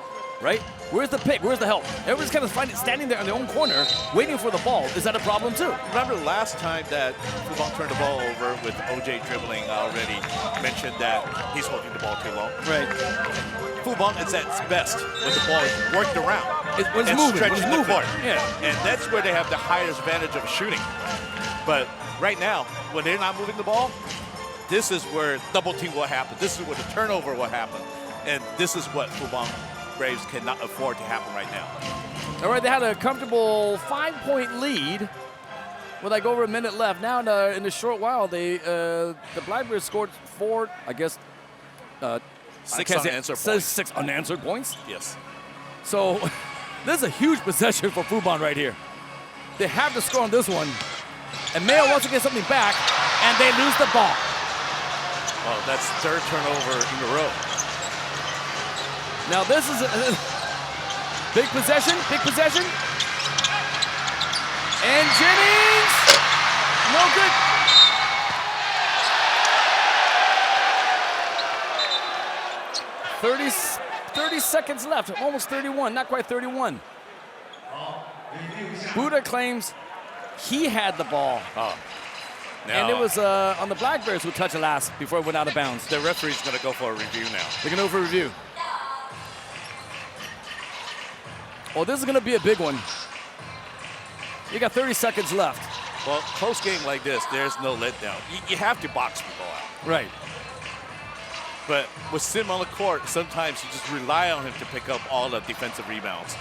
right? Where's the pick? Where's the help? Everyone's kind of standing there in their own corner, waiting for the ball. Is that a problem too? Remember the last time that Fubon turned the ball over with OJ dribbling? I already mentioned that he's holding the ball too long. Right. Fubon is at its best when the ball is worked around. When it's moving, stretching the court. Yeah. And that's where they have the highest advantage of shooting. But right now, when they're not moving the ball, this is where double team will happen. This is where the turnover will happen. And this is what Fubon Braves cannot afford to happen right now. All right, they had a comfortable 5-point lead with like over a minute left. Now in a short while, the Black Bears scored 4, I guess, 6 unanswered points. 6 unanswered points? Yes. So this is a huge possession for Fubon right here. They have to score on this one. And Mayo wants to get something back, and they lose the ball. Oh, that's 3rd turnover in a row. Now this is a big possession, And Jennings, no good. Thirty seconds left, almost 31, not quite 31. Buddha claims he had the ball. Oh. And it was on the Black Bears who touched it last before it went out of bounds. The referee's going to go for a review now. They're going to go for a review. Oh, this is going to be a big one. You got 30 seconds left. Well, close game like this, there's no letdown. You have to box people out. Right. But with Sim on the court, sometimes you just rely on him to pick up all the defensive rebounds.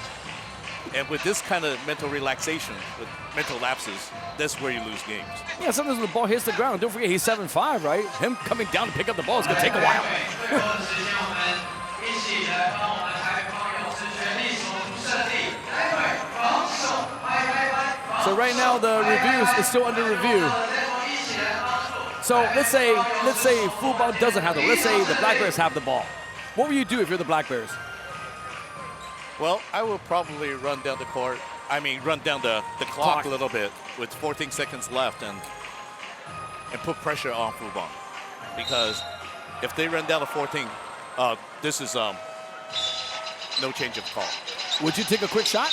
And with this kind of mental relaxation, with mental lapses, that's where you lose games. Yeah, sometimes when the ball hits the ground, don't forget he's 7'5", right? Him coming down to pick up the ball is going to take a while. So right now the review is still under review. So let's say Fubon doesn't have the ball. Let's say the Black Bears have the ball. What would you do if you're the Black Bears? Well, I will probably run down the court. Run down the clock a little bit with 14 seconds left and put pressure on Fubon. Because if they run down to 14, this is no change of call. Would you take a quick shot?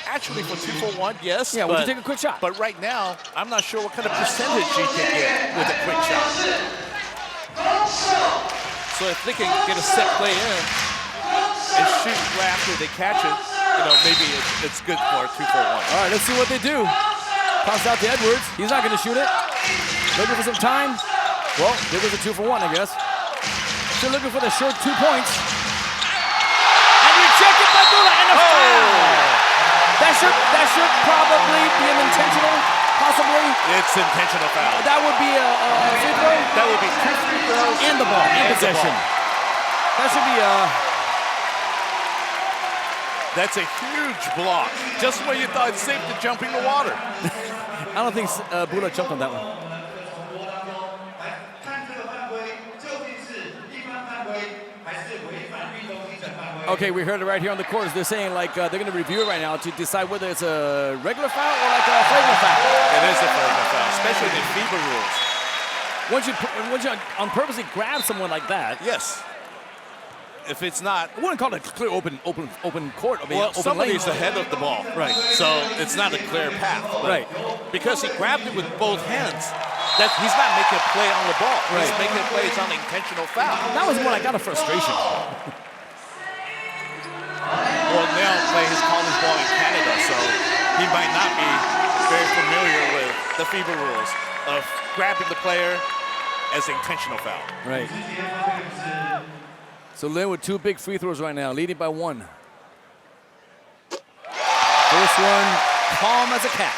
Actually, for 2-for-1, yes. Yeah, would you take a quick shot? But right now, I'm not sure what kind of percentage you can get with a quick shot. So if they can get a set play in and shoot right after they catch it, maybe it's good for a 2-for-1. All right, let's see what they do. Pass out to Edwards. He's not going to shoot it. Looking for some time. Well, there was a 2-for-1, I guess. Still looking for the short 2 points. And rejected by Bula, and a foul! That should probably be an intentional, possibly. It's intentional foul. That would be a free throw? That would be 2 free throws. And the ball, in possession. That should be That's a huge block. Just when you thought it's safe to jump in the water. I don't think Bula jumped on that one. Okay, we heard it right here on the court. They're saying they're going to review it right now to decide whether it's a regular foul or like a flagrant foul. It is a flagrant foul, especially the FIBA rules. Once you on purposely grab someone like that. Yes. if it's not, I wouldn't call it a clear open court. I mean, well, open somebody's lane. ahead of the ball. Right. So it's not a clear path. Right. Because he grabbed it with both hands, that he's not making a play on the ball. Right. He's making a play. It's on an intentional foul. That was more like out of frustration. Well, now plays college ball in Canada, so he might not be very familiar with the FIBA rules of grabbing the player as an intentional foul. Right. So Lin with 2 big free throws right now, leading by 1. First one, calm as a cat.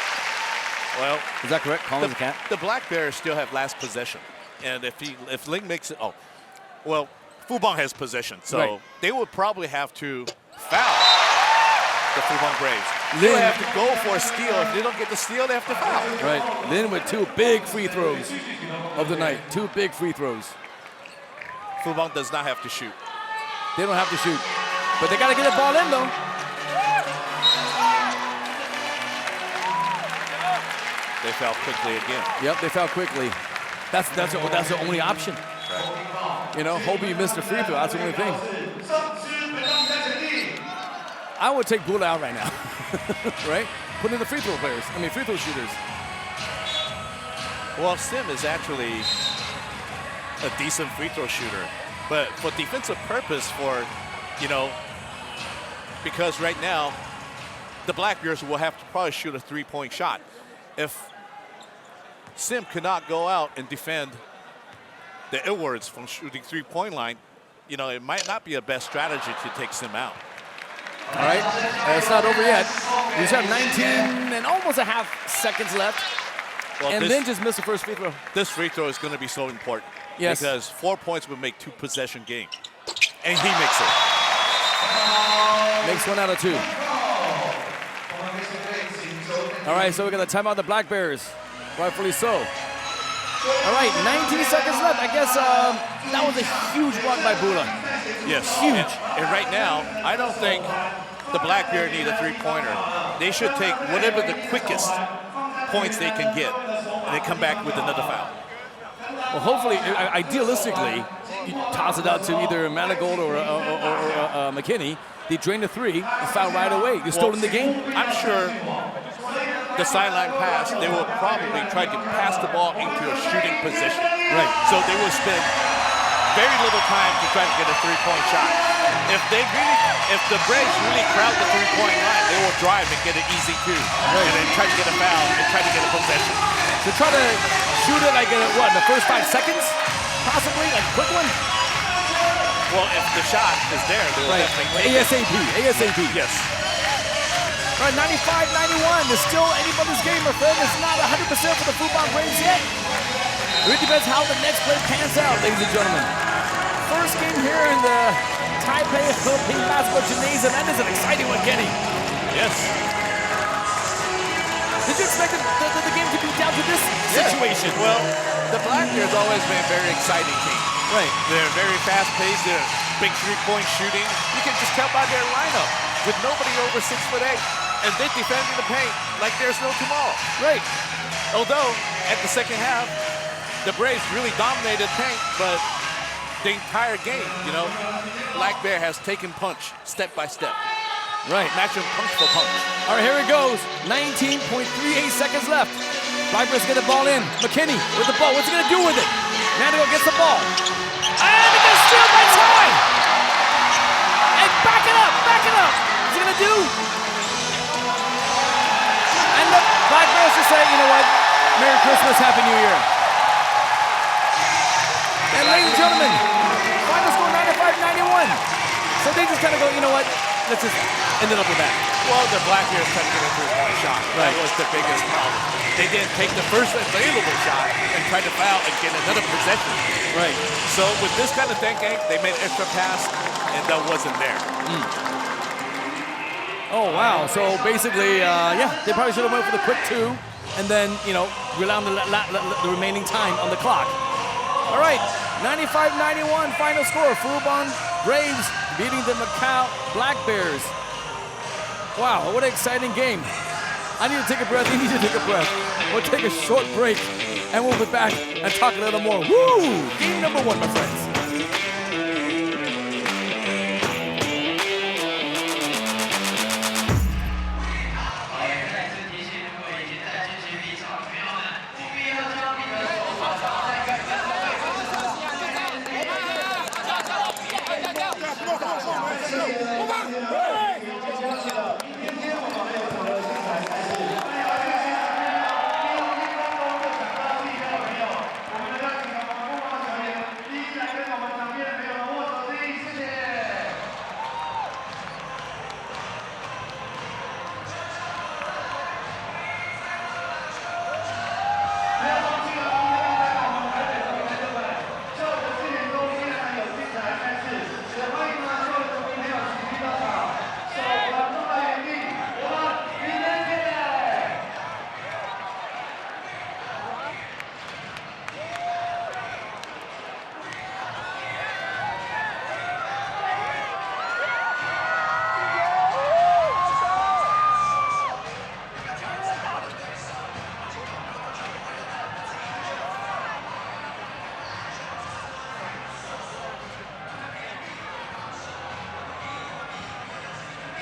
Well, is that correct? Calm as a cat. The Black Bears still have last possession, and if Ling makes it, Fubon has possession, so right. they would probably have to foul the Fubon Braves. They have to go for a steal. If they don't get the steal, they have to foul. Right. Lin with 2 big free throws of the night. 2 big free throws. Fubon does not have to shoot. They don't have to shoot, but they got to get the ball in though. They foul quickly again. Yep, they foul quickly. That's the only option. Right. You know, hope you missed a free throw. That's the only thing. I would take Bula out right now, right? Put in the free throw players. I mean, free throw shooters. Well, Sim is actually a decent free throw shooter, but for defensive purpose, because right now the Black Bears will have to probably shoot a 3-point shot. If Sim cannot go out and defend the Edwards from shooting 3-point line, it might not be a best strategy to take Sim out. All right, it's not over yet. We just have 19 and almost a half seconds left. Well, and then just missed the first free throw. This free throw is going to be so important. Yes. Because 4 points would make 2-possession game. And he makes it. Makes 1 out of 2. All right, so we got the timeout, the Black Bears. Rightfully so. All right, 19 seconds left. I guess that was a huge block by Bula. Yes. Huge. And right now, I don't think the Black Bear need a 3-pointer. They should take whatever the quickest points they can get, and they come back with another foul. Well, hopefully, idealistically, you toss it out to either Manigault or McKinney. They drain the 3 and foul right away. You're still in the game? I'm sure the sideline pass, they will probably try to pass the ball into a shooting position. Right. So they will spend very little time to try to get a 3-point shot. If the Braves really crowd the 3-point line, they will drive and get an easy 2. Right. And then try to get a foul and try to get a possession. So try to shoot it like in the first 5 seconds? Possibly, like a quick one? Well, if the shot is there, they'll definitely take ASAP. Yes. All right, 95-91. There's still anybody's game, my friend. It's not 100% for the Fubon Braves yet. It really depends how the next play pans out, ladies and gentlemen. First game here in the Taipei Fubon Basketball Gymnasium. That is an exciting one, Kenny. Yes. Did you expect the game to be down to this situation? Well, the Black Bears always been a very exciting team. Right. They're very fast-paced. They're big 3-point shooting. You can just tell by their lineup with nobody over 6'8", and they defend in the paint like there's no tomorrow. Right. Although at the second half, the Braves really dominated paint, but the entire game, Black Bear has taken punch step by step. Right. Matching punch for punch. All right, here it goes. 19.38 seconds left. Black Bears get the ball in. McKinney with the ball. What's he going to do with it? Manigault gets the ball. And he gets steal by time. And back it up. What's he going to do? And the Black Bears just say, you know what? Merry Christmas, Happy New Year. And ladies and gentlemen, final score 95-91. So they just kind of go, you know what? Let's just end it up with that. Well, the Black Bears tried to get a 3-point shot. That was the biggest problem. They didn't take the first available shot and try to foul and get another possession. Right. So with this kind of thinking, they made an extra pass, and that wasn't there. Oh, wow. So basically, they probably should have went for the quick 2 and then, rely on the remaining time on the clock. All right, 95-91 final score. Fubon Braves beating the Macau Black Bears. Wow, what an exciting game. I need to take a breath. You need to take a breath. We'll take a short break, and we'll be back and talk a little more. Woo! Game number 1, my friends.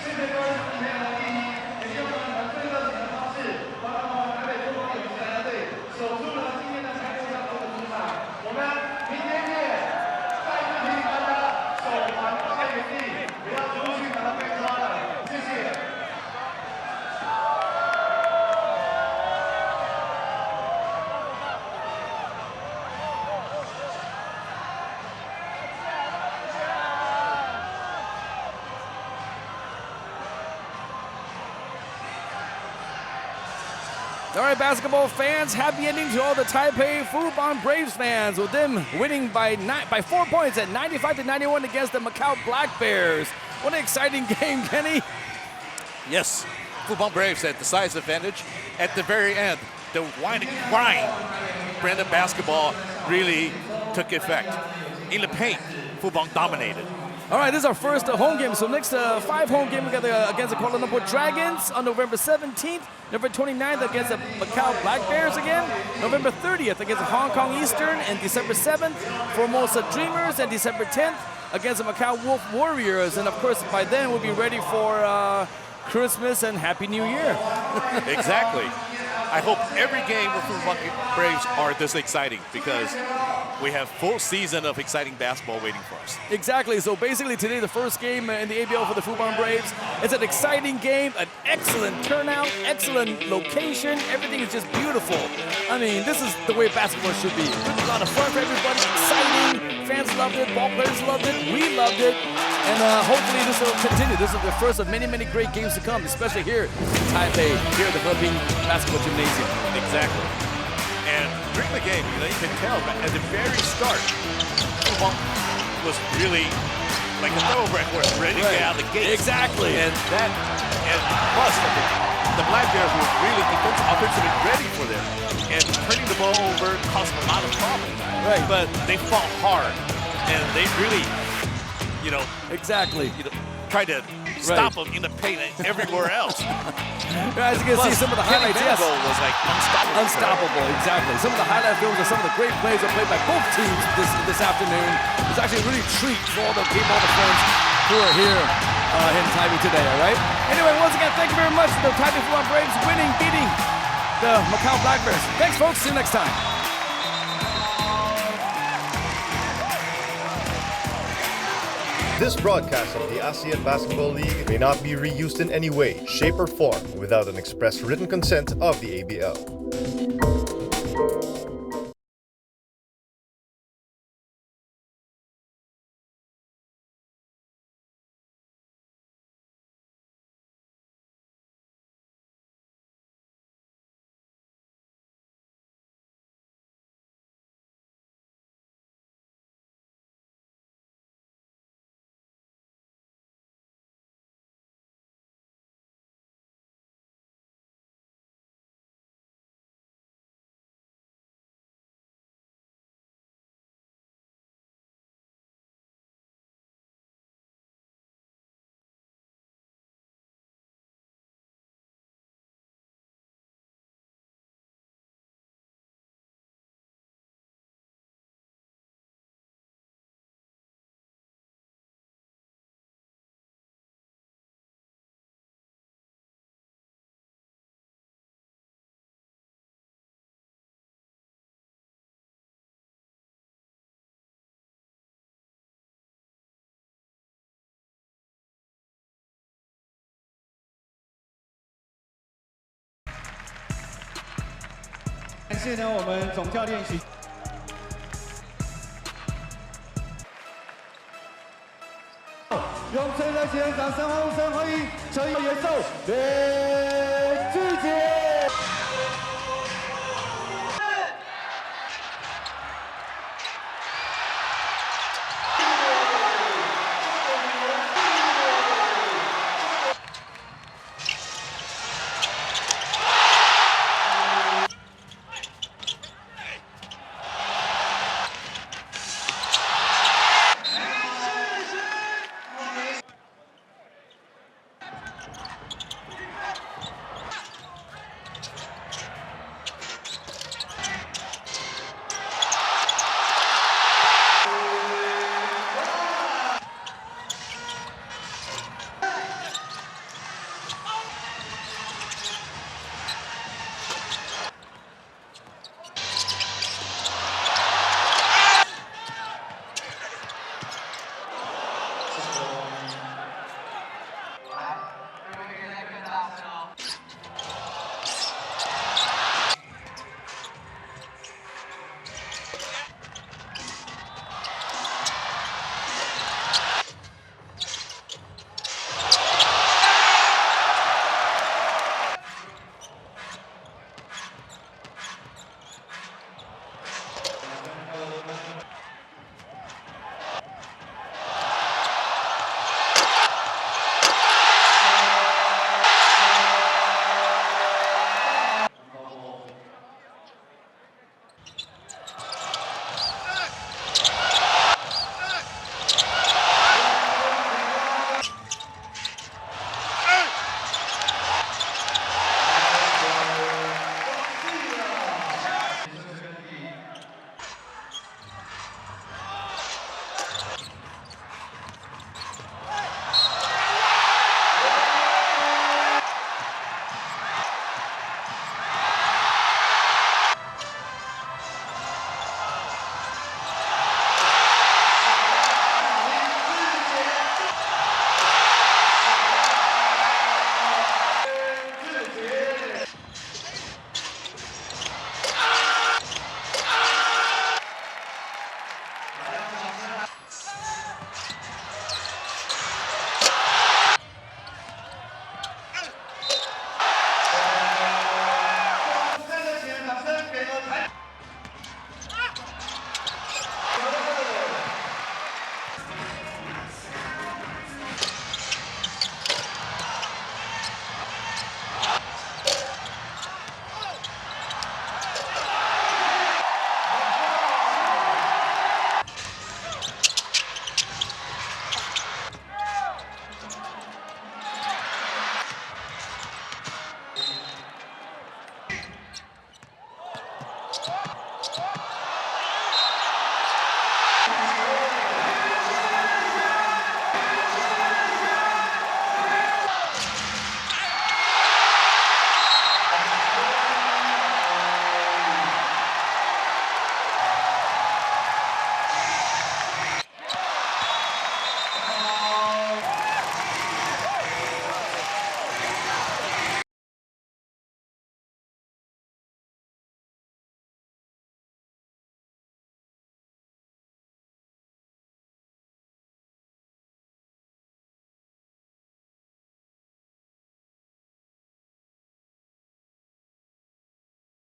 谢谢各位球迷朋友的莅临，也用了最热情的方式，帮我们台北富邦勇士篮球队守住了今天的开幕项目的主场。我们明天见，再次提醒大家手环放在原地，不要出去把它被抓了。谢谢。 All right, basketball fans, happy ending to all the Taipei Fubon Braves fans, with them winning by 4 points at 95-91 against the Macau Black Bears. What an exciting game, Kenny. Yes, Fubon Braves had the size advantage. At the very end, the whine and grind brand of basketball really took effect. In the paint, Fubon dominated. All right, this is our first home game. So next 5 home game together against the Kuala Lumpur Dragons on November 17th, November 29th against the Macau Black Bears again, November 30th against the Hong Kong Eastern, and December 7th, Formosa Dreamers, and December 10th against the Macau Wolf Warriors. And of course, by then we'll be ready for Christmas and Happy New Year. Exactly. I hope every game with Fubon Braves are this exciting because we have full season of exciting basketball waiting for us. Exactly. So basically today, the first game in the ABL for the Fubon Braves. It's an exciting game, an excellent turnout, excellent location. Everything is just beautiful. I mean, this is the way basketball should be. A lot of fun for everybody, exciting. Fans loved it, ball players loved it, we loved it. And hopefully this will continue. This is the first of many, many great games to come, especially here in Taipei, here at the Heping Basketball Gymnasium. Exactly. And during the game, you can tell that at the very start, Fubon was really like a thoroughbred horse, ready to get out of the gate. Exactly. And plus the Black Bears were really offensively ready for them. And turning the ball over caused a lot of problems. Right. But they fought hard, and they really, exactly. Tried to stop them in the paint and everywhere else. As you can see, some of the highlights, yes. Goal was like unstoppable. Unstoppable, exactly. Some of the highlight films are some of the great plays that played by both teams this afternoon. It's actually a really treat for all the people, all the friends who are here in Taipei today, all right? Anyway, once again, thank you very much to the Taipei Fubon Braves beating the Macau Black Bears. Thanks, folks. See you next time. This broadcast of the ASEAN Basketball League may not be reused in any way, shape, or form without an express written consent of the ABL.感谢呢，我们总教练许。用最热情的掌声欢迎陈友元寿连志杰。